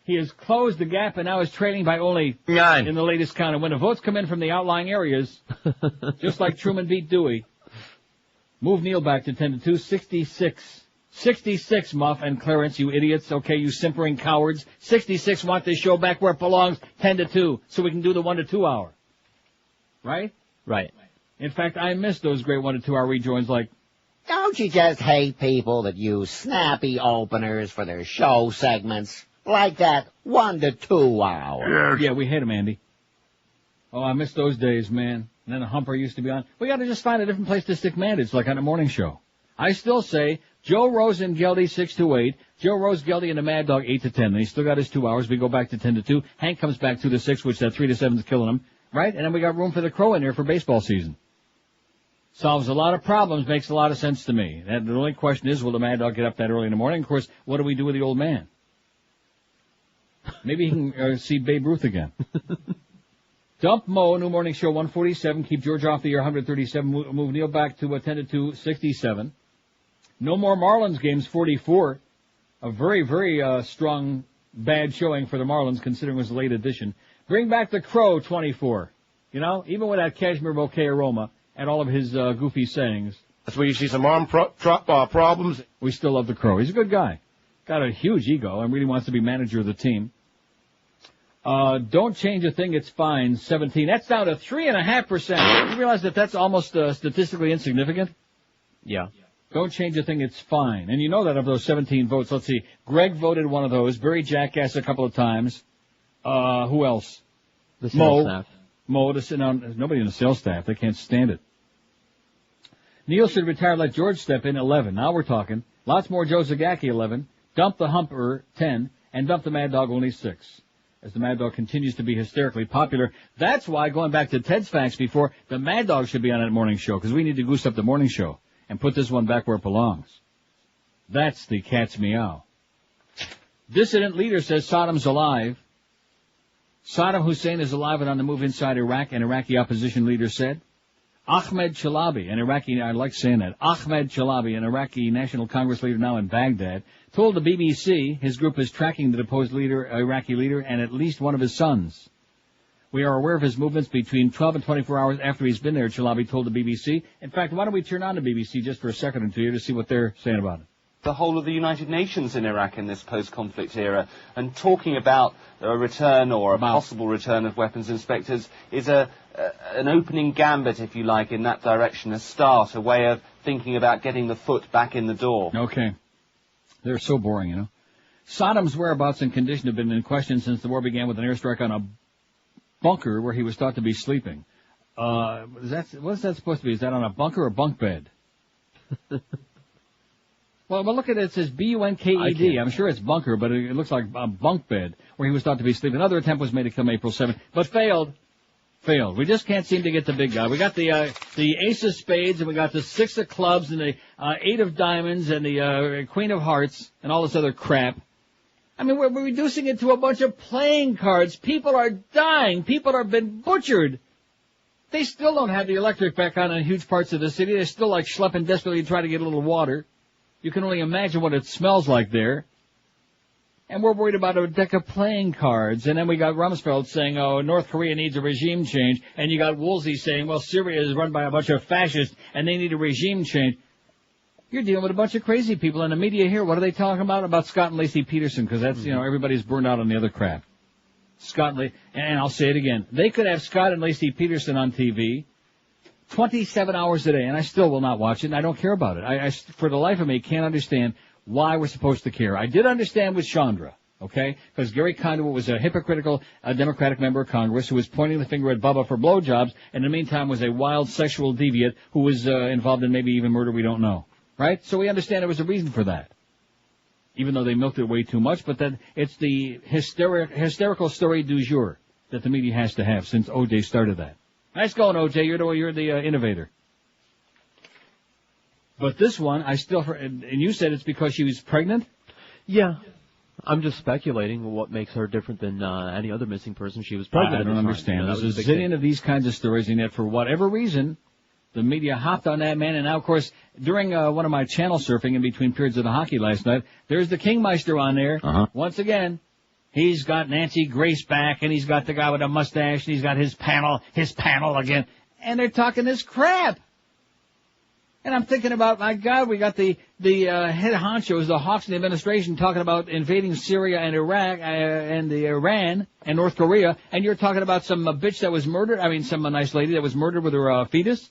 He has closed the gap and now is trailing by only 9 in the latest count. And when the votes come in from the outlying areas, just like Truman beat Dewey, move Neil back to 10-2, 66. 66, Muff and Clarence, you idiots. Okay, you simpering cowards. 66 want this show back where it belongs, 10-2, so we can do the 1 to 2 hour. Right? Right. In fact, I miss those great 1 to 2 hour rejoins like, don't you just hate people that use snappy openers for their show segments? Like that 1 to 2 hour. Yeah, we hate them, Andy. Oh, I miss those days, man. And then the Humper used to be on. We got to just find a different place to stick mandates, like on a morning show. I still say Joe Rose and Geldy 6 to 8. Joe Rose, Geldy, and the Mad Dog 8 to 10. Then he still got his 2 hours. We go back to 10 to 2. Hank comes back 2 to 6, which that 3 to 7 is killing him, right? And then we got room for the Crow in there for baseball season. Solves a lot of problems. Makes a lot of sense to me. The only question is, will the Mad Dog get up that early in the morning? Of course, what do we do with the old man? Maybe he can see Babe Ruth again. Dump Mo, new morning show, 147. Keep George off the air, 137. Move Neil back to 10 to 2, 67. No more Marlins games, 44. A very, very strong, bad showing for the Marlins, considering it was a late edition. Bring back the Crow, 24. You know, even with that cashmere bouquet aroma and all of his goofy sayings. That's where you see some arm problems. We still love the Crow. He's a good guy. Got a huge ego and really wants to be manager of the team. Don't change a thing, it's fine, 17. That's down to 3.5%. You realize that that's almost statistically insignificant? Yeah. Don't change a thing, it's fine. And you know that of those 17 votes, let's see, Greg voted one of those, Barry Jackass a couple of times. Who else? The sales staff. Mo, nobody in the sales staff, they can't stand it. Neil should retire, let George step in, 11. Now we're talking. Lots more Joe Zagacki, 11. Dump the Humper, 10. And dump the Mad Dog, only 6. As the Mad Dog continues to be hysterically popular. That's why, going back to Ted's facts before, the Mad Dog should be on that morning show, because we need to goose up the morning show and put this one back where it belongs. That's the cat's meow. Dissident leader says Saddam's alive. Saddam Hussein is alive and on the move inside Iraq, an Iraqi opposition leader said. Ahmed Chalabi, an Iraqi, I like saying that, Ahmed Chalabi, an Iraqi National Congress leader now in Baghdad, told the BBC his group is tracking the deposed Iraqi leader and at least one of his sons. We are aware of his movements between 12 and 24 hours after he's been there, Chalabi told the BBC. In fact, why don't we turn on the BBC just for a second or two here to see what they're saying about it. The whole of the United Nations in Iraq in this post-conflict era, and talking about a return or a possible return of weapons inspectors is an opening gambit, if you like, in that direction, a start, a way of thinking about getting the foot back in the door. Okay. They're so boring, you know. Saddam's whereabouts and condition have been in question since the war began with an airstrike on a bunker where he was thought to be sleeping. What is that supposed to be? Is that on a bunker or bunk bed? Well, look at it. It says B-U-N-K-E-D. I'm sure it's bunker, but it looks like a bunk bed where he was thought to be sleeping. Another attempt was made to come April 7th, but failed. We just can't seem to get the big guy. We got the ace of spades, and we got the 6 of clubs, and the 8 of diamonds, and the queen of hearts, and all this other crap. I mean, we're reducing it to a bunch of playing cards. People are dying. People have been butchered. They still don't have the electric back on in huge parts of the city. They're still like schlepping desperately to try to get a little water. You can only imagine what it smells like there. And we're worried about a deck of playing cards. And then we got Rumsfeld saying, oh, North Korea needs a regime change. And you got Woolsey saying, well, Syria is run by a bunch of fascists and they need a regime change. You're dealing with a bunch of crazy people in the media here. What are they talking about? About Scott and Lacey Peterson, because that's, everybody's burned out on the other crap. Scott and I'll say it again. They could have Scott and Lacey Peterson on TV 27 hours a day, and I still will not watch it, and I don't care about it. I for the life of me, can't understand why we're supposed to care. I did understand with Chandra, okay, because Gary Conduit was a hypocritical Democratic member of Congress who was pointing the finger at Bubba for blowjobs, and in the meantime was a wild sexual deviant who was involved in maybe even murder we don't know, right? So we understand there was a reason for that, even though they milked it way too much, but that it's the hysterical story du jour that the media has to have since O.J. started that. Nice going, O.J. You're the innovator. But this one, and you said it's because she was pregnant? Yeah. I'm just speculating what makes her different than any other missing person. She was pregnant. I don't understand. There's a zillion of these kinds of stories, and yet for whatever reason, the media hopped on that man. And now, of course, during one of my channel surfing in between periods of the hockey last night, there's the Kingmeister on there. Once again, he's got Nancy Grace back, and he's got the guy with a mustache, and he's got his panel again. And they're talking this crap. And I'm thinking about, my God, we got the head honchos, the hawks in the administration, talking about invading Syria and Iraq and Iran and North Korea, and you're talking about some bitch that was murdered. I mean, some nice lady that was murdered with her fetus.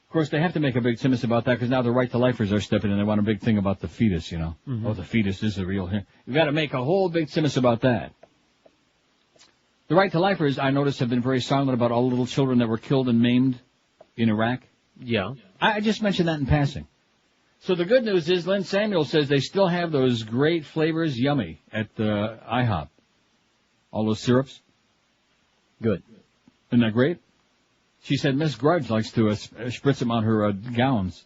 Of course, they have to make a big simus about that because now the right-to-lifers are stepping in. They want a big thing about the fetus, you know. Oh, the fetus is a real here. You've got to make a whole big simus about that. The right-to-lifers, I noticed, have been very silent about all the little children that were killed and maimed in Iraq. Yeah. I just mentioned that in passing. So the good news is Lynn Samuel says they still have those great flavors, yummy, at IHOP. All those syrups. Good. Isn't that great? She said Miss Grudge likes to spritz them on her gowns.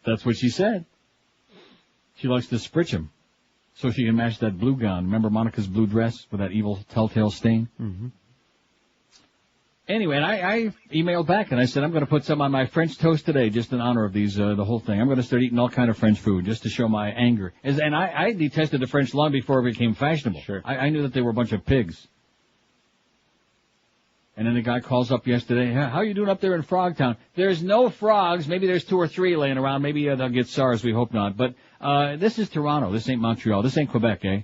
That's what she said. She likes to spritz them so she can match that blue gown. Remember Monica's blue dress with that evil telltale stain? Mm-hmm. Anyway, and I emailed back and I said I'm going to put some on my French toast today just in honor of these the whole thing. I'm going to start eating all kind of French food just to show my anger. And I detested the French long before it became fashionable. Sure. I knew that they were a bunch of pigs. And then the guy calls up yesterday, how you doing up there in Frogtown? There's no frogs. Maybe there's 2 or 3 laying around. Maybe they'll get SARS. We hope not. But this is Toronto. This ain't Montreal. This ain't Quebec, eh?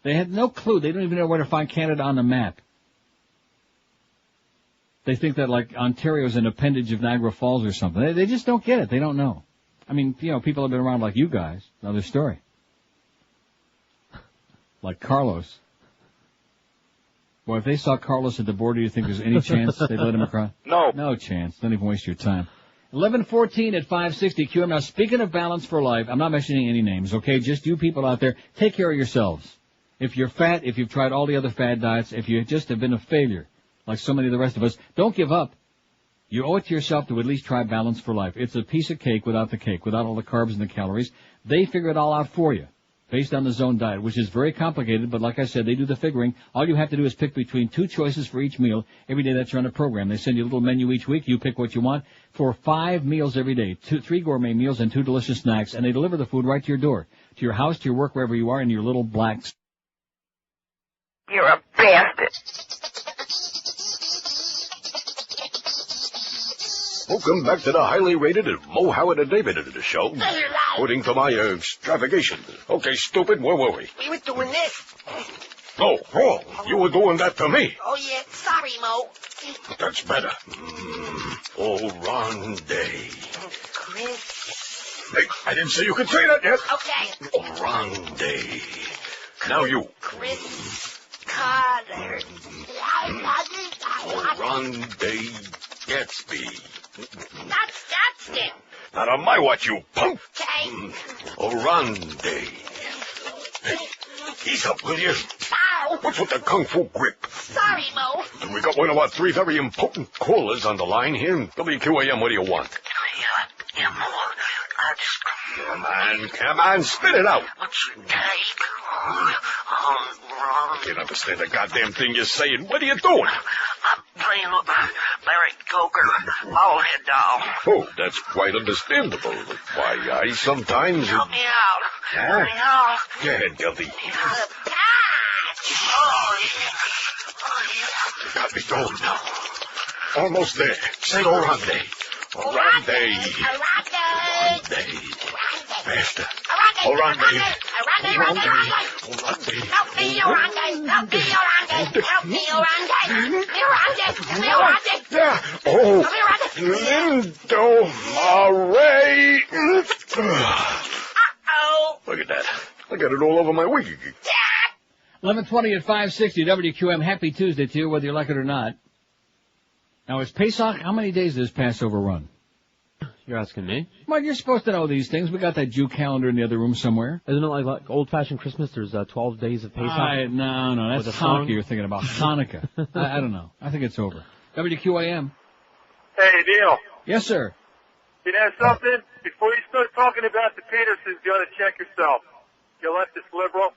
They had no clue. They don't even know where to find Canada on the map. They think that, like, Ontario's an appendage of Niagara Falls or something. They just don't get it. They don't know. I mean, you know, people have been around like you guys. Another story. Like Carlos. Boy, if they saw Carlos at the border, do you think there's any chance they'd let him across? No. No chance. Don't even waste your time. 11:14 at 560 QM. Now, speaking of balance for life, I'm not mentioning any names, okay? Just you people out there, take care of yourselves. If you're fat, if you've tried all the other fad diets, if you just have been a failure, like so many of the rest of us, don't give up. You owe it to yourself to at least try balance for life. It's a piece of cake without the cake, without all the carbs and the calories. They figure it all out for you, based on the zone diet, which is very complicated, but like I said, they do the figuring. All you have to do is pick between 2 choices for each meal every day that you're on the program. They send you a little menu each week. You pick what you want for 5 meals every day, 3 gourmet meals and 2 delicious snacks, and they deliver the food right to your door, to your house, to your work, wherever you are, in your little black... You're a bastard. Welcome back to the highly rated and Mo Howard and David show. Quoting for my extravagation. Okay, stupid, where were we? We were doing this. Oh, you were doing that to me. Oh, yeah. Sorry, Mo. That's better. Oh, Ron Day. Chris. Hey, I didn't say you could say that yet. Okay. Oh, Ron Day. Now you. Chris Carter. Oh, Ron Day Gatsby. That's it. Not on my watch, you punk. Okay. Oh, Ron Day. Hey, ease up, will you? Ow. What's with the kung fu grip? Sorry, Mo. We got one of our 3 very important callers on the line here. WQAM, what do you want? Yeah, Mo. Come on, spit it out. What's your type? I can't understand a goddamn thing you're saying. What are you doing? I'm playing with Larry Coker, ballhead doll. Oh, that's quite understandable. Why, I sometimes... Help me out. Huh? Help me out. Go ahead, Guilty. You got me going now. Almost there. Say Orande. Orande. Faster. Orande. Help me, Orande. Yeah. Oh, Lindo Marais. Uh-oh. Look at that. I got it all over my wig. 11:20 at 560 WQM. Happy Tuesday to you, whether you like it or not. Now, is Pesach, how many days does Passover run? You're asking me? Well, you're supposed to know these things. We got that Jew calendar in the other room somewhere. Isn't it like old-fashioned Christmas? There's 12 days of Pesach. No, that's Hanukkah you're thinking about. Hanukkah. I don't know. I think it's over. WQAM. Hey, Neil. Yes, sir. You know something? Before you start talking about the Petersons, you ought to check yourself. You leftist liberal.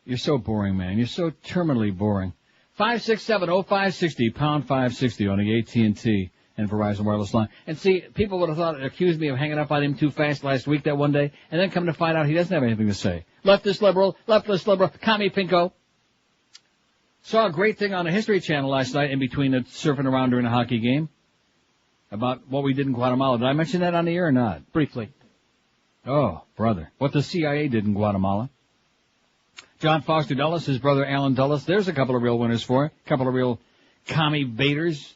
You're so boring, man. You're so terminally boring. 567-0560, pound 560 on the AT&T and Verizon wireless line. And see, people would have accused me of hanging up on him too fast last week that one day, and then come to find out he doesn't have anything to say. Leftist liberal, commie pinko. Saw a great thing on the History Channel last night in between the surfing around during a hockey game about what we did in Guatemala. Did I mention that on the air or not? Briefly. Oh, brother. What the CIA did in Guatemala. John Foster Dulles, his brother Alan Dulles. There's a couple of real winners for it. A couple of real commie baiters.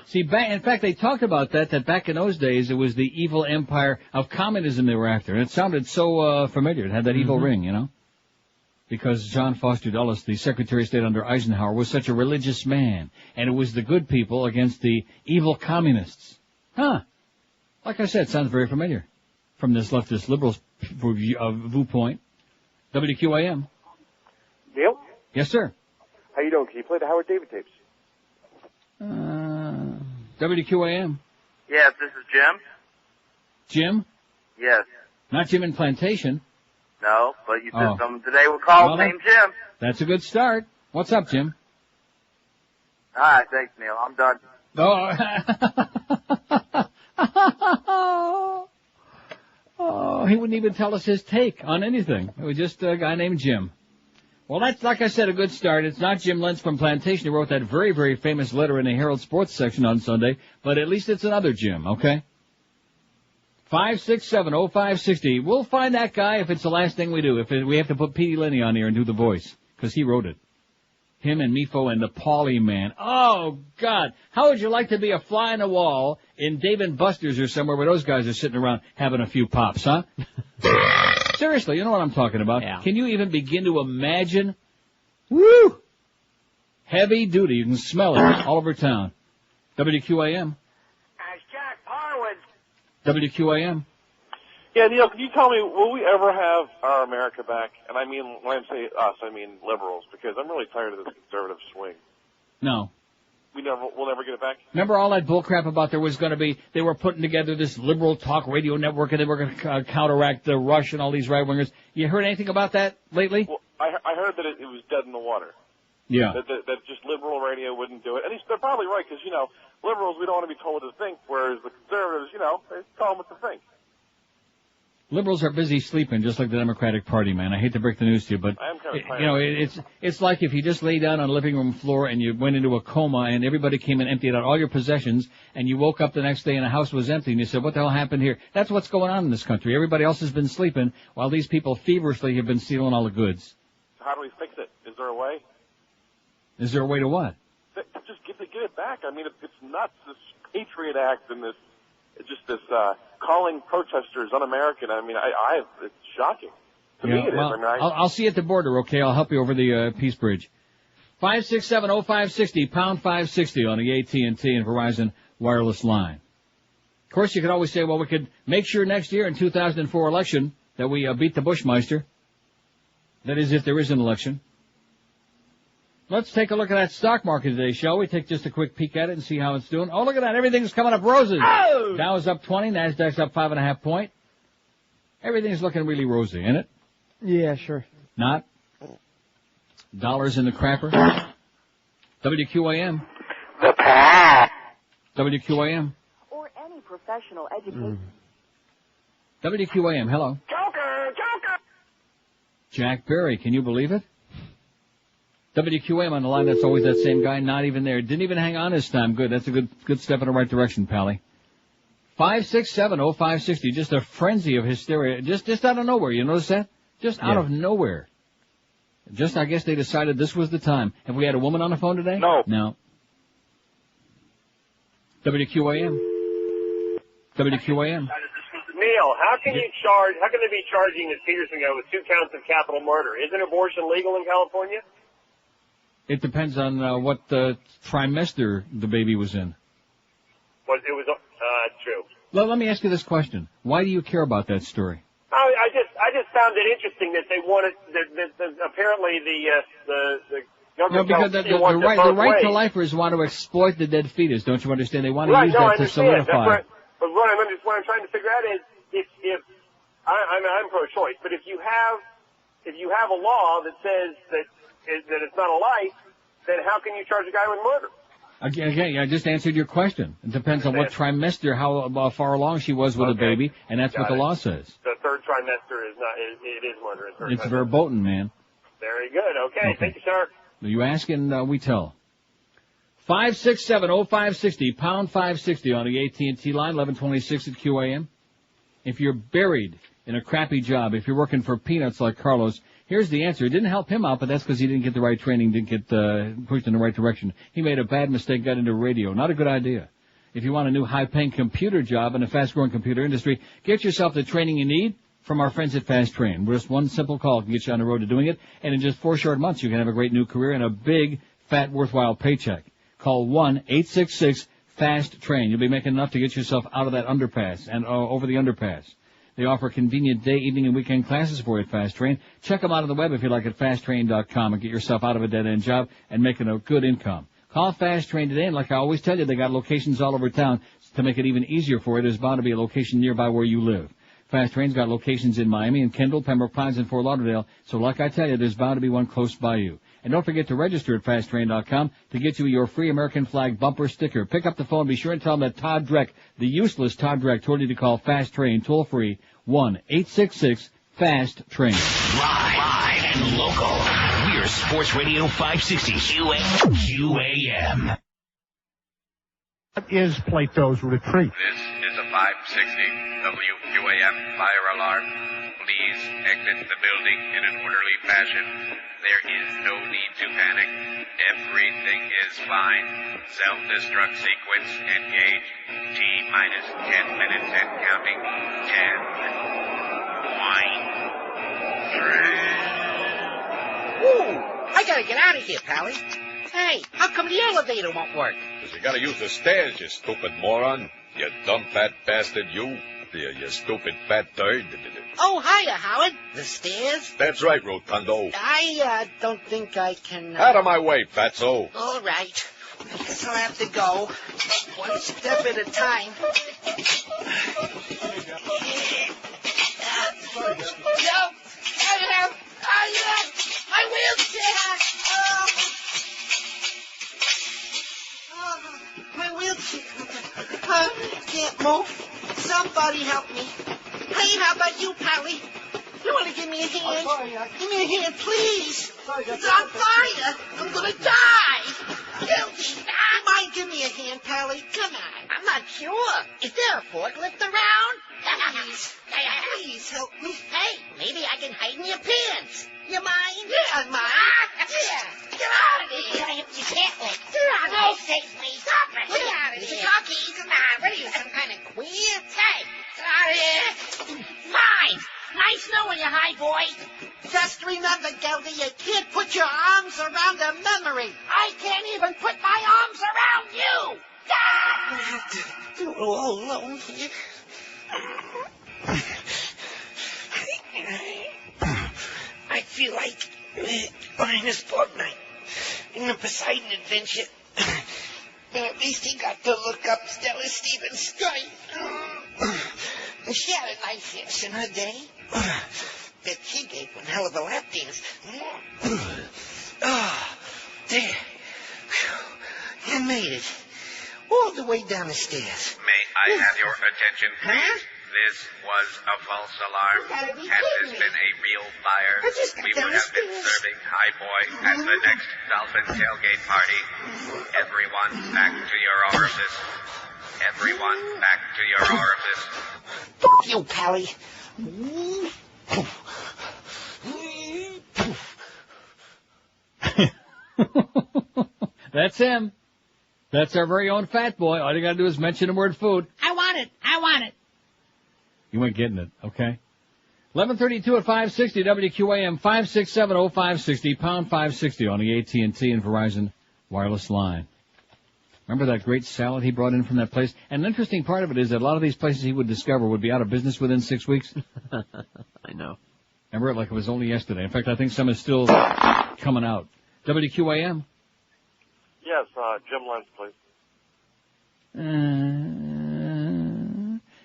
See, in fact, they talked about that back in those days it was the evil empire of communism they were after. And it sounded so familiar. It had that evil ring, you know. Because John Foster Dulles, the Secretary of State under Eisenhower, was such a religious man. And it was the good people against the evil communists. Huh. Like I said, sounds very familiar from this leftist liberals viewpoint. WQAM. Neil? Yes, sir. How you doing? Can you play the Howard David tapes? WQAM. Yes, this is Jim. Jim? Yes. Not Jim in Plantation. No, but you said someone today will call named Jim. That's a good start. What's up, Jim? All right, thanks, Neil. I'm done. Oh, he wouldn't even tell us his take on anything. It was just a guy named Jim. Well, that's, like I said, a good start. It's not Jim Lentz from Plantation who wrote that very, very famous letter in the Herald Sports section on Sunday, but at least it's another Jim, okay? 567-0560. We'll find that guy if it's the last thing we do. If we have to put Petey Lenny on here and do the voice, because he wrote it. Him and Mifo and the Paulie man. Oh, God. How would you like to be a fly on the wall in Dave & Buster's or somewhere where those guys are sitting around having a few pops, huh? Seriously, you know what I'm talking about. Yeah. Can you even begin to imagine? Woo! Heavy duty. You can smell it all over town. WQAM. As Jack Parwin. WQAM. Yeah, Neil, can you tell me, will we ever have our America back? And I mean, when I say us, I mean liberals, because I'm really tired of this conservative swing. No. We'll never get it back? Remember all that bullcrap about there was going to be, they were putting together this liberal talk radio network and they were going to counteract the Rush and all these right-wingers. You heard anything about that lately? Well, I heard that it was dead in the water. Yeah. That just liberal radio wouldn't do it. And they're probably right, because, you know, liberals, we don't want to be told what to think, whereas the conservatives, you know, they tell them what to think. Liberals are busy sleeping, just like the Democratic Party, man. I hate to break the news to you, but I am kind of tired. You know, it's like if you just lay down on the living room floor and you went into a coma and everybody came and emptied out all your possessions and you woke up the next day and the house was empty and you said, what the hell happened here? That's what's going on in this country. Everybody else has been sleeping while these people feverishly have been stealing all the goods. So how do we fix it? Is there a way? Is there a way to what? Just get it back. I mean, it's nuts, this Patriot Act and this calling protesters un-American. I mean, it's shocking. To me, it is. I mean, I'll see you at the border, okay? I'll help you over the Peace Bridge. 567-0560, pound 560 on the AT&T and Verizon wireless line. Of course, you could always say, well, we could make sure next year in 2004 election that we beat the Bushmeister. That is, if there is an election. Let's take a look at that stock market today, shall we? Take just a quick peek at it and see how it's doing. Oh, look at that. Everything's coming up roses. Oh! Dow's up 20. Nasdaq's up 5.5 points. Everything's looking really rosy, ain't it? Yeah, sure. Not? Dollars in the crapper. WQAM. The pack. WQAM. Or any professional education. WQAM, hello. Joker! Jack Berry, can you believe it? WQAM on the line, that's always that same guy, not even there. Didn't even hang on this time. Good, that's a good step in the right direction, Pally. 567-0560, just a frenzy of hysteria, just out of nowhere, you notice that? Just out of nowhere. Just, I guess they decided this was the time. Have we had a woman on the phone today? No. No. WQAM. WQAM. Neil, how can they be charging this Peterson guy with 2 counts of capital murder? Isn't abortion legal in California? It depends on what trimester the baby was in. It was true. Well, let me ask you this question. Why do you care about that story? I just found it interesting that they wanted that apparently the government because the right to lifers want to exploit the dead fetus. Don't you understand? They want to use that to solidify. But what I'm trying to figure out is if I'm pro-choice, but if you have a law that says that it's not a life, then how can you charge a guy with murder? Again, I just answered your question. It depends on what trimester, how far along she was with a baby, and that's what the law says. The third trimester is murder. It's verboten, man. Very good. Okay. Thank you, sir. You ask and we tell. 567-0560, pound 560 on the AT&T line, 1126 at QAM. If you're buried in a crappy job, if you're working for peanuts like Carlos, here's the answer. It didn't help him out, but that's because he didn't get the right training, didn't get pushed in the right direction. He made a bad mistake, got into radio. Not a good idea. If you want a new high-paying computer job in a fast-growing computer industry, get yourself the training you need from our friends at Fast Train. Just one simple call can get you on the road to doing it, and in just 4 short months you can have a great new career and a big, fat, worthwhile paycheck. Call 1-866-FAST-TRAIN. You'll be making enough to get yourself out of that underpass and over the underpass. They offer convenient day, evening, and weekend classes for you at Fast Train. Check them out on the web if you like at fasttrain.com and get yourself out of a dead-end job and making a good income. Call Fast Train today, and like I always tell you, they got locations all over town to make it even easier for you. There's bound to be a location nearby where you live. Fast Train's got locations in Miami and Kendall, Pembroke Pines, and Fort Lauderdale, so like I tell you, there's bound to be one close by you. And don't forget to register at fasttrain.com to get you your free American flag bumper sticker. Pick up the phone. Be sure and tell them that Todd Dreck, the useless Todd Dreck, told you to call Fast Train toll-free 1-866-FAST-TRAIN. Live and local. We're Sports Radio 560 QAM. What is Plato's Retreat? This is a 560 WQAM fire alarm. Please exit the building in an orderly fashion. There is no need to panic. Everything is fine. Self-destruct sequence engaged. T-minus 10 minutes and counting. 10, 9, 3. Ooh, I gotta get out of here, Pally. Hey, how come the elevator won't work? 'Cause you gotta use the stairs, you stupid moron. You dumb fat bastard, you. You stupid fat turd. Oh, hiya, Howard. The stairs? That's right, Rotundo. I don't think I can... Out of my way, fatso. All right. I guess I'll have to go. One step at a time. No! My wheelchair! My wheelchair. Can't move. Somebody help me. Hey, how about you, Pally? You want to give me a hand? Give me a hand, please. It's on fire. I'm going to die. Help me. You mind give me a hand, Pally? Come on. I'm not sure. Is there a forklift around? Please help me. Hey, maybe I can hide in your pants. You mind? Yeah, I mind. Yeah. Get out of here. You can't let. Get out of here. No, safely. Stop it. Get out of here. Talkie, come on. What are you, some kind of queer? Hey, get out of here. Fine. Nice knowing you, hi, boy. Just remember, Geldy, you can't put your arms around a memory. I can't even put my arms around you. I have to do it all alone here. I feel like Linus Fortnite in the Poseidon Adventure. At least he got to look up Stella Stevens' skirt. She had a nice ass in her day. Bet she gave one hell of a lap dance. There. You made it. All the way down the stairs. May I have your attention, please? Huh? This was a false alarm. Had this been a real fire, we would have been serving High Boy at the next Dolphin tailgate party. Everyone back to your orifice. Everyone back to your orifice. Fuck you, Pally. That's him. That's our very own fat boy. All you gotta do is mention the word food. I want it. I want it. You ain't getting it, okay? 11:32 at 560 WQAM 5670560 pound 560 on the AT&T and Verizon wireless line. Remember that great salad he brought in from that place? And an interesting part of it is that a lot of these places he would discover would be out of business within 6 weeks. I know. Remember it like it was only yesterday. In fact, I think some is still coming out. WQAM? Yes, Jim Lentz, please.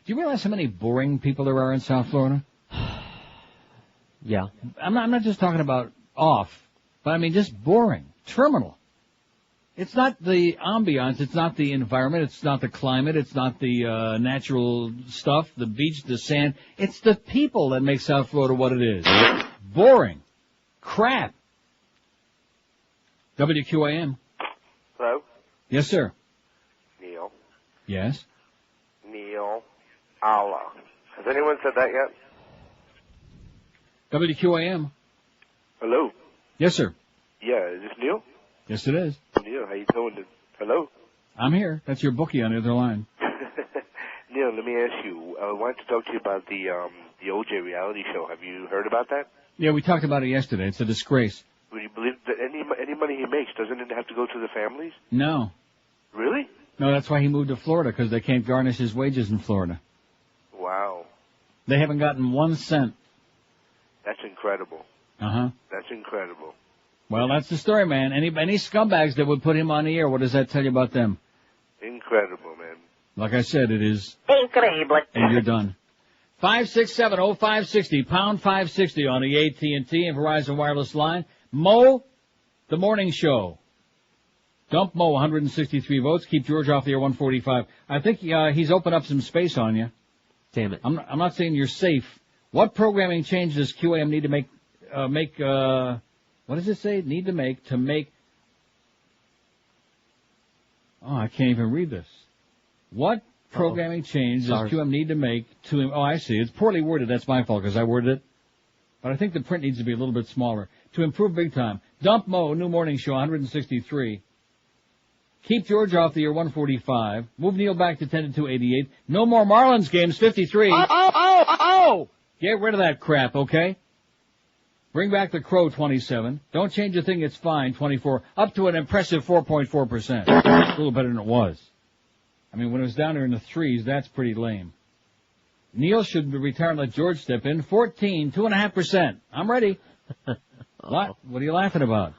Do you realize how many boring people there are in South Florida? Yeah. I'm not just talking about off, but I mean just boring, terminal. It's not the ambiance, it's not the environment, it's not the climate, it's not the natural stuff, the beach, the sand. It's the people that make South Florida what it is. Boring. Crap. WQAM. Hello? Yes, sir. Neil. Yes? Neil. Allah. Has anyone said that yet? WQAM. Hello? Yes, sir. Yeah, is this Neil? Yes, it is. Neil, how you doing? Hello? I'm here. That's your bookie on the other line. Neil, let me ask you. I wanted to talk to you about the OJ reality show. Have you heard about that? Yeah, we talked about it yesterday. It's a disgrace. Would you believe that any money he makes, doesn't it have to go to the families? No. Really? No, that's why he moved to Florida, because they can't garnish his wages in Florida. Wow. They haven't gotten 1 cent. That's incredible. Uh-huh. That's incredible. Well, that's the story, man. Any scumbags that would put him on the air, what does that tell you about them? Incredible, man. Like I said, it is. Incredible. And you're done. 567-0560, pound 560 on the AT&T and Verizon wireless line. Mo, the morning show. Dump Mo, 163 votes. Keep George off the air, 145. I think he's opened up some space on you. Damn it. I'm not saying you're safe. What programming change does QAM need to make, what does it say? Need to make, oh, I can't even read this. What programming change does QM need to make to, oh, I see. It's poorly worded. That's my fault because I worded it. But I think the print needs to be a little bit smaller. To improve big time. Dump Mo, new morning show, 163. Keep George off the air, 145. Move Neil back to 10 to 288. No more Marlins games, 53. Oh! Get rid of that crap, okay? Bring back the Crow, 27. Don't change a thing, it's fine, 24. Up to an impressive 4.4%. A little better than it was. I mean, when it was down there in the threes, that's pretty lame. Neil should retire and let George step in. 14, 2.5%. I'm ready. What are you laughing about?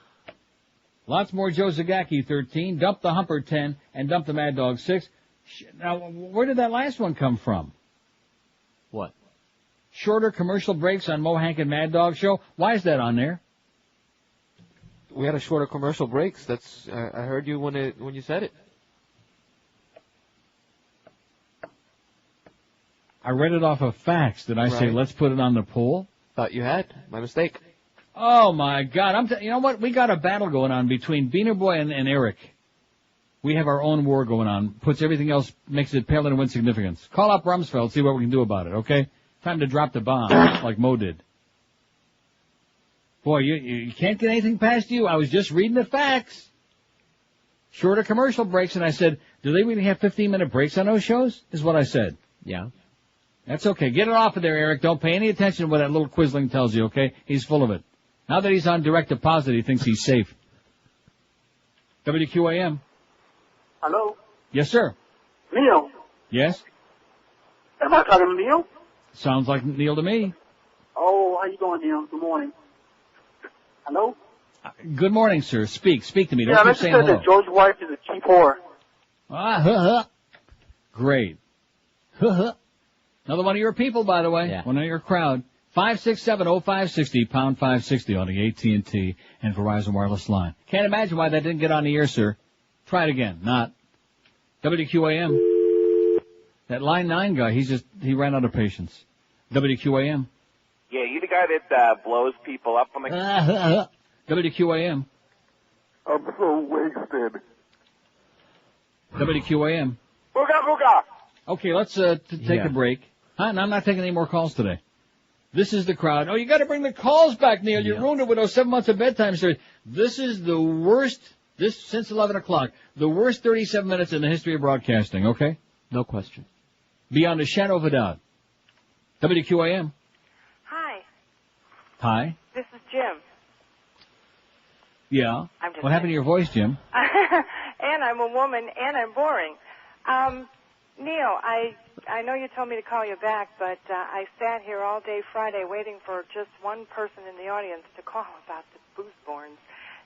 Lots more Joe Zagacki, 13. Dump the Humper, 10. And dump the Mad Dog, 6. Now, where did that last one come from? What? Shorter commercial breaks on Mo Hank and Mad Dog show. Why is that on there? We had a shorter commercial breaks. That's I heard you when you said it. I read it off of facts. Did I say let's put it on the poll? Thought you had. My mistake. Oh my God! You know what? We got a battle going on between Beaner Boy and Eric. We have our own war going on. Puts everything else, makes it pale into insignificance. Call up Rumsfeld, see what we can do about it. Okay? Time to drop the bomb, like Mo did. Boy, you can't get anything past you. I was just reading the facts. Shorter commercial breaks, and I said, do they really have 15-minute breaks on those shows? Is what I said. Yeah. That's okay. Get it off of there, Eric. Don't pay any attention to what that little quisling tells you, okay? He's full of it. Now that he's on direct deposit, he thinks he's safe. WQAM. Hello? Yes, sir. Neil? Yes? Am I talking to Neil? Sounds like Neil to me. Oh, how you doing, Neil? Good morning. Hello? Good morning, sir. Speak to me. Don't yeah, keep let's saying just say hello. that George's wife is a cheap whore. Great. Another one of your people, by the way. Yeah. One of your crowd. 567-0560, pound 560 on the AT&T and Verizon wireless line. Can't imagine why that didn't get on the air, sir. Try it again. Not. WQAM. That line 9 guy, he ran out of patience. WQAM. Yeah, you the guy that blows people up on the... WQAM. I'm so wasted. WQAM. Booga! Okay, let's take a break. Huh? No, I'm not taking any more calls today. This is the crowd. Oh, you got to bring the calls back, Neil. You ruined it with those 7 months of bedtime stories. This is the worst, since 11 o'clock, the worst 37 minutes in the history of broadcasting, okay? No question. Beyond a shadow of a doubt. WQAM. Hi. Hi. This is Jim. Yeah. What happened to your voice, Jim? And I'm a woman, and I'm boring. Neil, I know you told me to call you back, but I sat here all day Friday waiting for just one person in the audience to call about the Boozeborns.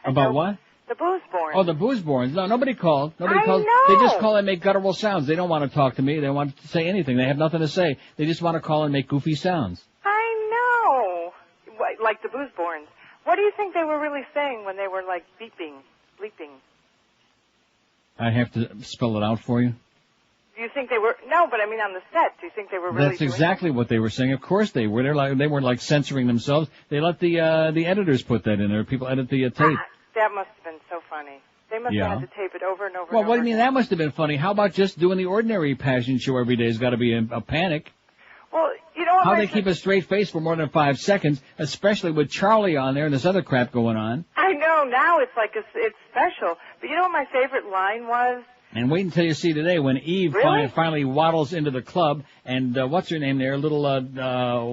About what? The Boozeborns. Oh, the Boozeborns. No, nobody called. Nobody I called. know. They just call and make guttural sounds. They don't want to talk to me. They don't want to say anything. They have nothing to say. They just want to call and make goofy sounds. I know. like the Boozeborns. What do you think they were really saying when they were like bleeping? I have to spell it out for you. Do you think they were? No, but I mean on the set. Do you think they were really? That's exactly what they were saying. Of course they were. They weren't like censoring themselves. They let the editors put that in there. People edit the tape. That must have been so funny. They must have had to tape it over and over. Well, and what over do you mean? That must have been funny. How about just doing the ordinary pageant show every day? Has got to be a panic. Well, you know what? How they keep a straight face for more than 5 seconds, especially with Charlie on there and this other crap going on. I know. Now it's like it's special. But you know what my favorite line was? And wait until you see today when Eve finally waddles into the club and what's her name there? Little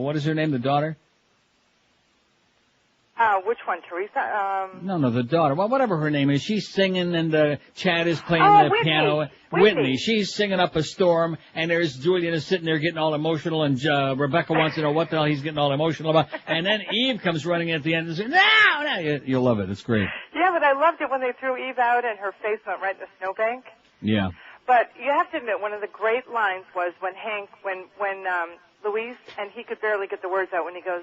what is her name? The daughter? Which one, Teresa? No, the daughter. Well, whatever her name is, she's singing and Chad is playing the Whitney. piano. Whitney, she's singing up a storm, and there's Julian is sitting there getting all emotional, and Rebecca wants to know what the hell he's getting all emotional about. And then Eve comes running at the end and says, "No!" You'll love it. It's great. Yeah, but I loved it when they threw Eve out and her face went right in the snowbank. Yeah. But you have to admit, one of the great lines was when Luis, and he could barely get the words out when he goes,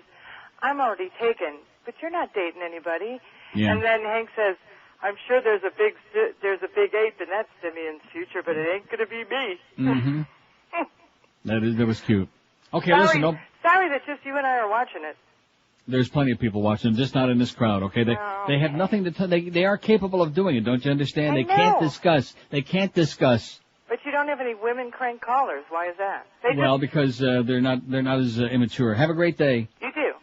"I'm already taken, but you're not dating anybody." Yeah. And then Hank says, "I'm sure there's a big ape in that Simeon's future, but it ain't gonna be me." Mm-hmm. That was cute. Okay, sorry, listen. No, sorry that just you and I are watching it. there's plenty of people watching, just not in this crowd. Okay, they have nothing to tell. They are capable of doing it. Don't you understand? They can't discuss. They can't discuss. But you don't have any women crank callers. Why is that? Because they're not as immature. Have a great day. You do.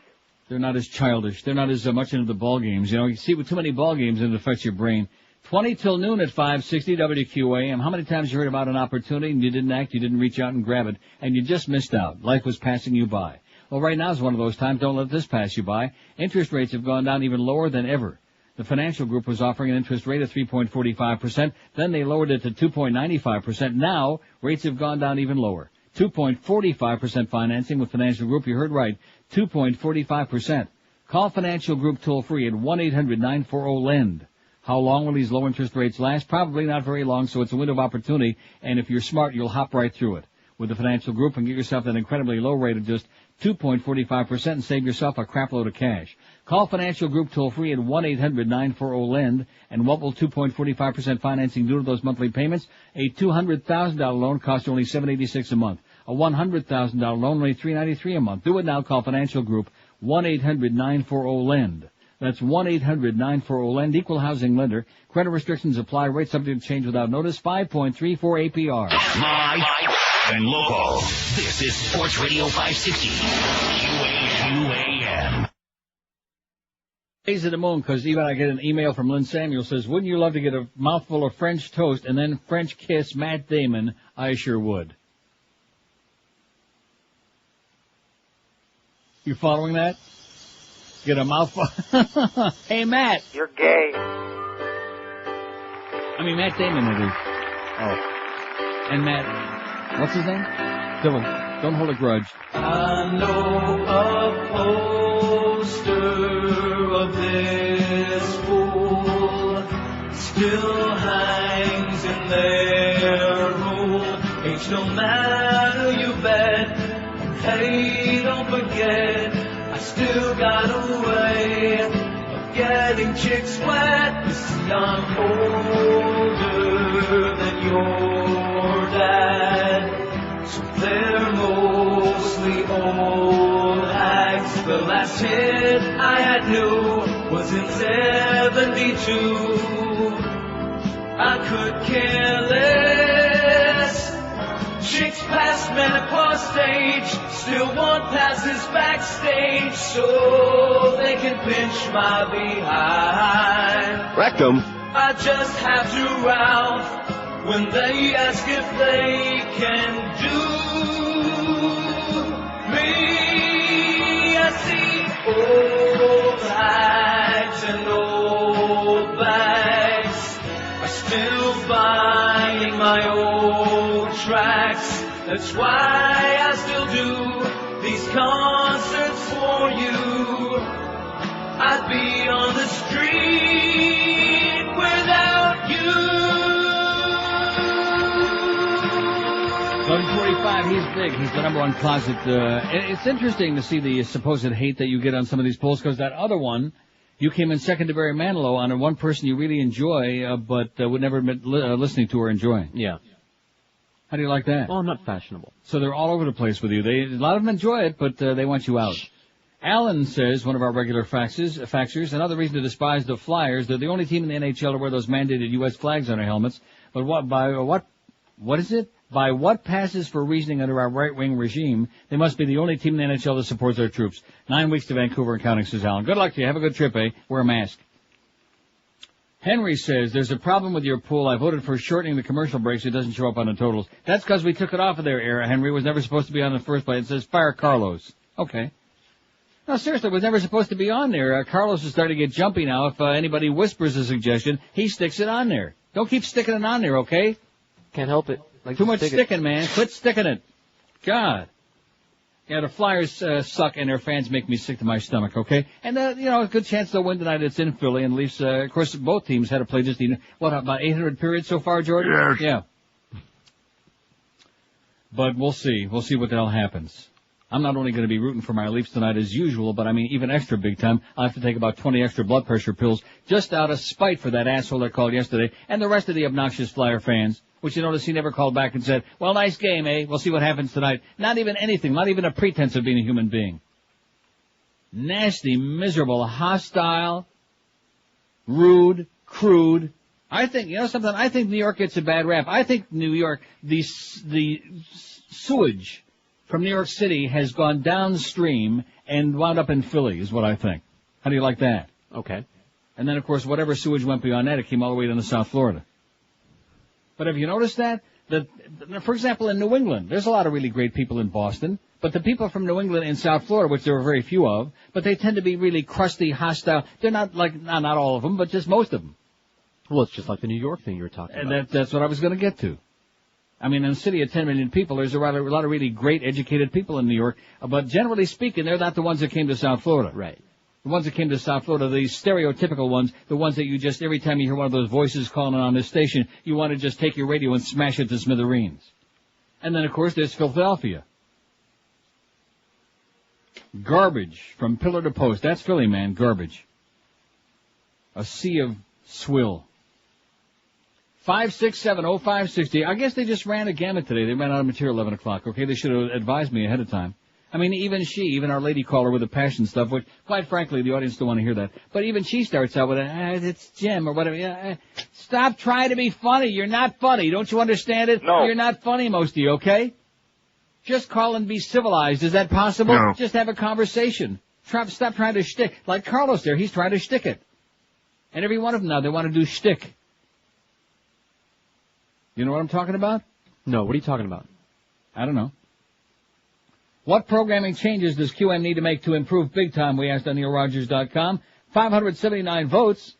They're not as childish. They're not as much into the ball games. You know, you see with too many ball games, it affects your brain. 20 till noon at 560 WQAM. How many times you heard about an opportunity and you didn't act, you didn't reach out and grab it, and you just missed out? Life was passing you by. Well, right now is one of those times. Don't let this pass you by. Interest rates have gone down even lower than ever. The financial group was offering an interest rate of 3.45%. Then they lowered it to 2.95%. Now, rates have gone down even lower. 2.45% financing with financial group. You heard right. 2.45%. Call financial group toll free at 1-800-940-LEND. How long will these low interest rates last? Probably not very long, so it's a window of opportunity. And if you're smart, you'll hop right through it with the financial group and get yourself an incredibly low rate of just 2.45% and save yourself a crap load of cash. Call financial group toll free at 1-800-940-LEND. And what will 2.45% financing do to those monthly payments? A $200,000 loan costs only $786 a month. A $100,000 loan only $393 a month. Do it now. Call financial group 1-800-940-LEND. That's 1-800-940-LEND. Equal housing lender. Credit restrictions apply. Rates subject to change without notice. 5.34 APR. Live and local. This is Sports Radio 560. QAM. Days of the moon, because even I get an email from Lynn Samuel says, wouldn't you love to get a mouthful of French toast and then French kiss Matt Damon? I sure would. You following that? Get a mouthful. Hey, Matt. You're gay. I mean, Matt Damon, it is. Oh. And Matt, what's his name? Dylan. Don't hold a grudge. I know a poster of this fool still hangs in their room. H no matter, you bet. Hey, don't forget, I still got a way of getting chicks wet. You see, I'm older than your dad, so they're mostly old hags. The last hit I had knew was in 72. I could care less. Chicks past menopause stage still want passes backstage so they can pinch my behind. Rectum. I just have to ralph when they ask if they can do me. I see old hags and old bags are still buying my old tracks. That's why I still do these concerts for you. I'd be on the street without you. 11:45 he's big. He's the number one closet. It's interesting to see the supposed hate that you get on some of these polls, because that other one, you came in second to Barry Manilow on one person you really enjoy, but would never admit listening to or enjoying. Yeah. How do you like that? Well, I'm not fashionable. So they're all over the place with you. A lot of them enjoy it, but they want you out. Alan says, one of our regular faxers, another reason to despise the Flyers, they're the only team in the NHL to wear those mandated U.S. flags on their helmets. But what is it? By what passes for reasoning under our right-wing regime, they must be the only team in the NHL that supports their troops. 9 weeks to Vancouver and counting, says Alan. Good luck to you. Have a good trip, eh? Wear a mask. Henry says, there's a problem with your pool. I voted for shortening the commercial break so it doesn't show up on the totals. That's because we took it off of their air. Henry was never supposed to be on in the first place. It says, fire Carlos. Okay. No, seriously, it was never supposed to be on there. Carlos is starting to get jumpy now. If anybody whispers a suggestion, he sticks it on there. Don't keep sticking it on there, okay? Can't help it. Like Too much sticking, man. Quit sticking it. God. Yeah, the Flyers suck, and their fans make me sick to my stomach, okay? And, a good chance they'll win tonight. It's in Philly, and Leafs, of course, both teams had to play just, about 800 periods so far, Jordan? Yes. Yeah. But we'll see. We'll see what the hell happens. I'm not only going to be rooting for my Leafs tonight as usual, but I mean even extra big time. I'll have to take about 20 extra blood pressure pills just out of spite for that asshole that called yesterday and the rest of the obnoxious Flyer fans, which you notice he never called back and said, well, nice game, eh? We'll see what happens tonight. Not even anything, not even a pretense of being a human being. Nasty, miserable, hostile, rude, crude. I think, something, I think New York gets a bad rap. I think New York, the sewage from New York City has gone downstream and wound up in Philly, is what I think. How do you like that? Okay. And then, of course, whatever sewage went beyond that, it came all the way down to South Florida. But have you noticed that? For example, in New England, there's a lot of really great people in Boston, but the people from New England and South Florida, which there are very few of, but they tend to be really crusty, hostile. They're not not all of them, but just most of them. Well, it's just like the New York thing you were talking about. And that's what I was going to get to. I mean, in a city of 10 million people, there's a lot of really great educated people in New York, but generally speaking, they're not the ones that came to South Florida. Right. The ones that came to South Florida, the stereotypical ones, the ones that you just, every time you hear one of those voices calling on this station, you want to just take your radio and smash it to smithereens. And then, of course, there's Philadelphia. Garbage from pillar to post. That's Philly, man, garbage. A sea of swill. 5670560. I guess they just ran a gamut today. They ran out of material 11 o'clock. Okay, they should have advised me ahead of time. I mean, even our lady caller with the passion stuff, which, quite frankly, the audience don't want to hear that. But even she starts out with it's Jim or whatever. Stop trying to be funny. You're not funny. Don't you understand it? No. You're not funny, most of you, okay? Just call and be civilized. Is that possible? No. Just have a conversation. Stop trying to shtick. Like Carlos there, he's trying to shtick it. And every one of them now, they want to do shtick. You know what I'm talking about? No, what are you talking about? I don't know. What programming changes does QM need to make to improve big time, we asked on NeilRogers.com. 579 votes.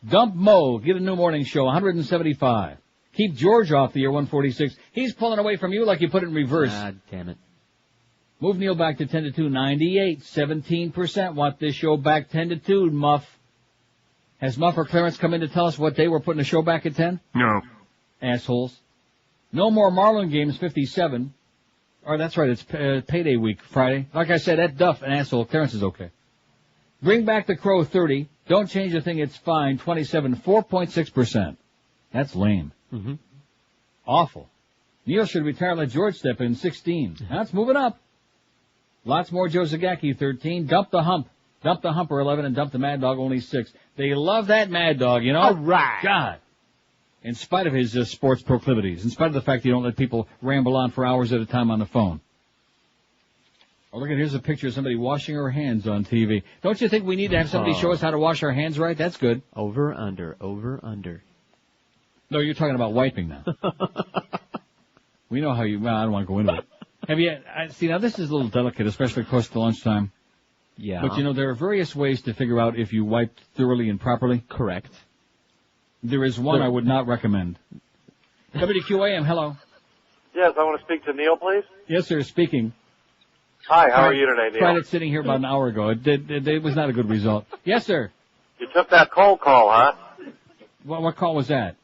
Dump Mo, get a new morning show, 175. Keep George off the air, 146. He's pulling away from you like you put it in reverse. Ah, damn it. Move Neil back to 10 to 2, 98. 17% want this show back 10 to 2, Muff. Has Muff or Clarence come in to tell us what day we're putting the show back at 10? No. Assholes. No more Marlin games, 57. Or that's right, it's payday week, Friday. Like I said, Ed Duff, an asshole. Clarence is okay. Bring back the Crow, 30. Don't change a thing, it's fine, 27. 4.6%. That's lame. Mm-hmm. Awful. Neil should retire and let George step in, 16. That's moving up. Lots more Joe Zagacki, 13. Dump the Hump. Dump the Humper, 11. And Dump the Mad Dog, only 6. They love that Mad Dog, you know? All right. God. In spite of his sports proclivities, in spite of the fact you don't let people ramble on for hours at a time on the phone. Oh, look at, here's a picture of somebody washing her hands on TV. Don't you think we need to have somebody show us how to wash our hands right? That's good. Over, under, over, under. No, you're talking about wiping now. We know how you, well, I don't want to go into it. Have you, see, now this is a little delicate, especially close to lunchtime. Yeah. But you know, there are various ways to figure out if you wiped thoroughly and properly. Correct. There is one I would not recommend. WQAM, hello. Yes, I want to speak to Neil, please. Yes, sir, speaking. Hi, how are you today, Neil? Tried it sitting here about an hour ago. It was not a good result. Yes, sir. You took that cold call, huh? What call was that?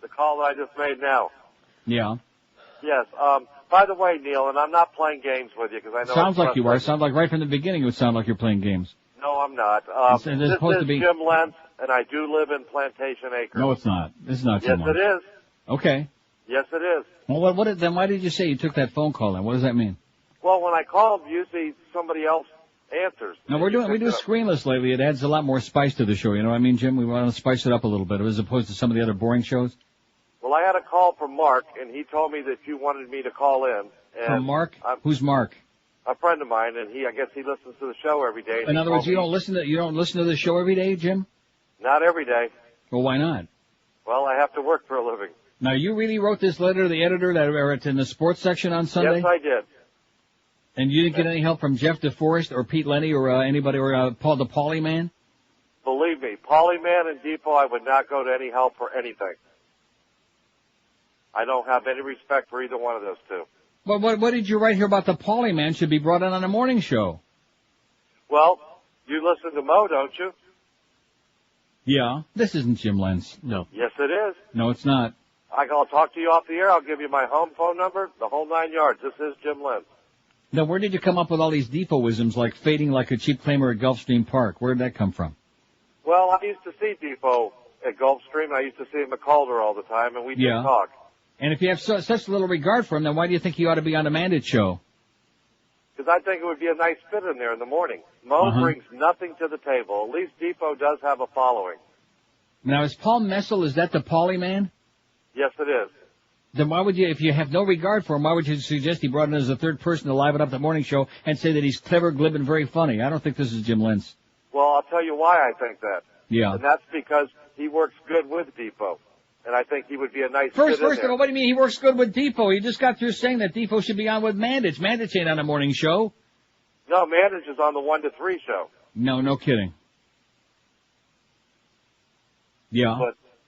The call that I just made now. Yeah. Yes. By the way, Neil, and I'm not playing games with you because I know. Sounds like you are. Sounds like right from the beginning it would sound like you're playing games. No, I'm not. This is Jim Lentz, and I do live in Plantation Acres. No, it's not. This is not Jim Yes, it is. Okay. Yes, it is. Well, then why did you say you took that phone call then? What does that mean? Well, when I call, usually somebody else answers. No, we do screenless lately. It adds a lot more spice to the show. You know what I mean, Jim? We want to spice it up a little bit as opposed to some of the other boring shows. Well, I had a call from Mark, and he told me that you wanted me to call in. And From Mark? Who's Mark? A friend of mine, and I guess he listens to the show every day. In other words, you don't listen to the show every day, Jim? Not every day. Well, why not? Well, I have to work for a living. Now, you really wrote this letter to the editor that it's in the sports section on Sunday? Yes, I did. And you didn't get any help from Jeff DeForest or Pete Lenny or anybody or Paul the Pauly Man? Believe me, Pauly Man and Depot, I would not go to any help for anything. I don't have any respect for either one of those two. Well, what did you write here about the Pauly Man should be brought in on a morning show? Well, you listen to Mo, don't you? Yeah. This isn't Jim Lentz. No. Yes, it is. No, it's not. I'll talk to you off the air. I'll give you my home phone number, the whole 9 yards. This is Jim Lentz. Now, where did you come up with all these Depot-isms like fading like a cheap claimer at Gulfstream Park? Where did that come from? Well, I used to see Depot at Gulfstream, and I used to see him at Calder all the time, and we did talk. And if you have such little regard for him, then why do you think he ought to be on a Mandate show? Because I think it would be a nice fit in there in the morning. Mo brings nothing to the table. At least Depot does have a following. Now, is Paul Messle, is that the Pauly Man? Yes, it is. Then why would you, if you have no regard for him, why would you suggest he brought in as a third person to liven up the morning show and say that he's clever, glib, and very funny? I don't think this is Jim Lentz. Well, I'll tell you why I think that. Yeah. And that's because he works good with Depot. And I think he would be a nice First fit in of there. all, what do you mean he works good with Depot? He just got through saying that Depot should be on with Mandich. Mandich ain't on a morning show. No, Mandich is on the 1 to 3 show. No kidding. Yeah.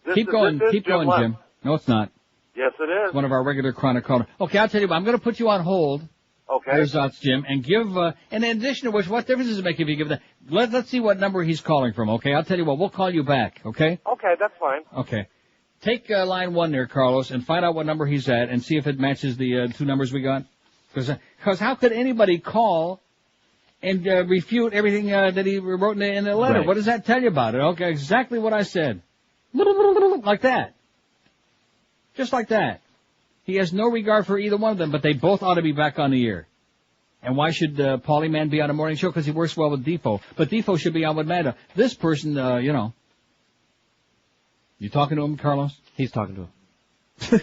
But keep going, Jim. No, it's not. Yes, it is. It's one of our regular chronic callers. Okay, I'll tell you what, I'm going to put you on hold. Okay. There's Jim, and give, and in addition to which, what difference does it make if you give that? Let's see what number he's calling from, okay? I'll tell you what, we'll call you back, okay? Okay, that's fine. Okay. Take line 1 there, Carlos, and find out what number he's at and see if it matches the two numbers we got. Because how could anybody call and refute everything that he wrote in the letter? Right. What does that tell you about it? Okay, exactly what I said. Like that. Just like that. He has no regard for either one of them, but they both ought to be back on the air. And why should Pauly Man be on a morning show? Because he works well with Depot. But Depot should be on with Manda. This person, You talking to him, Carlos? He's talking to him.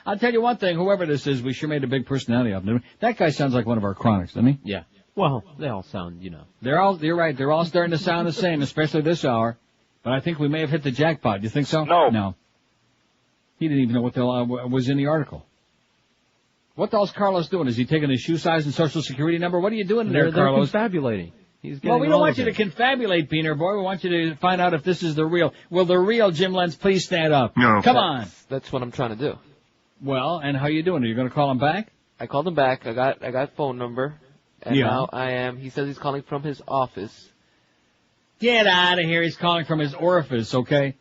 I'll tell you one thing, whoever this is, we sure made a big personality of him. That guy sounds like one of our chronics, doesn't he? Yeah. Well, they all sound, You're right, they're all starting to sound the same, especially this hour. But I think we may have hit the jackpot. Do you think so? No. He didn't even know what the hell was in the article. What the hell's Carlos doing? Is he taking his shoe size and social security number? What are you doing in there, Carlos? They're confabulating. Well, we don't want you to confabulate, Beaner boy. We want you to find out if this is the real. Will the real Jim Lentz please stand up? No. Come on. That's what I'm trying to do. Well, and how you doing? Are you going to call him back? I called him back. I got phone number. And now he says he's calling from his office. Get out of here. He's calling from his orifice, okay?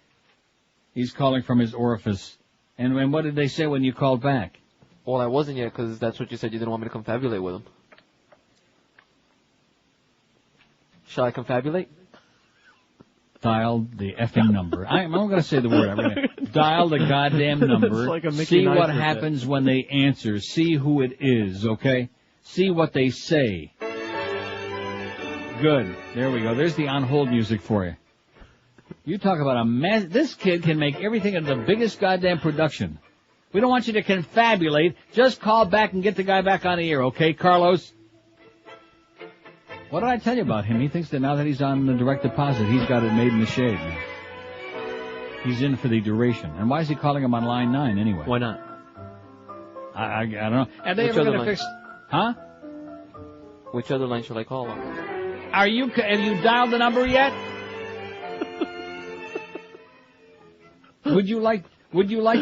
He's calling from his orifice. And what did they say when you called back? Well, I wasn't yet because that's what you said. You didn't want me to confabulate with him. Shall I confabulate? Dial the effing number. I'm not going to say the word. I'm going to dial the goddamn number. Like a Mickey see Nice what with happens when they answer. See who it is, okay? See what they say. Good. There we go. There's the on-hold music for you. You talk about a mess. This kid can make everything into the biggest goddamn production. We don't want you to confabulate. Just call back and get the guy back on the air, okay, Carlos? What did I tell you about him? He thinks that now that he's on the direct deposit, he's got it made in the shade. He's in for the duration. And why is he calling him on line 9 anyway? Why not? I don't know. Are they ever going to fix... Huh? Which other line shall I call on? Have you dialed the number yet? Would you like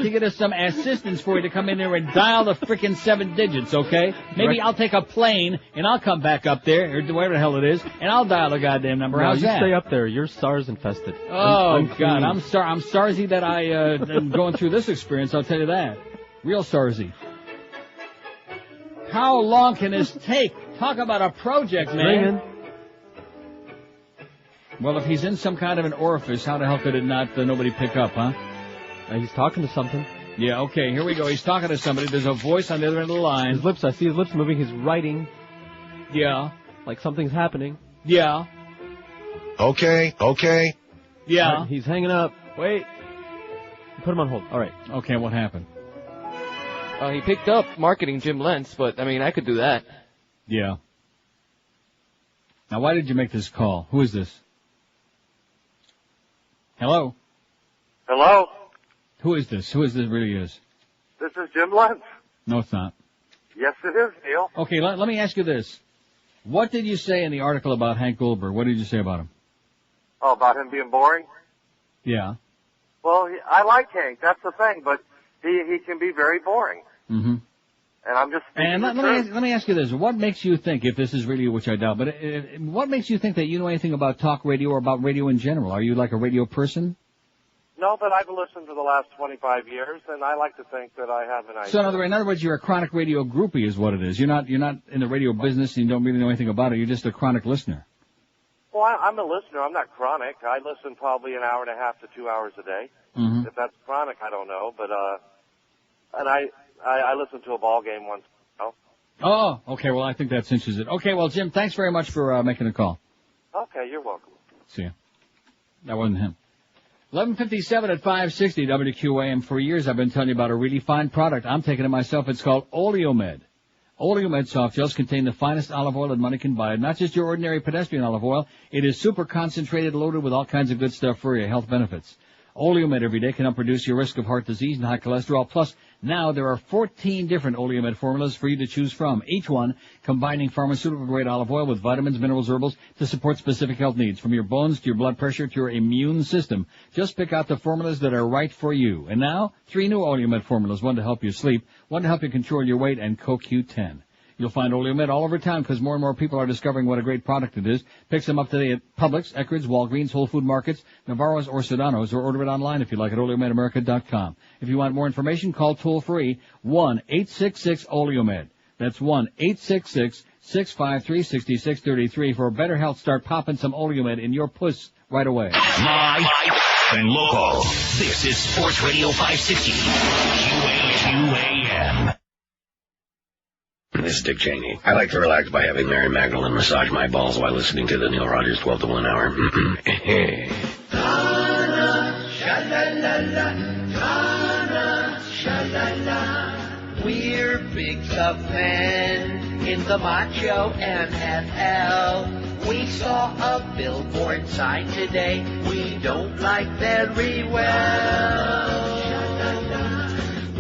to get us some assistance for you to come in there and dial the frickin' 7 digits, okay? Maybe I'll take a plane and I'll come back up there, or whatever the hell it is, and I'll dial the goddamn number. No, How's you that? stay up there. You're SARS infested. Oh, God, I'm sorry that I am going through this experience, I'll tell you that. Real SARSy. How long can this take? Talk about a project, man. Ringing. Well, if he's in some kind of an orifice, how the hell could it not nobody pick up, huh? He's talking to something. Yeah, okay, here we go. He's talking to somebody. There's a voice on the other end of the line. His lips, I see his lips moving. He's writing. Yeah. Like something's happening. Yeah. Okay. Yeah. Right, he's hanging up. Wait. Put him on hold. All right. Okay, what happened? He picked up marketing Jim Lentz, but, I mean, I could do that. Yeah. Now, why did you make this call? Who is this? Hello? Hello? Who is this? Who is this really is? This is Jim Lentz. No, it's not. Yes, it is, Neil. Okay, let me ask you this. What did you say in the article about Hank Goldberg? What did you say about him? Oh, about him being boring? Yeah. Well, I like Hank. That's the thing, but he can be very boring. Mm-hmm. And I'm just... And let me ask you this. What makes you think, if this is really which I doubt, but what makes you think that you know anything about talk radio or about radio in general? Are you like a radio person? No, but I've listened for the last 25 years, and I like to think that I have an idea. So in other words, you're a chronic radio groupie is what it is. You're not in the radio business and you don't really know anything about it. You're just a chronic listener. Well, I'm a listener. I'm not chronic. I listen probably an hour and a half to 2 hours a day. Mm-hmm. If that's chronic, I don't know. But and I listen to a ball game once. Oh, okay. Well, I think that cinches it. Okay, well, Jim, thanks very much for making a call. Okay, you're welcome. See ya. That wasn't him. 11:57 at 560 WQAM. For years, I've been telling you about a really fine product. I'm taking it myself. It's called Oleomed. Oleomed soft gels contain the finest olive oil that money can buy. Not just your ordinary pedestrian olive oil. It is super concentrated, loaded with all kinds of good stuff for your health benefits. Oleomed every day can help reduce your risk of heart disease and high cholesterol. Plus, now there are 14 different Oleomed formulas for you to choose from, each one combining pharmaceutical-grade olive oil with vitamins, minerals, herbals to support specific health needs, from your bones to your blood pressure to your immune system. Just pick out the formulas that are right for you. And now, 3 new Oleomed formulas, one to help you sleep, one to help you control your weight, and CoQ10. You'll find Oleomed all over town because more and more people are discovering what a great product it is. Pick some up today at Publix, Eckerd's, Walgreens, Whole Food Markets, Navarro's, or Sedano's, or order it online if you like at OleomedAmerica.com. If you want more information, call toll-free 1-866-OLEOMED. That's 1-866-653-6633. For better health, start popping some Oleomed in your puss right away. Live and local. This is Sports Radio 560. QAM. This is Dick Cheney. I like to relax by having Mary Magdalene massage my balls while listening to the Neil Rogers 12 to 1 hour. Donna, sha-la-la-la, Donna, sha-la-la. We're big sub-men in the Macho NFL. We saw a billboard sign today we don't like very well.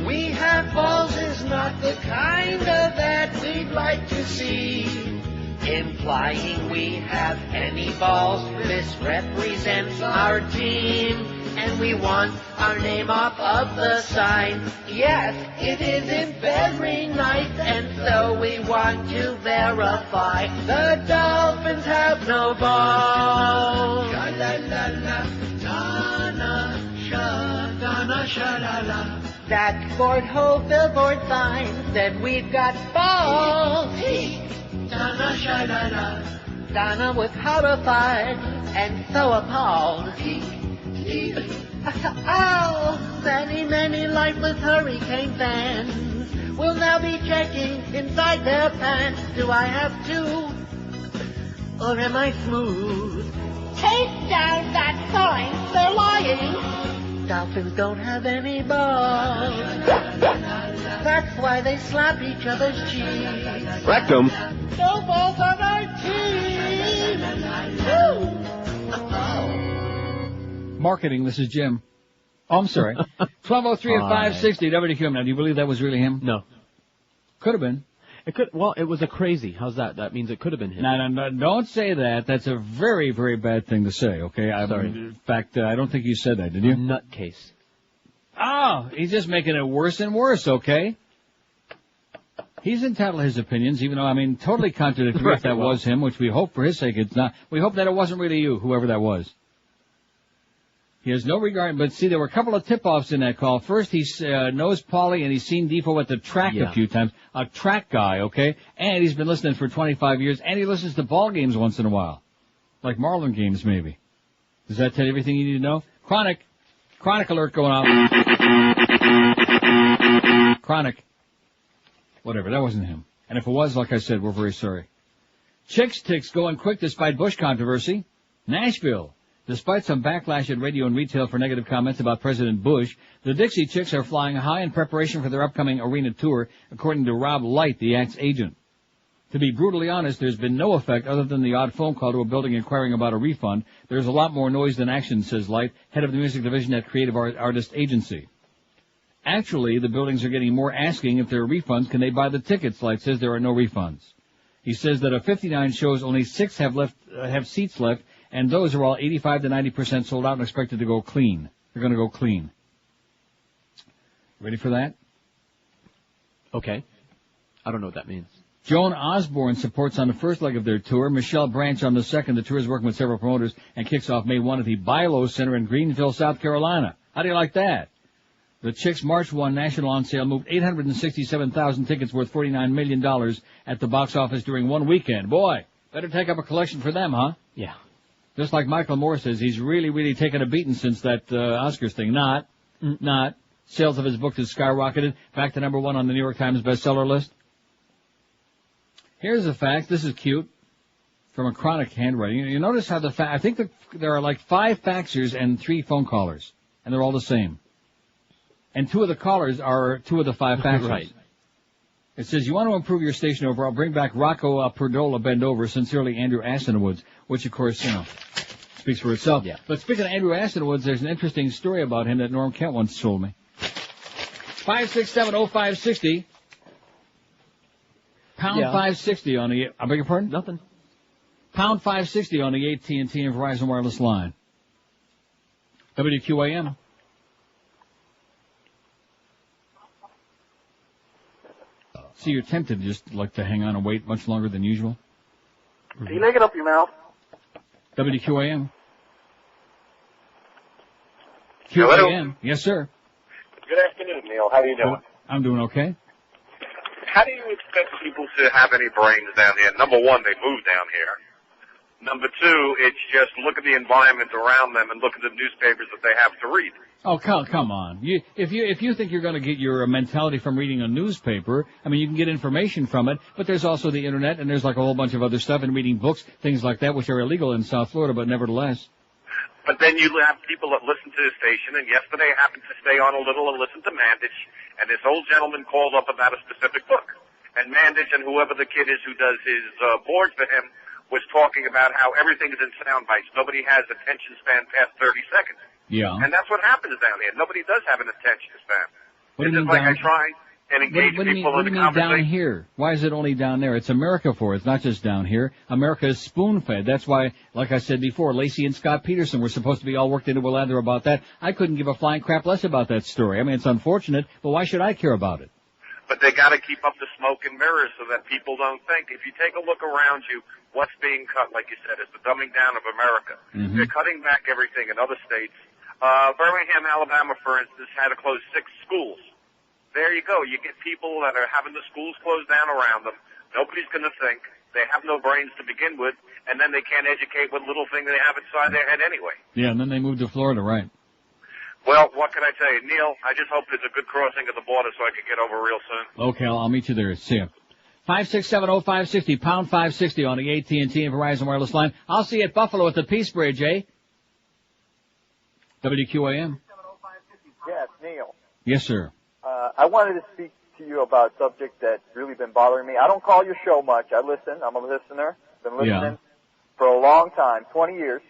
We have balls is not the kind of that we'd like to see. Implying we have any balls misrepresents our team. And we want our name off of the sign. Yes, it isn't very nice, and so we want to verify the Dolphins have no balls. Sha-la-la-la, Donna, Donna, sha-la-la. That Ford Ho billboard sign said we've got balls. Donna, sha-la-la. Donna was horrified and so appalled. Oh, many lifeless hurricane fans will now be checking inside their pants. Do I have to, or am I smooth? Take down that sign, they're lying. Dolphins don't have any balls. That's why they slap each other's cheeks. Rectum. No balls on our team. Woo. Marketing, this is Jim. Oh, I'm sorry. 1203 at 560 WQAM. Now, do you believe that was really him? No. Could have been. Well, it was a crazy. How's that? That means it could have been him. No, don't say that. That's a very, very bad thing to say, okay? Sorry. In fact, I don't think you said that, did you? Nutcase. Oh, he's just making it worse and worse, okay? He's entitled to his opinions, even though, totally contradictory Right, if that was him, which we hope for his sake it's not. We hope that it wasn't really you, whoever that was. He has no regard, but see, there were a couple of tip-offs in that call. First, he knows Paulie, and he's seen Defo at the track a few times. A track guy, okay? And he's been listening for 25 years, and he listens to ball games once in a while. Like Marlin games, maybe. Does that tell you everything you need to know? Chronic alert going off. Chronic. Whatever, that wasn't him. And if it was, like I said, we're very sorry. Chicks ticks going quick despite Bush controversy. Nashville. Despite some backlash at radio and retail for negative comments about President Bush, the Dixie Chicks are flying high in preparation for their upcoming arena tour, according to Rob Light, the act's agent. To be brutally honest, there's been no effect other than the odd phone call to a building inquiring about a refund. There's a lot more noise than action, says Light, head of the music division at Creative Artist Agency. Actually, the buildings are getting more asking if there are refunds. Can they buy the tickets? Light says there are no refunds. He says that of 59 shows, only 6 have seats left, and those are all 85 to 90% sold out and expected to go clean. They're going to go clean. Ready for that? Okay. I don't know what that means. Joan Osborne supports on the first leg of their tour. Michelle Branch on the second. The tour is working with several promoters and kicks off May 1 at the Bilo Center in Greenville, South Carolina. How do you like that? The Chicks March 1 national on sale moved 867,000 tickets worth $49 million at the box office during one weekend. Boy, better take up a collection for them, huh? Yeah. Just like Michael Moore says, he's really taken a beating since that Oscars thing. Not. Sales of his book has skyrocketed, back to number 1 on the New York Times bestseller list. Here's a fact. This is cute. From a Chronic handwriting. You notice how I think that there are like 5 faxers and 3 phone callers. And they're all the same. And 2 of the callers are 2 of the 5 faxers. Right. It says, you want to improve your station overall, bring back Rocco Perdola Bend Over, sincerely Andrew Astonwoods, which of course, speaks for itself. Yeah. But speaking of Andrew Astonwoods, there's an interesting story about him that Norm Kent once told me. 5670560. Pound 560 on the, I beg your pardon? Nothing. Pound 560 on the AT&T and Verizon wireless line. WQAM. See, you're tempted just to hang on and wait much longer than usual. Can you make it up your mouth? WQAM. Hello? QAM. Yes, sir. Good afternoon, Neil. How are you doing? I'm doing okay. How do you expect people to have any brains down here? Number one, they moved down here. Number two, it's just look at the environment around them and look at the newspapers that they have to read. Oh, come on. If you think you're going to get your mentality from reading a newspaper, I mean, you can get information from it, but there's also the internet, and there's like a whole bunch of other stuff, and reading books, things like that, which are illegal in South Florida, but nevertheless. But then you have people that listen to the station, and yesterday I happened to stay on a little and listen to Mandich, and this old gentleman called up about a specific book. And Mandich and whoever the kid is who does his board for him was talking about how everything is in sound bites. Nobody has attention span past 30 seconds. Yeah. And that's what happens down here. Nobody does have an attention span. What do you mean like down? I try and engage people in the conversation. What do you mean down here? Why is it only down there? It's America for it. It's not just down here. America is spoon-fed. That's why, like I said before, Lacey and Scott Peterson were supposed to be all worked into a lather about that. I couldn't give a flying crap less about that story. I mean, it's unfortunate, but why should I care about it? But they got to keep up the smoke and mirrors so that people don't think. If you take a look around you, what's being cut, like you said, is the dumbing down of America. Mm-hmm. They're cutting back everything in other states. Birmingham, Alabama, for instance, had to close 6 schools. There you go. You get people that are having the schools closed down around them. Nobody's going to think. They have no brains to begin with, and then they can't educate what little thing they have inside their head anyway. Yeah, and then they moved to Florida, right? Well, what can I tell you? Neil, I just hope there's a good crossing of the border so I can get over real soon. Okay, I'll meet you there. See ya. 5670560, pound 560 on the AT&T and Verizon wireless line. I'll see you at Buffalo at the Peace Bridge, eh? WQAM. Yes, Neil. Yes, sir. I wanted to speak to you about a subject that's really been bothering me. I don't call your show much. I listen. I'm a listener. Been listening for a long time, 20 years.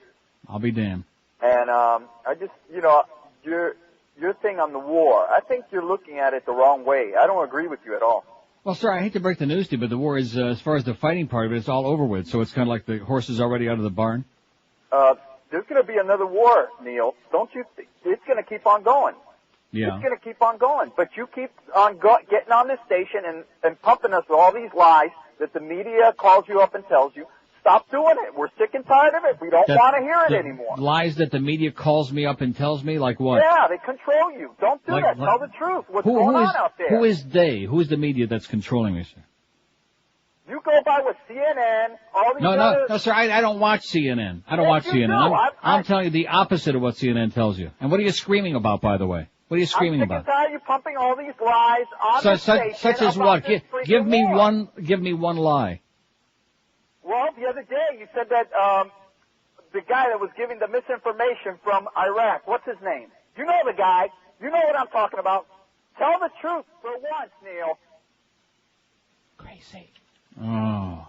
I'll be damned. And I just, your thing on the war, I think you're looking at it the wrong way. I don't agree with you at all. Well, sir, I hate to break the news to you, but the war is, as far as the fighting part of it, it's all over with. So it's kind of like the horse is already out of the barn. There's going to be another war, Neil. Don't you think? It's going to keep on going. Yeah. It's going to keep on going. But you keep on getting on this station and pumping us with all these lies that the media calls you up and tells you. Stop doing it. We're sick and tired of it. We don't want to hear it anymore. Lies that the media calls me up and tells me, like what? Yeah, they control you. Don't do that. Tell the truth. What's going on out there? Who is they? Who is the media that's controlling me, sir? You go by with CNN, all these No, sir, I don't watch CNN. I don't watch CNN. I'm telling you the opposite of what CNN tells you. And what are you screaming about, by the way? What are you screaming about? I'm sick and tired of you pumping all these lies on the station. Such as what? Give me one lie. Well, the other day you said that the guy that was giving the misinformation from Iraq, what's his name? You know the guy. You know what I'm talking about. Tell the truth for once, Neil. Crazy. Oh.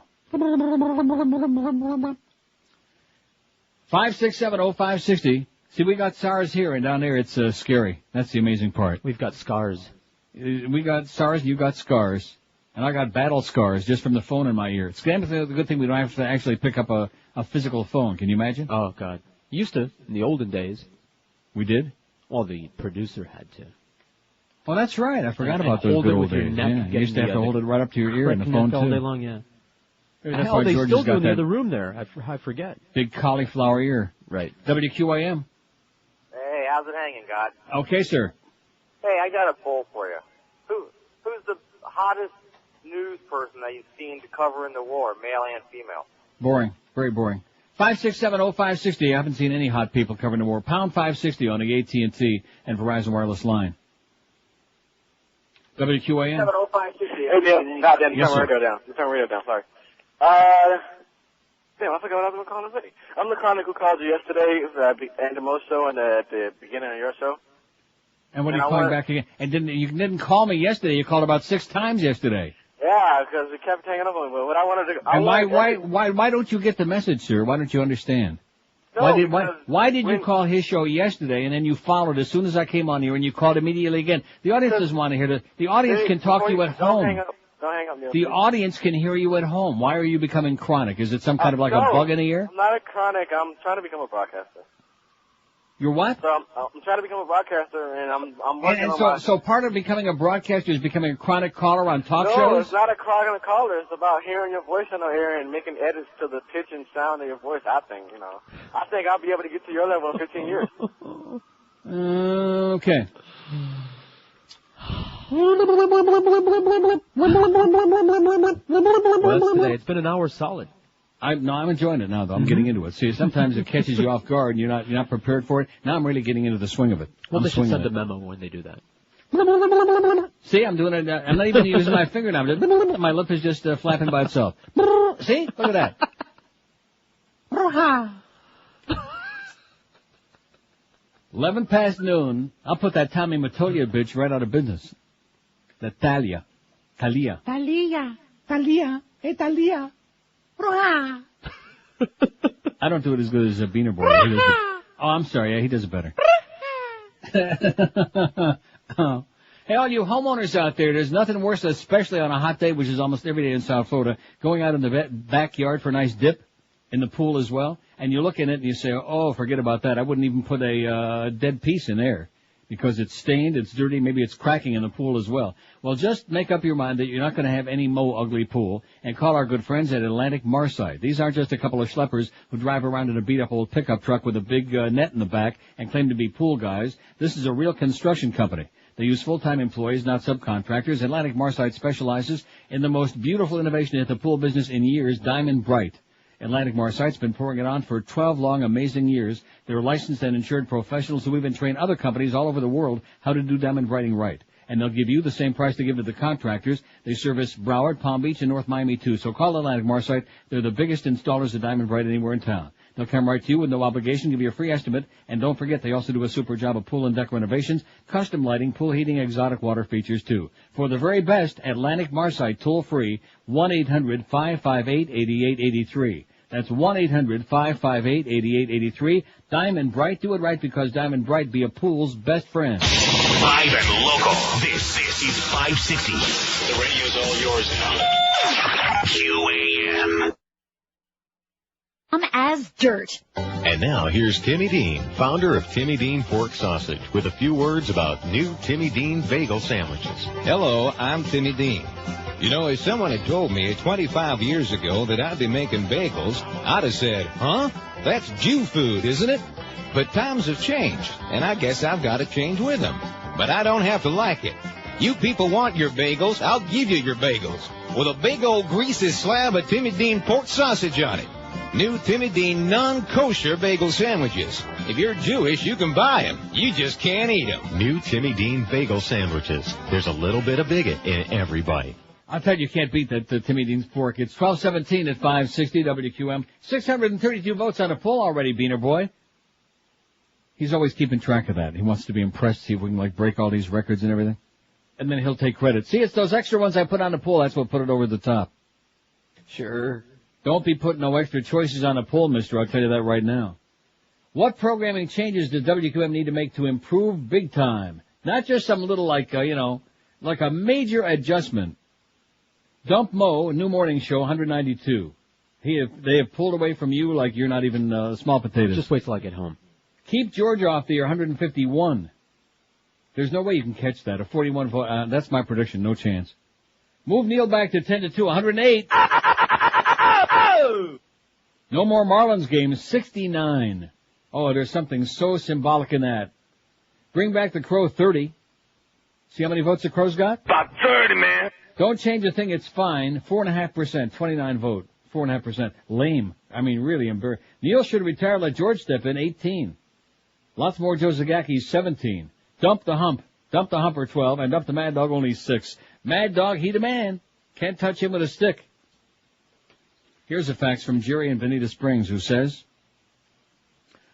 5670560. See, we got SARS here, and down there it's scary. That's the amazing part. We've got scars. We got SARS, you got scars. And I got battle scars just from the phone in my ear. It's the good thing we don't have to actually pick up a physical phone. Can you imagine? Oh, God. Used to, in the olden days. We did? Well, the producer had to. Oh, that's right. I forgot about those good old days. Yeah, you used to have to hold it right up to your ear in the phone, all too. day long, yeah. That's Hell, why they George still has do got in the that other room there. I forget. Big cauliflower ear. Right. WQAM. Hey, how's it hanging, God? Okay, sir. Hey, I got a poll for you. Who's the hottest news person that you've seen to cover in the war, male and female? Boring. Very boring. 5670560. I haven't seen any hot people covering the war. Pound 560 on the AT&T and Verizon wireless line. WQAM. 70560. Hey, Neil. Goddamn, Yes, turn sir. radio down. Turn radio down, sorry. Damn, I forgot what I was going to call this. I'm the chronic who called you yesterday at the end of most show and at the beginning of your show. And when are you calling back again? And you didn't call me yesterday. You called about 6 times yesterday. Yeah, because it kept hanging up on me. But what I wanted to... And why don't you get the message, sir? Why don't you understand? No, why did you call his show yesterday and then you followed as soon as I came on here and you called immediately again? The audience doesn't want to hear that. The audience can talk to you at home. Don't hang up, Neil. The audience can hear you at home. Why are you becoming chronic? Is it some kind of like a bug in the ear? I'm not a chronic. I'm trying to become a broadcaster. You're what? So I'm trying to become a broadcaster, and I'm working on so part of becoming a broadcaster is becoming a chronic caller on talk shows? shows? No, it's not a chronic caller. It's about hearing your voice on the air and making edits to the pitch and sound of your voice, I think, I think I'll be able to get to your level in 15 years. Okay. Well, that's today. It's been an hour solid. I'm enjoying it now, though. I'm getting into it. See, sometimes it catches you off guard and you're not prepared for it. Now I'm really getting into the swing of it. Well, they should send a memo when they do that. See, I'm doing it. I'm not even using my finger now. My lip is just flapping by itself. See? Look at that. 11 past noon. I'll put that Tommy Mottola bitch right out of business. That Talia. Hey, Talia. I don't do it as good as Beaner Boy. I'm sorry. Yeah, he does it better. Oh. Hey, all you homeowners out there, there's nothing worse, especially on a hot day, which is almost every day in South Florida, going out in the backyard for a nice dip in the pool as well, and you look in it and you say, oh, forget about that. I wouldn't even put a dead piece in there because it's stained, it's dirty, maybe it's cracking in the pool as well. Well, just make up your mind that you're not going to have any ugly pool and call our good friends at Atlantic Marside. These aren't just a couple of schleppers who drive around in a beat-up old pickup truck with a big net in the back and claim to be pool guys. This is a real construction company. They use full-time employees, not subcontractors. Atlantic Marside specializes in the most beautiful innovation at the pool business in years, Diamond Bright. Atlantic Marside's been pouring it on for 12 long, amazing years. They're licensed and insured professionals who even train other companies all over the world how to do diamond brighting right. And they'll give you the same price they give to the contractors. They service Broward, Palm Beach, and North Miami, too. So call Atlantic Marside. They're the biggest installers of diamond bright anywhere in town. They'll come right to you with no obligation, give you a free estimate. And don't forget, they also do a super job of pool and deck renovations, custom lighting, pool heating, exotic water features, too. For the very best, Atlantic Marside, toll-free, 1-800-558-8883. That's 1-800-558-8883. Diamond Bright. Do it right because Diamond Bright be a pool's best friend. Live and local. This is 560. The radio's all yours now. QAM. As dirt. And now here's Timmy Dean, founder of Timmy Dean Pork Sausage, with a few words about new Timmy Dean bagel sandwiches. Hello, I'm Timmy Dean. You know, if someone had told me 25 years ago that I'd be making bagels, I'd have said, huh? That's Jew food, isn't it? But times have changed, and I guess I've got to change with them. But I don't have to like it. You people want your bagels, I'll give you your bagels. With a big old greasy slab of Timmy Dean pork sausage on it. New Timmy Dean non-kosher bagel sandwiches. If you're Jewish, you can buy them. You just can't eat them. New Timmy Dean bagel sandwiches. There's a little bit of bigot in every bite. I'll tell you can't beat that Timmy Dean's pork. It's 12:17 at 560 WQAM. 632 votes on a poll already, Beaner Boy. He's always keeping track of that. He wants to be impressed, see if we can, break all these records and everything. And then he'll take credit. See, it's those extra ones I put on the poll. That's what put it over the top. Sure. Don't be putting no extra choices on the poll, mister. I'll tell you that right now. What programming changes does WQAM need to make to improve big time? Not just some little, like a major adjustment. Dump Mo, new morning show, 192. They have pulled away from you like you're not even small potatoes. Just wait till I get home. Keep Georgia off the air, 151. There's no way you can catch that. A 41 vote, that's my prediction, no chance. Move Neil back to 10 to 2, 108. No more Marlins games, 69. Oh, there's something so symbolic in that. Bring back the Crow, 30. See how many votes the Crow's got? About 30, man. Don't change a thing, it's fine. 4.5%, 29 vote. 4.5%. Lame. I mean, really embarrassing. Neil should retire, let George step in, 18. Lots more Joe Zagacki, 17. Dump the humper, 12, and dump the Mad Dog, only 6. Mad Dog, he the man. Can't touch him with a stick. Here's a fax from Jerry in Bonita Springs, who says,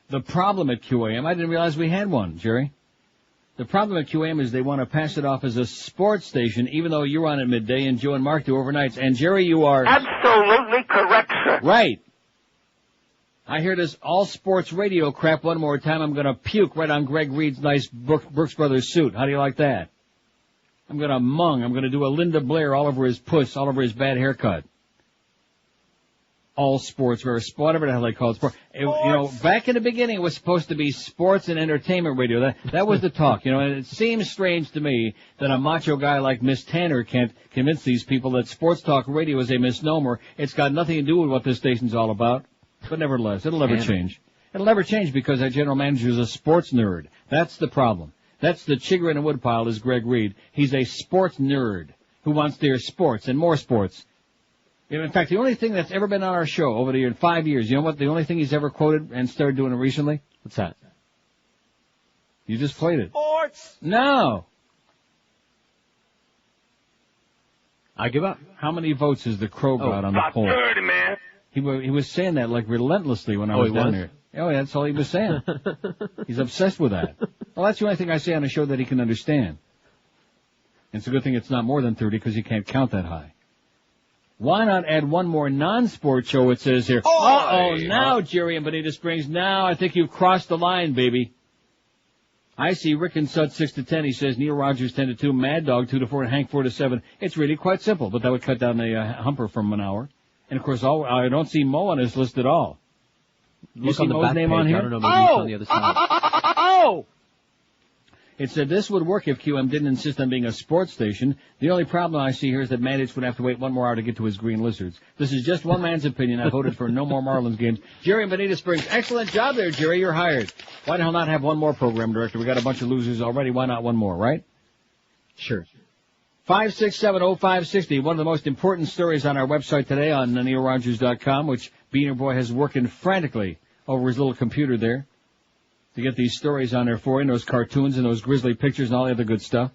the problem at QAM, I didn't realize we had one, Jerry. The problem at QAM is they want to pass it off as a sports station, even though you're on at midday and Joe and Mark do overnights. And Jerry, you are absolutely correct, sir. Right. I hear this all sports radio crap one more time. I'm going to puke right on Greg Reed's nice Brooks Brothers suit. How do you like that? I'm going to mung. I'm going to do a Linda Blair all over his puss, all over his bad haircut. All sports, or whatever the hell they call it. Sport. Back in the beginning, it was supposed to be sports and entertainment radio. That was the talk, and it seems strange to me that a macho guy like Miss Tanner can't convince these people that sports talk radio is a misnomer. It's got nothing to do with what this station's all about. But nevertheless, it'll never change. It'll never change because that general manager is a sports nerd. That's the problem. That's the chigger in the woodpile is Greg Reed. He's a sports nerd who wants to hear sports and more sports. In fact, the only thing that's ever been on our show over the 5 years, you know what? The only thing he's ever quoted and started doing it recently? What's that? You just played it. Sports! No! I give up. How many votes has the Crow got on the poll? 30, man. He was saying that like relentlessly when I was down there. Oh, yeah, that's all he was saying. He's obsessed with that. Well, that's the only thing I say on a show that he can understand. And it's a good thing it's not more than 30 because you can't count that high. Why not add one more non-sport show, it says here. Now, Jerry in Bonita Springs, now I think you've crossed the line, baby. I see Rick and Sud 6 to 10. He says Neil Rogers 10 to 2, Mad Dog 2 to 4, and Hank 4 to 7. It's really quite simple, but that would cut down the humper from an hour. And of course, I don't see Mo on his list at all. You see Mo's name on here? I don't know, maybe it's on the other side. It said this would work if QM didn't insist on being a sports station. The only problem I see here is that Mandich would have to wait 1 more hour to get to his Green Lizards. This is just one man's opinion. I voted for no more Marlins games. Jerry in Bonita Springs, excellent job there, Jerry. You're hired. Why the hell not have one more program director? We got a bunch of losers already. Why not one more, right? Sure. 5670560. One of the most important stories on our website today on NeilRogers.com, which Beaner Boy has working frantically over his little computer there to get these stories on there for you, and those cartoons and those grisly pictures and all the other good stuff.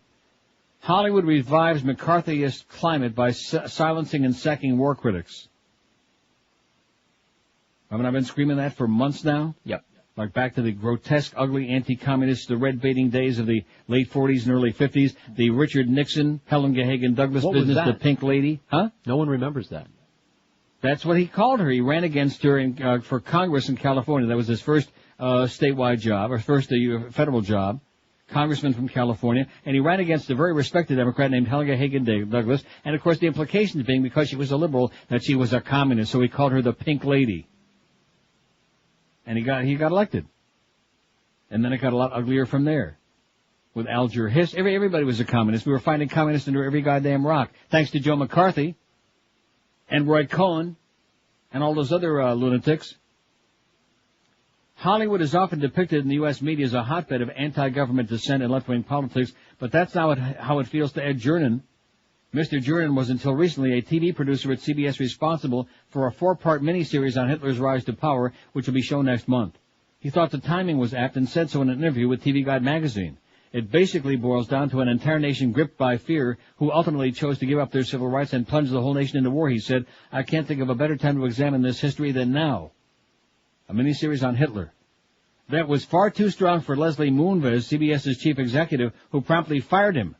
Hollywood revives McCarthyist climate by silencing and sacking war critics. I mean, I've been screaming that for months now. Yep. Like back to the grotesque, ugly, anti-communist, the red-baiting days of the late 40s and early 50s, the Richard Nixon, Helen Gahagan Douglas What business, was that? the Pink Lady. Huh? No one remembers that. That's what he called her. He ran against her for Congress in California. That was his first statewide job, or first federal job, congressman from California, and he ran against a very respected Democrat named Helen Gahagan Douglas, and of course the implications being because she was a liberal that she was a communist, so he called her the Pink Lady. And he got elected. And then it got a lot uglier from there. with Alger Hiss. Everybody was a communist. We were finding communists under every goddamn rock. Thanks to Joe McCarthy and Roy Cohn and all those other lunatics. Hollywood is often depicted in the U.S. media as a hotbed of anti-government dissent and left-wing politics, but that's not how it feels to Ed Jernin. Mr. Jernin was until recently a TV producer at CBS responsible for a 4-part miniseries on Hitler's rise to power, which will be shown next month. He thought the timing was apt and said so in an interview with TV Guide magazine. It basically boils down to an entire nation gripped by fear who ultimately chose to give up their civil rights and plunge the whole nation into war, he said. I can't think of a better time to examine this history than now. A miniseries on Hitler. That was far too strong for Leslie Moonves, CBS's chief executive, who promptly fired him.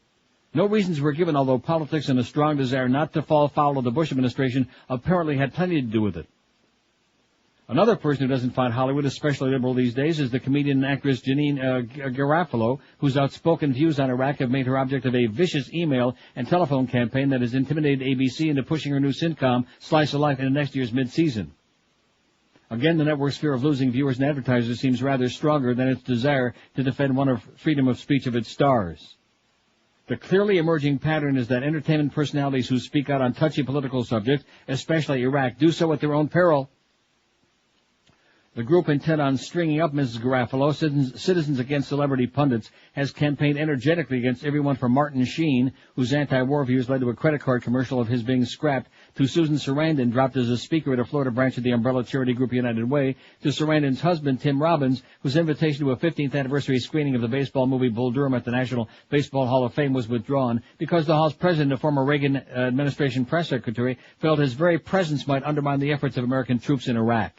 No reasons were given, although politics and a strong desire not to fall foul of the Bush administration apparently had plenty to do with it. Another person who doesn't find Hollywood especially liberal these days is the comedian and actress Janine Garofalo, whose outspoken views on Iraq have made her object of a vicious email and telephone campaign that has intimidated ABC into pushing her new sitcom, Slice of Life, into next year's mid-season. Again, the network's fear of losing viewers and advertisers seems rather stronger than its desire to defend one of freedom of speech of its stars. The clearly emerging pattern is that entertainment personalities who speak out on touchy political subjects, especially Iraq, do so at their own peril. The group intent on stringing up Mrs. Garofalo, Citizens Against Celebrity Pundits, has campaigned energetically against everyone from Martin Sheen, whose anti-war views led to a credit card commercial of his being scrapped, to Susan Sarandon, dropped as a speaker at a Florida branch of the umbrella charity group United Way, to Sarandon's husband, Tim Robbins, whose invitation to a 15th anniversary screening of the baseball movie Bull Durham at the National Baseball Hall of Fame was withdrawn because the Hall's president, a former Reagan administration press secretary, felt his very presence might undermine the efforts of American troops in Iraq.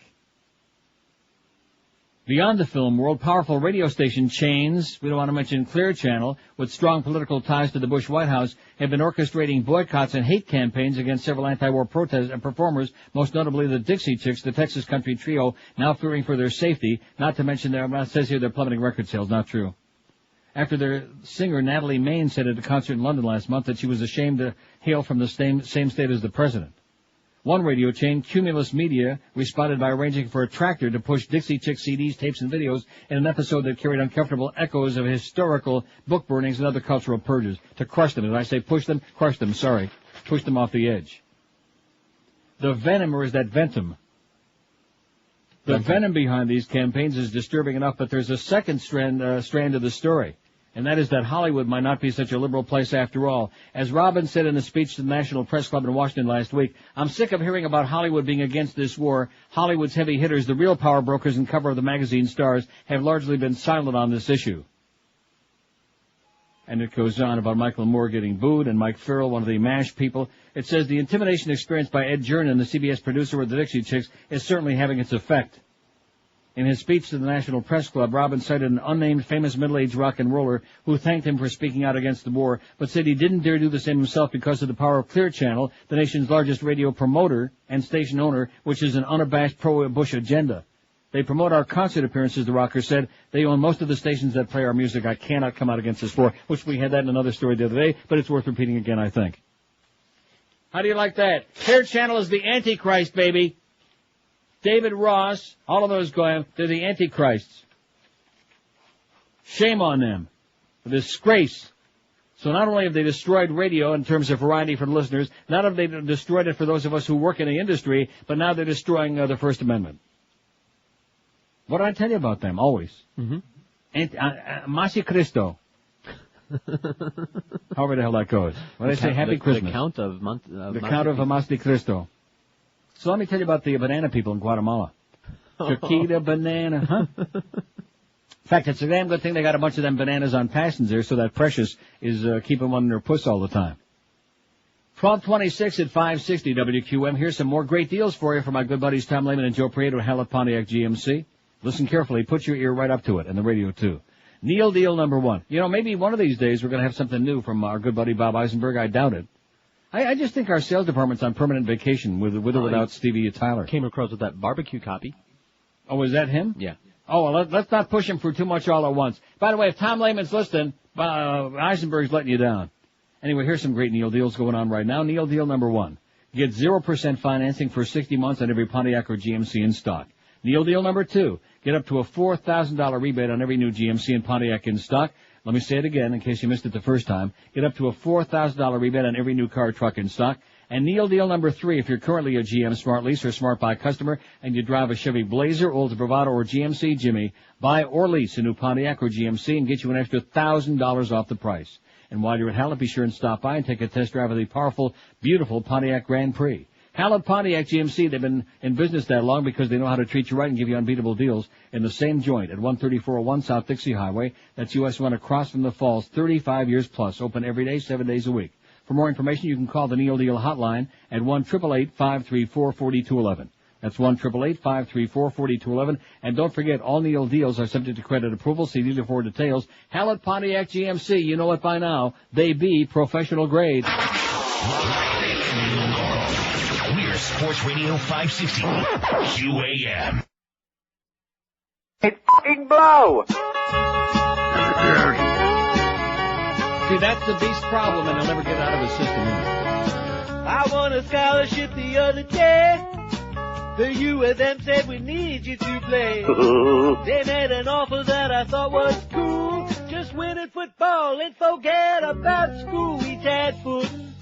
Beyond the film world, powerful radio station chains, we don't want to mention Clear Channel, with strong political ties to the Bush White House, have been orchestrating boycotts and hate campaigns against several anti-war protests and performers, most notably the Dixie Chicks, the Texas country trio, now fearing for their safety, not to mention it says here they're plummeting record sales, not true. After their singer Natalie Main said at a concert in London last month that she was ashamed to hail from the same state as the president. One radio chain, Cumulus Media, responded by arranging for a tractor to push Dixie Chick CDs, tapes, and videos in an episode that carried uncomfortable echoes of historical book burnings and other cultural purges. To crush them. As I say push them, crush them, sorry. Push them off the edge. The venom, or is that ventum? The venom behind these campaigns is disturbing enough, but there's a second strand of the story. And that is that Hollywood might not be such a liberal place after all. As Robbins said in a speech to the National Press Club in Washington last week, I'm sick of hearing about Hollywood being against this war. Hollywood's heavy hitters, the real power brokers and cover of the magazine stars, have largely been silent on this issue. And it goes on about Michael Moore getting booed and Mike Farrell, one of the MASH people. It says the intimidation experienced by Ed Jernin, the CBS producer of the Dixie Chicks, is certainly having its effect. In his speech to the National Press Club, Robbins cited an unnamed famous middle-aged rock and roller who thanked him for speaking out against the war, but said he didn't dare do the same himself because of the power of Clear Channel, the nation's largest radio promoter and station owner, which is an unabashed pro-Bush agenda. They promote our concert appearances, the rocker said. They own most of the stations that play our music. I cannot come out against this war, which we had that in another story the other day, but it's worth repeating again, I think. How do you like that? Clear Channel is the Antichrist, baby. David Ross, all of those going, they're the Antichrists. Shame on them. A disgrace. So not only have they destroyed radio in terms of variety for the listeners, not have they destroyed it for those of us who work in the industry, but now they're destroying the First Amendment. What did I tell you about them? Always. Mm-hmm. Masi Cristo. However the hell that goes. What did I say? Happy Christmas. The Count of Masi Cristo. So let me tell you about the banana people in Guatemala. Chiquita banana, huh? In fact, it's a damn good thing they got a bunch of them bananas on passions there, so that Precious is keeping one in her puss all the time. 1226 at 560 WQM. Here's some more great deals for you from my good buddies Tom Lehman and Joe Prieto at Hallett Pontiac GMC. Listen carefully. Put your ear right up to it, and the radio too. Neil deal number one. You know, maybe one of these days we're going to have something new from our good buddy Bob Eisenberg. I doubt it. I just think our sales department's on permanent vacation with or without Stevie Tyler. Came across with that barbecue copy. Oh, is that him? Yeah. Oh, well, let's not push him for too much all at once. By the way, if Tom Lehman's listening, Eisenberg's letting you down. Anyway, here's some great Neil deals going on right now. Neil deal number one. Get 0% financing for 60 months on every Pontiac or GMC in stock. Neil deal number two. Get up to a $4,000 rebate on every new GMC and Pontiac in stock. Let me say it again in case you missed it the first time. Get up to a $4,000 rebate on every new car or truck in stock. And Neil deal number 3, if you're currently a GM Smart Lease or Smart Buy customer and you drive a Chevy Blazer, Olds Bravado, or GMC Jimmy, buy or lease a new Pontiac or GMC and get you an extra $1,000 off the price. And while you're at Hallett, be sure and stop by and take a test drive of the powerful, beautiful Pontiac Grand Prix. Hallett Pontiac GMC, they've been in business that long because they know how to treat you right and give you unbeatable deals in the same joint at 13401 South Dixie Highway. That's US 1 across from the Falls, 35 years plus, open every day, 7 days a week. For more information, you can call the Neil Deal hotline at 1-888-534-4211. That's 1-888-534-4211. And don't forget, all Neil deals are subject to credit approval. See dealer for details. Hallett Pontiac GMC, you know it by now. They be professional grade. We're Sports Radio 560 QAM. It f***ing blow! See, that's the beast's problem, and he'll never get out of his system. I won a scholarship the other day. The U of M said we need you to play. They made an offer that I thought was cool. Just win at football and forget about school. We had footin'.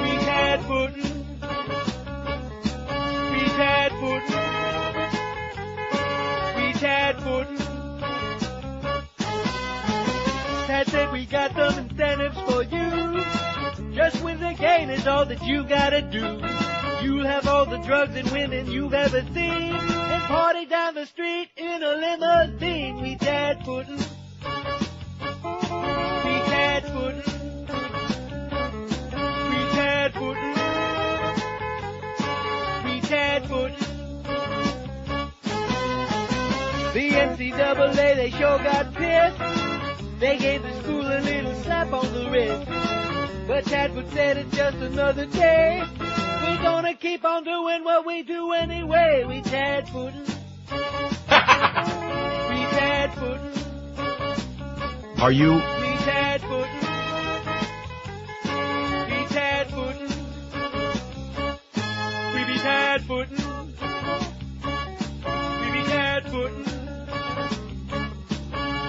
We had footin'. We had footin'. We had footin'. Dad said we got some incentives for you. Just win the game is all that you gotta do. You'll have all the drugs and women you've ever seen, and party down the street in a limousine. We dad footin'. We dad footin'. We dad footin'. We dad footin'. The NCAA, they sure got pissed. They gave the school a little slap on the wrist. But Chadwood said it's just another day. We're gonna keep on doing what we do anyway. We tad footin'. We tad footin'. Are you? We tad footin'. We tad footin'. We be tad footin'. We be tad footin'.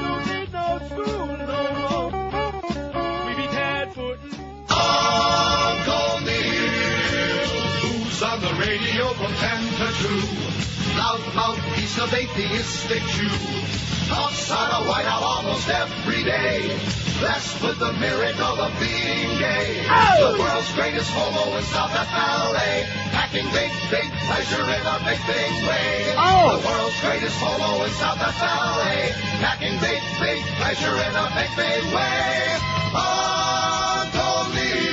Don't need no school no more. We be tad footin'. Uncle Neil, who's on the radio from 10 to 2. Loudmouth, piece of atheistic Jew. Outside of White House almost every day. Blessed with the miracle of being gay. Oh! The world's greatest homo in South LA. Packing big, big pleasure in a big, big way. Oh! The world's greatest homo in South LA. Packing big, big pleasure in a big, big way. Uncle Neil.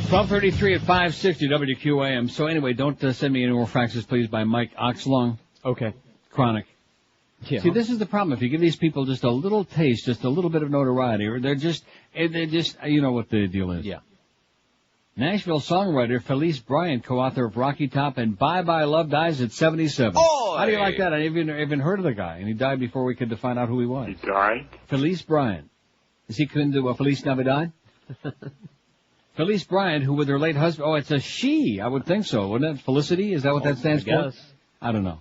12:33 at 560 WQAM. So anyway, don't send me any more faxes, please, by Mike Oxlong. Okay. Chronic. Yeah. See, this is the problem. If you give these people just a little taste, just a little bit of notoriety, or they're just, you know what the deal is. Yeah. Nashville songwriter Felice Bryant, co-author of Rocky Top and Bye Bye Love, dies at 77. Oy! How do you like that? I even heard of the guy, and he died before we could find out who he was. He died? Felice Bryant. Is he couldn't do a Felice Navidad? Felice Bryant, who with her late husband, it's a she, I would think so, wouldn't it? Felicity, is that what that stands for? I don't know.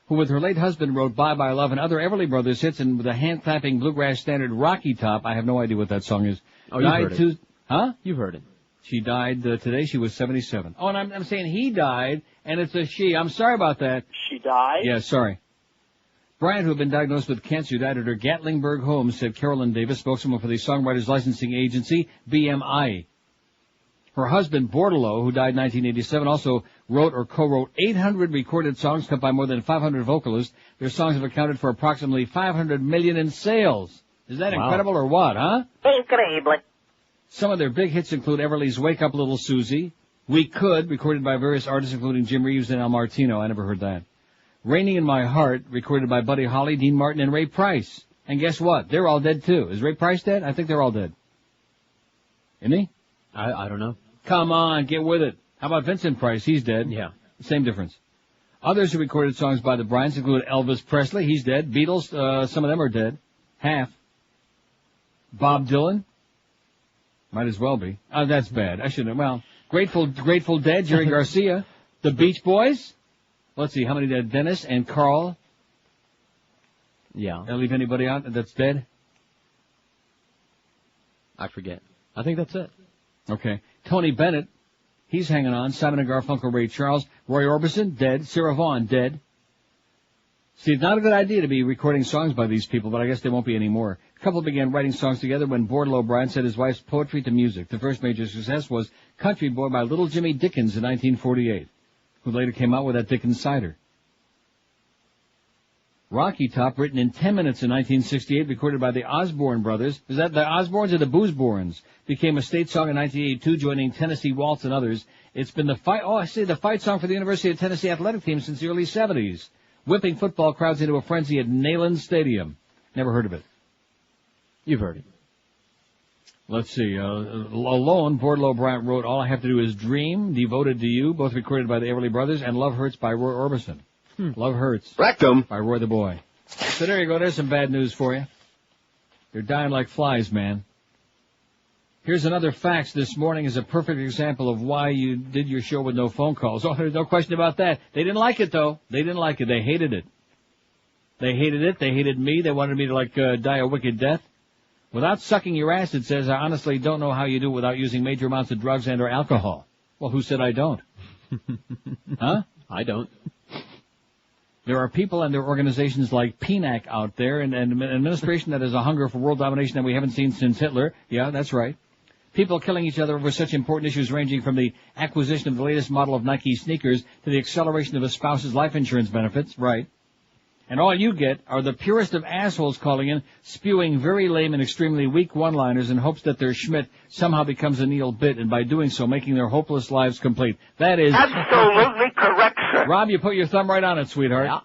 Who with her late husband wrote Bye Bye Love and other Everly Brothers hits, and with a hand-clapping bluegrass standard Rocky Top, I have no idea what that song is. Oh, you've heard it. Huh? You've heard it. She died today. She was 77. Oh, and I'm saying he died, and it's a she. I'm sorry about that. She died? Yeah, sorry. Bryant, who had been diagnosed with cancer, died at her Gatlinburg home, said Carolyn Davis, spokeswoman for the Songwriters Licensing Agency, BMI. Her husband, Bordelot, who died in 1987, also wrote or co-wrote 800 recorded songs cut by more than 500 vocalists. Their songs have accounted for approximately 500 million in sales. Is that incredible or what, huh? Incredible. Some of their big hits include Everly's Wake Up Little Susie, We Could, recorded by various artists including Jim Reeves and El Martino. I never heard that. Raining in My Heart, recorded by Buddy Holly, Dean Martin, and Ray Price. And guess what? They're all dead too. Is Ray Price dead? I think they're all dead. Isn't he? I don't know. Come on, get with it. How about Vincent Price? He's dead. Yeah. Same difference. Others who recorded songs by the Bryants include Elvis Presley. He's dead. Beatles, some of them are dead. Half. Bob Dylan. Might as well be. Oh, that's bad. I shouldn't have. Well, Grateful Dead, Jerry Garcia. The Beach Boys. Let's see, how many dead? Dennis and Carl Yeah. Did I leave anybody out that's dead? I forget. I think that's it. Okay. Tony Bennett, he's hanging on. Simon and Garfunkel, Ray Charles. Roy Orbison, dead. Sarah Vaughan, dead. See, it's not a good idea to be recording songs by these people, but I guess there won't be any more. The couple began writing songs together when Bordel O'Brien set his wife's poetry to music. The first major success was Country Boy by Little Jimmy Dickens in 1948, who later came out with that Dickens cider. Rocky Top, written in 10 minutes in 1968, recorded by the Osborne brothers. Is that the Osbornes or the Boosborns? Became a state song in 1982, joining Tennessee Waltz and others. It's been the fight song for the University of Tennessee athletic team since the early 70s. Whipping football crowds into a frenzy at Neyland Stadium. Never heard of it. You've heard it. Let's see. Alone, Bordel O'Brien wrote All I Have to Do Is Dream, Devoted to You, both recorded by the Everly Brothers, and Love Hurts by Roy Orbison. Love Hurts. Rectum. By Roy the Boy. So there you go. There's some bad news for you. They're dying like flies, man. Here's another fax this morning is a perfect example of why you did your show with no phone calls. Oh, there's no question about that. They didn't like it, though. They didn't like it. They hated it. They hated it. They hated me. They wanted me to, die a wicked death. Without sucking your ass, it says, I honestly don't know how you do it without using major amounts of drugs and or alcohol. Well, who said I don't? Huh? I don't. There are people and their organizations like PNAC out there and an administration that has a hunger for world domination that we haven't seen since Hitler. Yeah, that's right. People killing each other over such important issues ranging from the acquisition of the latest model of Nike sneakers to the acceleration of a spouse's life insurance benefits. Right. And all you get are the purest of assholes calling in, spewing very lame and extremely weak one-liners in hopes that their Schmidt somehow becomes a Neil Bitt, and by doing so making their hopeless lives complete. That is... Absolutely correct, sir. Rob, you put your thumb right on it, sweetheart. Yeah.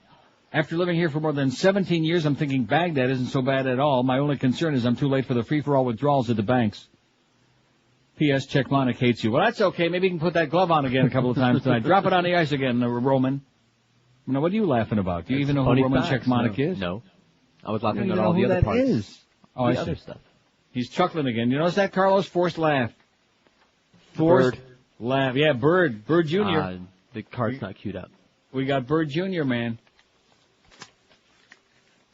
After living here for more than 17 years, I'm thinking Baghdad isn't so bad at all. My only concern is I'm too late for the free-for-all withdrawals at the banks. P.S. Checkmonic hates you. Well, that's okay. Maybe you can put that glove on again a couple of times tonight. Drop it on the ice again, Roman. Now, what are you laughing about? Do you even know who Roman Checkmonic is? No. I was laughing at all the other parts. Is. Oh, the I other see. stuff. He's chuckling again. You notice that, Carlos? Forced laugh. Forced laugh. Yeah, Bird. Bird Jr. The card's not queued up. We got Bird Jr., man.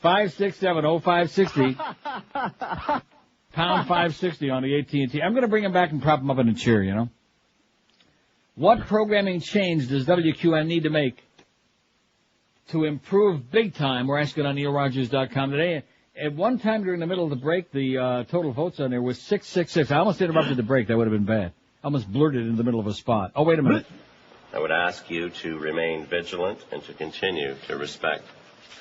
5670560. Pound 560 on the AT&T. I'm going to bring him back and prop him up in a chair, you know. What programming change does WQAM need to make to improve big time? We're asking on NeilRogers.com today. At one time during the middle of the break, the total votes on there was 666. I almost interrupted the break. That would have been bad. I almost blurted in the middle of a spot. Oh, wait a minute. I would ask you to remain vigilant and to continue to respect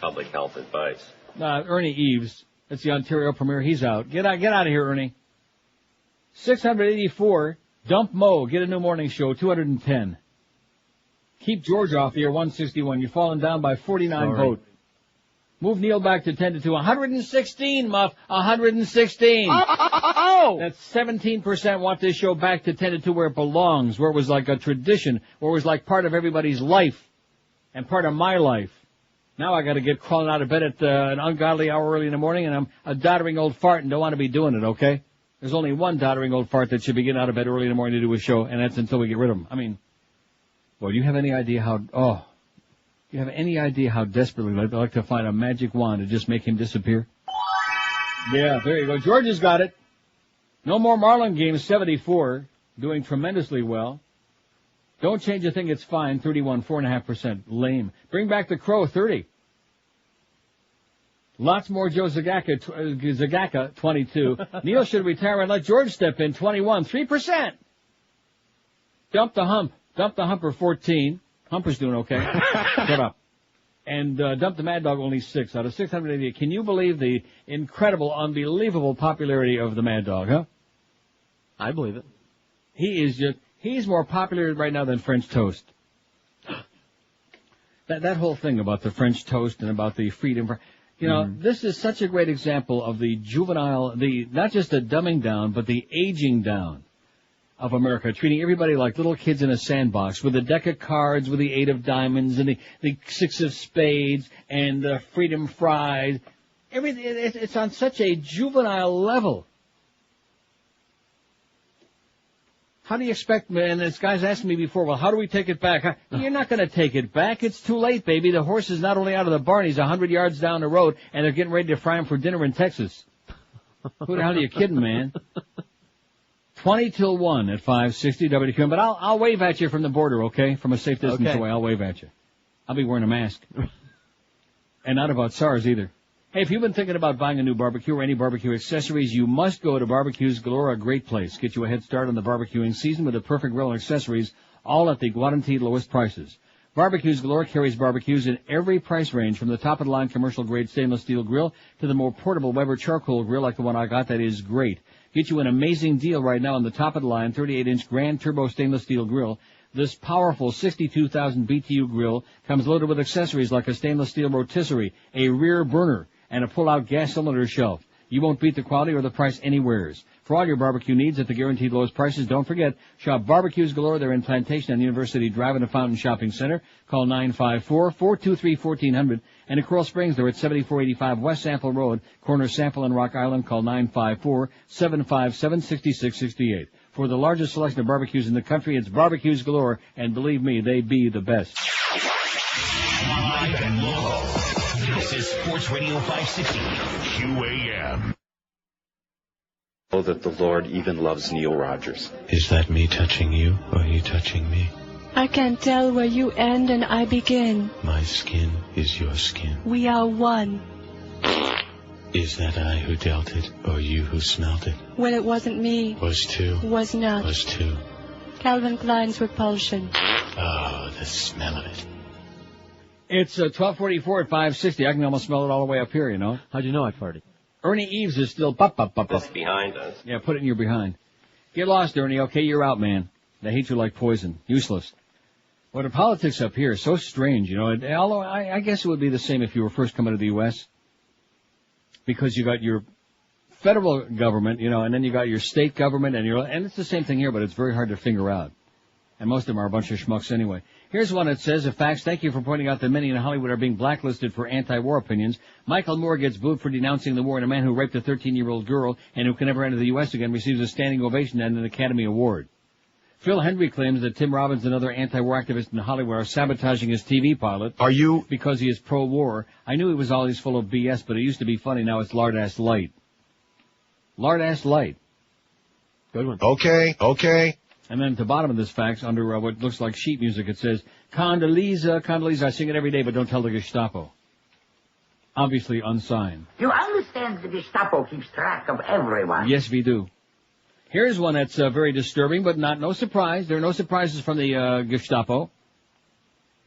public health advice. Ernie Eves. That's the Ontario Premier. He's out. Get out of here, Ernie. 684. Dump Mo. Get a new morning show. 210. Keep George off the air. 161. You're falling down by 49 votes. Move Neil back to 10 to 2. 116, Muff. 116. Oh! That's 17% want this show back to 10 to 2 where it belongs, where it was like a tradition, where it was like part of everybody's life and part of my life. Now I got to get crawling out of bed at an ungodly hour early in the morning, and I'm a doddering old fart and don't want to be doing it, okay? There's only one doddering old fart that should be getting out of bed early in the morning to do a show, and that's until we get rid of him. I mean, well, do you have any idea how desperately I'd like to find a magic wand to just make him disappear? Yeah, there you go. George has got it. No more Marlin games, 74. Doing tremendously well. Don't change a thing, it's fine. 31, 4.5%. Lame. Bring back the Crow, 30. Lots more Joe Zagacka, 22. Neil should retire and let George step in, 21. 3%. Dump the Humper, 14. Humper's doing okay. Shut up. And Dump the Mad Dog, only 6 out of 688. Can you believe the incredible, unbelievable popularity of the Mad Dog, huh? I believe it. He's more popular right now than French toast. That whole thing about the French toast and about the freedom, you know, this is such a great example of the juvenile, not just the dumbing down, but the aging down of America, treating everybody like little kids in a sandbox with a deck of cards with the 8 of diamonds and the 6 of spades and the freedom fries. It's on such a juvenile level. How do you expect, man, this guy's asking me before, well, how do we take it back? You're not going to take it back. It's too late, baby. The horse is not only out of the barn, he's 100 yards down the road, and they're getting ready to fry him for dinner in Texas. Who the hell are you kidding, man? 20 till 1 at 560 WQAM. But I'll wave at you from the border, okay? From a safe distance away, I'll wave at you. I'll be wearing a mask. And not about SARS either. Hey, if you've been thinking about buying a new barbecue or any barbecue accessories, you must go to Barbecues Galore, a great place. Get you a head start on the barbecuing season with the perfect grill and accessories, all at the guaranteed lowest prices. Barbecues Galore carries barbecues in every price range, from the top-of-the-line commercial-grade stainless steel grill to the more portable Weber charcoal grill like the one I got that is great. Get you an amazing deal right now on the top-of-the-line 38-inch Grand Turbo stainless steel grill. This powerful 62,000 BTU grill comes loaded with accessories like a stainless steel rotisserie, a rear burner, and a pull-out gas cylinder shelf. You won't beat the quality or the price anywheres. For all your barbecue needs at the guaranteed lowest prices, don't forget, shop Barbecues Galore. They're in Plantation on University Drive in the Fountain Shopping Center. Call 954-423-1400. And in Coral Springs, they're at 7485 West Sample Road, corner Sample and Rock Island. Call 954-757-6668. For the largest selection of barbecues in the country, it's Barbecues Galore, and believe me, they be the best. Live and local. This is Sports Radio 560 QAM. Know that the Lord even loves Neil Rogers. Is that me touching you, or you touching me? I can't tell where you end and I begin. My skin is your skin. We are one. Is that I who dealt it, or you who smelt it? Well, it wasn't me. Was two. Was not. Was two. Calvin Klein's Repulsion. Oh, the smell of it. It's 12:44 at 560. I can almost smell it all the way up here, you know. How'd you know I farted? Ernie Eves is still pop. That's behind us. Yeah, put it in your behind. Get lost, Ernie. Okay, you're out, man. They hate you like poison. Useless. Well, the politics up here is so strange, you know. Although I guess it would be the same if you were first coming to the U.S. Because you got your federal government, you know, and then you got your state government, and it's the same thing here, but it's very hard to figure out. And most of them are a bunch of schmucks anyway. Here's one that says, facts, thank you for pointing out that many in Hollywood are being blacklisted for anti-war opinions. Michael Moore gets booed for denouncing the war, and a man who raped a 13-year-old girl and who can never enter the U.S. again receives a standing ovation and an Academy Award. Phil Hendry claims that Tim Robbins and other anti-war activists in Hollywood are sabotaging his TV pilot. Are you? Because he is pro-war. I knew he was always full of BS, but it used to be funny. Now it's lard-ass light. Lard-ass light. Good one. Okay. And then at the bottom of this fax, under what looks like sheet music, it says, Condoleezza, I sing it every day, but don't tell the Gestapo. Obviously unsigned. You understand the Gestapo keeps track of everyone? Yes, we do. Here's one that's very disturbing, but no surprise. There are no surprises from the Gestapo.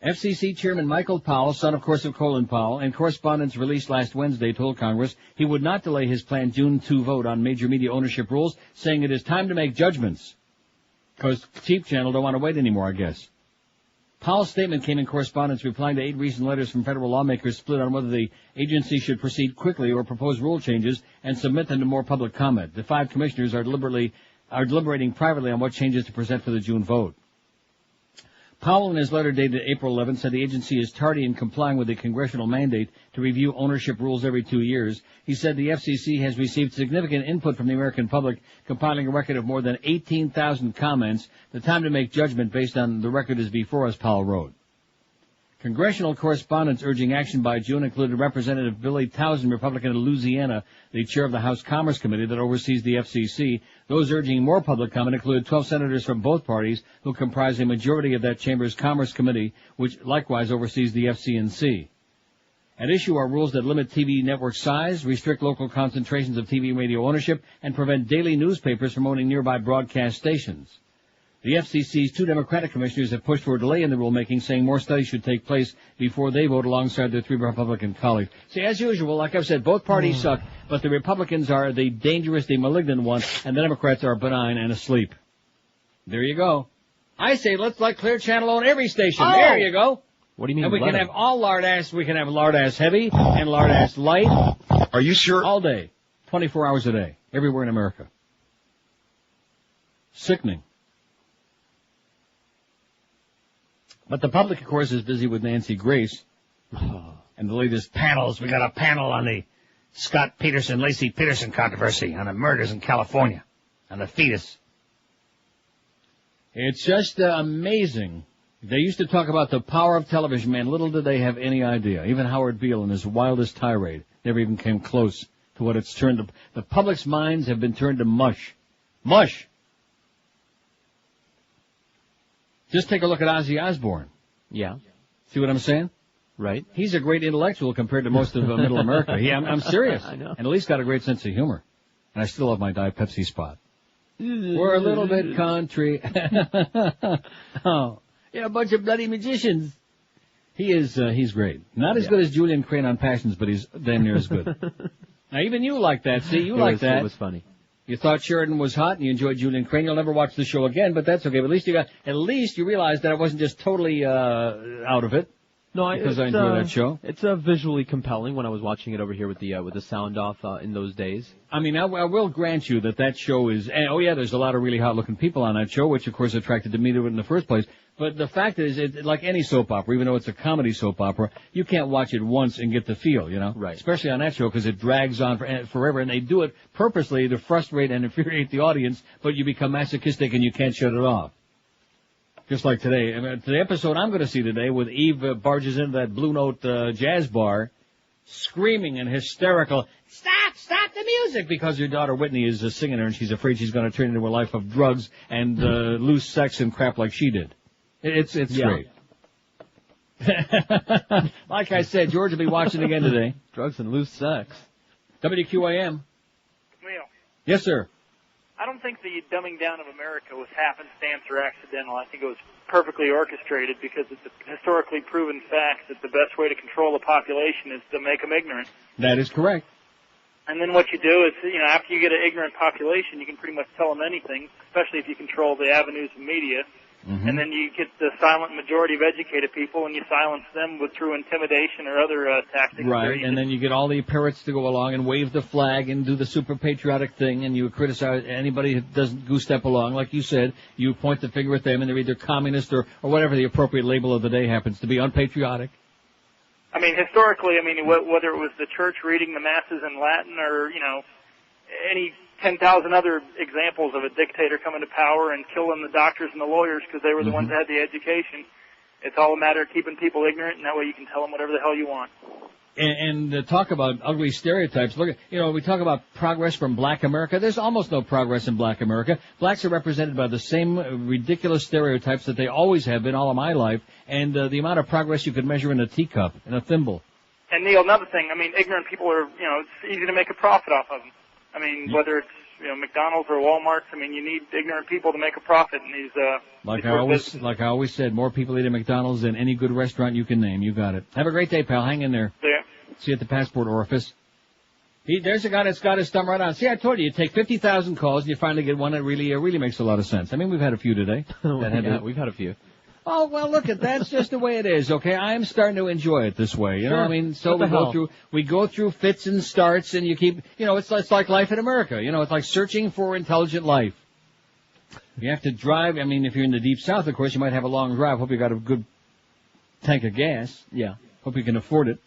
FCC Chairman Michael Powell, son of course of Colin Powell, in correspondence released last Wednesday told Congress he would not delay his planned June 2 vote on major media ownership rules, saying it is time to make judgments. Because Cheap Channel don't want to wait anymore, I guess. Powell's statement came in correspondence replying to 8 recent letters from federal lawmakers split on whether the agency should proceed quickly or propose rule changes and submit them to more public comment. The 5 commissioners are deliberating privately on what changes to present for the June vote. Powell, in his letter dated April 11, said the agency is tardy in complying with the congressional mandate to review ownership rules every 2 years. He said the FCC has received significant input from the American public, compiling a record of more than 18,000 comments. The time to make judgment based on the record is before us, Powell wrote. Congressional correspondents urging action by June included Representative Billy Townsend, Republican of Louisiana, the chair of the House Commerce Committee that oversees the FCC. Those urging more public comment included 12 senators from both parties who comprise a majority of that chamber's Commerce Committee, which likewise oversees the FCNC. At issue are rules that limit TV network size, restrict local concentrations of TV and radio ownership, and prevent daily newspapers from owning nearby broadcast stations. The FCC's 2 Democratic commissioners have pushed for a delay in the rulemaking, saying more studies should take place before they vote alongside their 3 Republican colleagues. See, as usual, like I've said, both parties suck, but the Republicans are the dangerous, the malignant ones, and the Democrats are benign and asleep. There you go. I say let's let Clear Channel own every station. Oh. There you go. What do you mean? And we can have all lard-ass, we can have lard-ass heavy and lard-ass light. Are you sure? All day. 24 hours a day. Everywhere in America. Sickening. But the public, of course, is busy with Nancy Grace and the latest panels. We got a panel on the Scott Peterson, Lacey Peterson controversy on the murders in California and the fetus. It's just amazing. They used to talk about the power of television, man. Little did they have any idea. Even Howard Beale in his wildest tirade never even came close to what it's turned to. The public's minds have been turned to mush. Mush! Just take a look at Ozzy Osbourne. Yeah. See what I'm saying? Right. He's a great intellectual compared to most of middle America. I'm serious. I know. And at least got a great sense of humor. And I still have my Diet Pepsi spot. We're a little bit country. Oh, yeah, a bunch of bloody magicians. He's great. Not as good as Julian Crane on Passions, but he's damn near as good. Now, even you like that. See, you like that. It was funny. You thought Sheridan was hot and you enjoyed Julian Crane. You'll never watch the show again, but that's okay. But at least you realized that I wasn't just totally out of it. No, because I enjoy that show. It's visually compelling when I was watching it over here with the sound off in those days. I mean, I will grant you that show is. Oh yeah, there's a lot of really hot-looking people on that show, which of course attracted me to it in the first place. But the fact is, like any soap opera, even though it's a comedy soap opera, you can't watch it once and get the feel, you know? Right. Especially on that show, because it drags on forever, and they do it purposely to frustrate and infuriate the audience, but you become masochistic and you can't shut it off. Just like today. The episode I'm going to see today with Eve barges into that Blue Note jazz bar, screaming and hysterical, stop the music, because her daughter Whitney is singing her and she's afraid she's going to turn into a life of drugs and loose sex and crap like she did. It's great. Like I said, George will be watching again today. Drugs and loose sex. WQAM. Camille, Yes, sir. I don't think the dumbing down of America was happenstance or accidental. I think it was perfectly orchestrated because it's a historically proven fact that the best way to control the population is to make them ignorant. That is correct. And then what you do is, after you get an ignorant population, you can pretty much tell them anything, especially if you control the avenues of media. Mm-hmm. And then you get the silent majority of educated people, and you silence them through intimidation or other tactics. Right, and then you get all the parrots to go along and wave the flag and do the super patriotic thing, and you criticize anybody who doesn't goose-step along. Like you said, you point the finger at them, and they're either communist or whatever the appropriate label of the day happens to be, unpatriotic. I mean, historically, whether it was the church reading the masses in Latin or, any 10,000 other examples of a dictator coming to power and killing the doctors and the lawyers because they were the ones that had the education. It's all a matter of keeping people ignorant, and that way you can tell them whatever the hell you want. And talk about ugly stereotypes. Look, we talk about progress from black America. There's almost no progress in black America. Blacks are represented by the same ridiculous stereotypes that they always have been all of my life, and the amount of progress you could measure in a teacup, in a thimble. And Neil, another thing, ignorant people are, it's easy to make a profit off of them. Whether it's, McDonald's or Walmart, you need ignorant people to make a profit in these, Like I always said, more people eat at McDonald's than any good restaurant you can name. You got it. Have a great day, pal. Hang in there. Yeah. See you at the passport orifice. There's a guy that's got his thumb right on. See, I told you, you take 50,000 calls and you finally get one that really makes a lot of sense. We've had a few today. We've had a few. Oh, well, look, that's just the way it is, okay? I'm starting to enjoy it this way, you know what I mean? So we go through fits and starts, and you keep, it's like life in America, it's like searching for intelligent life. You have to drive, if you're in the deep south, of course, you might have a long drive. Hope you got a good tank of gas. Yeah. Hope you can afford it.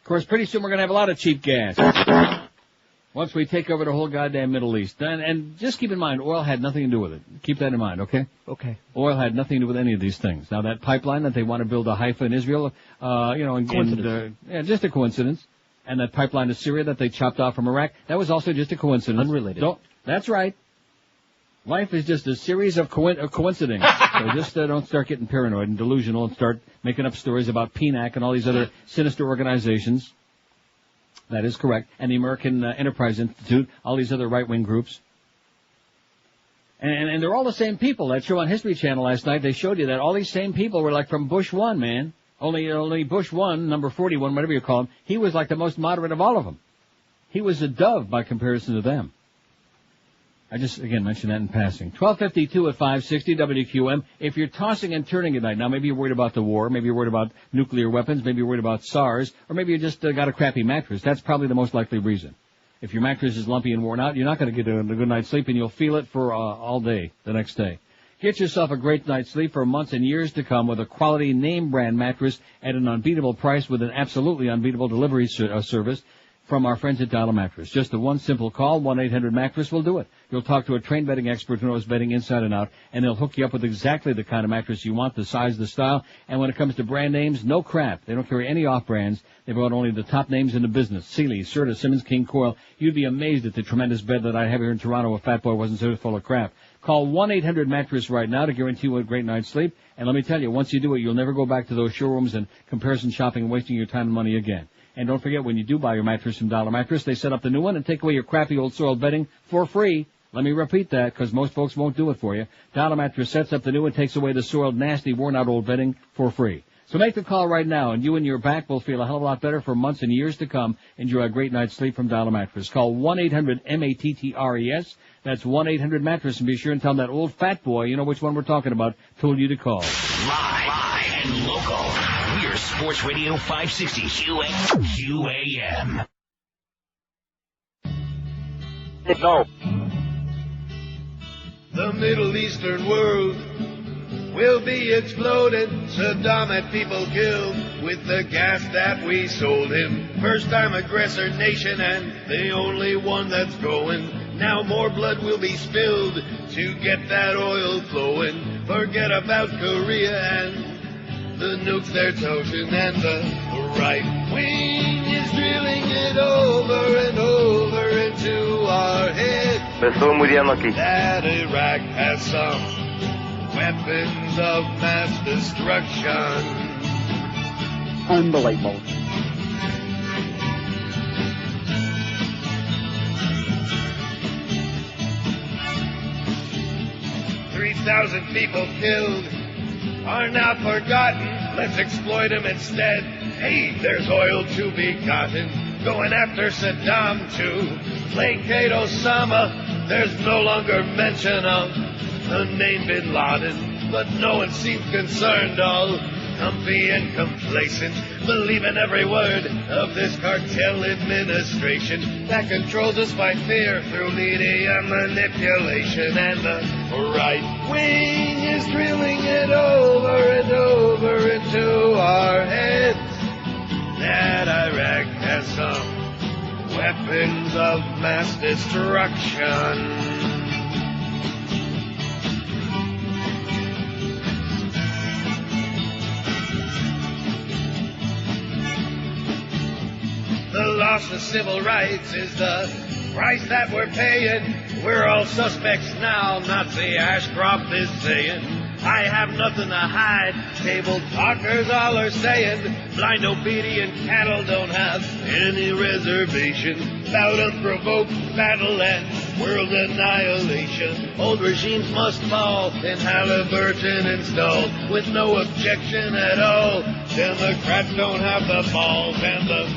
Of course, pretty soon we're gonna have a lot of cheap gas. Once we take over the whole goddamn Middle East. And just keep in mind, oil had nothing to do with it. Keep that in mind, okay? Okay. Oil had nothing to do with any of these things. Now, that pipeline that they want to build to Haifa in Israel, just a coincidence. And that pipeline to Syria that they chopped off from Iraq, that was also just a coincidence. Unrelated. That's right. Life is just a series of coincidences. So just don't start getting paranoid and delusional and start making up stories about PNAC and all these other sinister organizations. That is correct. And the American Enterprise Institute, all these other right-wing groups. And they're all the same people. That show on History Channel last night, they showed you that all these same people were like from Bush 1, man. Only Bush 1, number 41, whatever you call him, he was like the most moderate of all of them. He was a dove by comparison to them. I just, again, mentioned that in passing. 12:52 at 560 WQM. If you're tossing and turning at night, now maybe you're worried about the war, maybe you're worried about nuclear weapons, maybe you're worried about SARS, or maybe you just got a crappy mattress. That's probably the most likely reason. If your mattress is lumpy and worn out, you're not going to get a good night's sleep, and you'll feel it for all day the next day. Get yourself a great night's sleep for months and years to come with a quality name brand mattress at an unbeatable price with an absolutely unbeatable delivery service. from our friends at Dollar Mattress. Just a one simple call, 1-800-MATTRESS will do it. You'll talk to a trained bedding expert who knows bedding inside and out, and they'll hook you up with exactly the kind of mattress you want, the size, the style. And when it comes to brand names, no crap. They don't carry any off-brands. They brought only the top names in the business. Sealy, Serta, Simmons, King, Coil. You'd be amazed at the tremendous bed that I have here in Toronto if Fat Boy wasn't so full of crap. Call 1-800-MATTRESS right now to guarantee you a great night's sleep. And let me tell you, once you do it, you'll never go back to those showrooms and comparison shopping and wasting your time and money again. And don't forget, when you do buy your mattress from Dollar Mattress, they set up the new one and take away your crappy old soiled bedding for free. Let me repeat that, because most folks won't do it for you. Dollar Mattress sets up the new one, takes away the soiled, nasty, worn-out old bedding for free. So make the call right now, and you and your back will feel a hell of a lot better for months and years to come. Enjoy a great night's sleep from Dollar Mattress. Call 1-800-MATTRES. That's 1-800-MATTRESS, and be sure and tell them that old fat boy, you know which one we're talking about, told you to call. Live and local. We're Sports Radio 560 QAM. No. The Middle Eastern world will be exploded. Saddam had people killed with the gas that we sold him. First-time aggressor nation and the only one that's going. Now more blood will be spilled to get that oil flowing. Forget about Korea and the nukes they're toting, and the right wing is drilling it over and over into our head. That Iraq has some weapons of mass destruction. Unbelievable. $3,000 people killed are not forgotten. Let's exploit them instead. Hey, there's oil to be gotten. Going after Saddam to placate Osama. There's no longer mention of the name Bin Laden, but no one seems concerned, all comfy and complacent, believing every word of this cartel administration that controls us by fear through media manipulation. And the right wing is drilling it over and over into our heads that Iraq has some weapons of mass destruction. The loss of civil rights is the price that we're paying. We're all suspects now, Nazi Ashcroft is saying. I have nothing to hide, table talkers all are saying. Blind obedient cattle don't have any reservation. About unprovoked battle and world annihilation. Old regimes must fall and Halliburton installed with no objection at all. Democrats don't have the balls, and the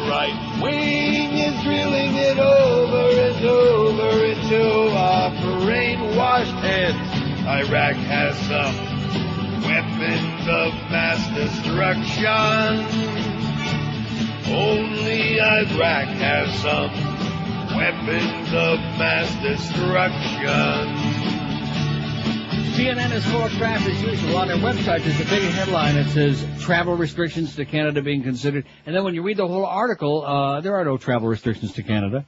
right wing is drilling it over and over into our brainwashed heads. Iraq has some weapons of mass destruction. Only Iraq has some weapons of mass destruction. CNN is full of crap as usual. On their website, there's a big headline that says travel restrictions to Canada being considered. And then when you read the whole article, there are no travel restrictions to Canada.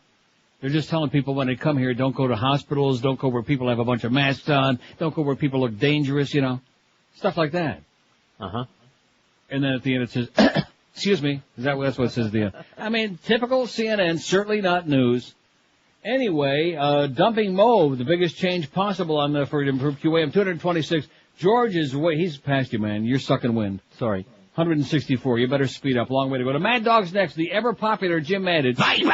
They're just telling people when they come here, don't go to hospitals, don't go where people have a bunch of masks on, don't go where people look dangerous, you know, stuff like that. Uh-huh. And then at the end it says, excuse me, that's what it says at the end. I mean, typical CNN, certainly not news. Anyway, dumping Mo, the biggest change possible on the for improved QAM, 226. George is he's past you, man. You're sucking wind. Sorry. 164. You better speed up. Long way to go. To Mad Dog's next. The ever popular Jim Maddich. Bye. The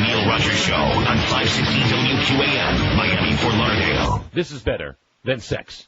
Neil Rogers Show on 560 WQAM, Miami, Fort Lauderdale. This is better than sex.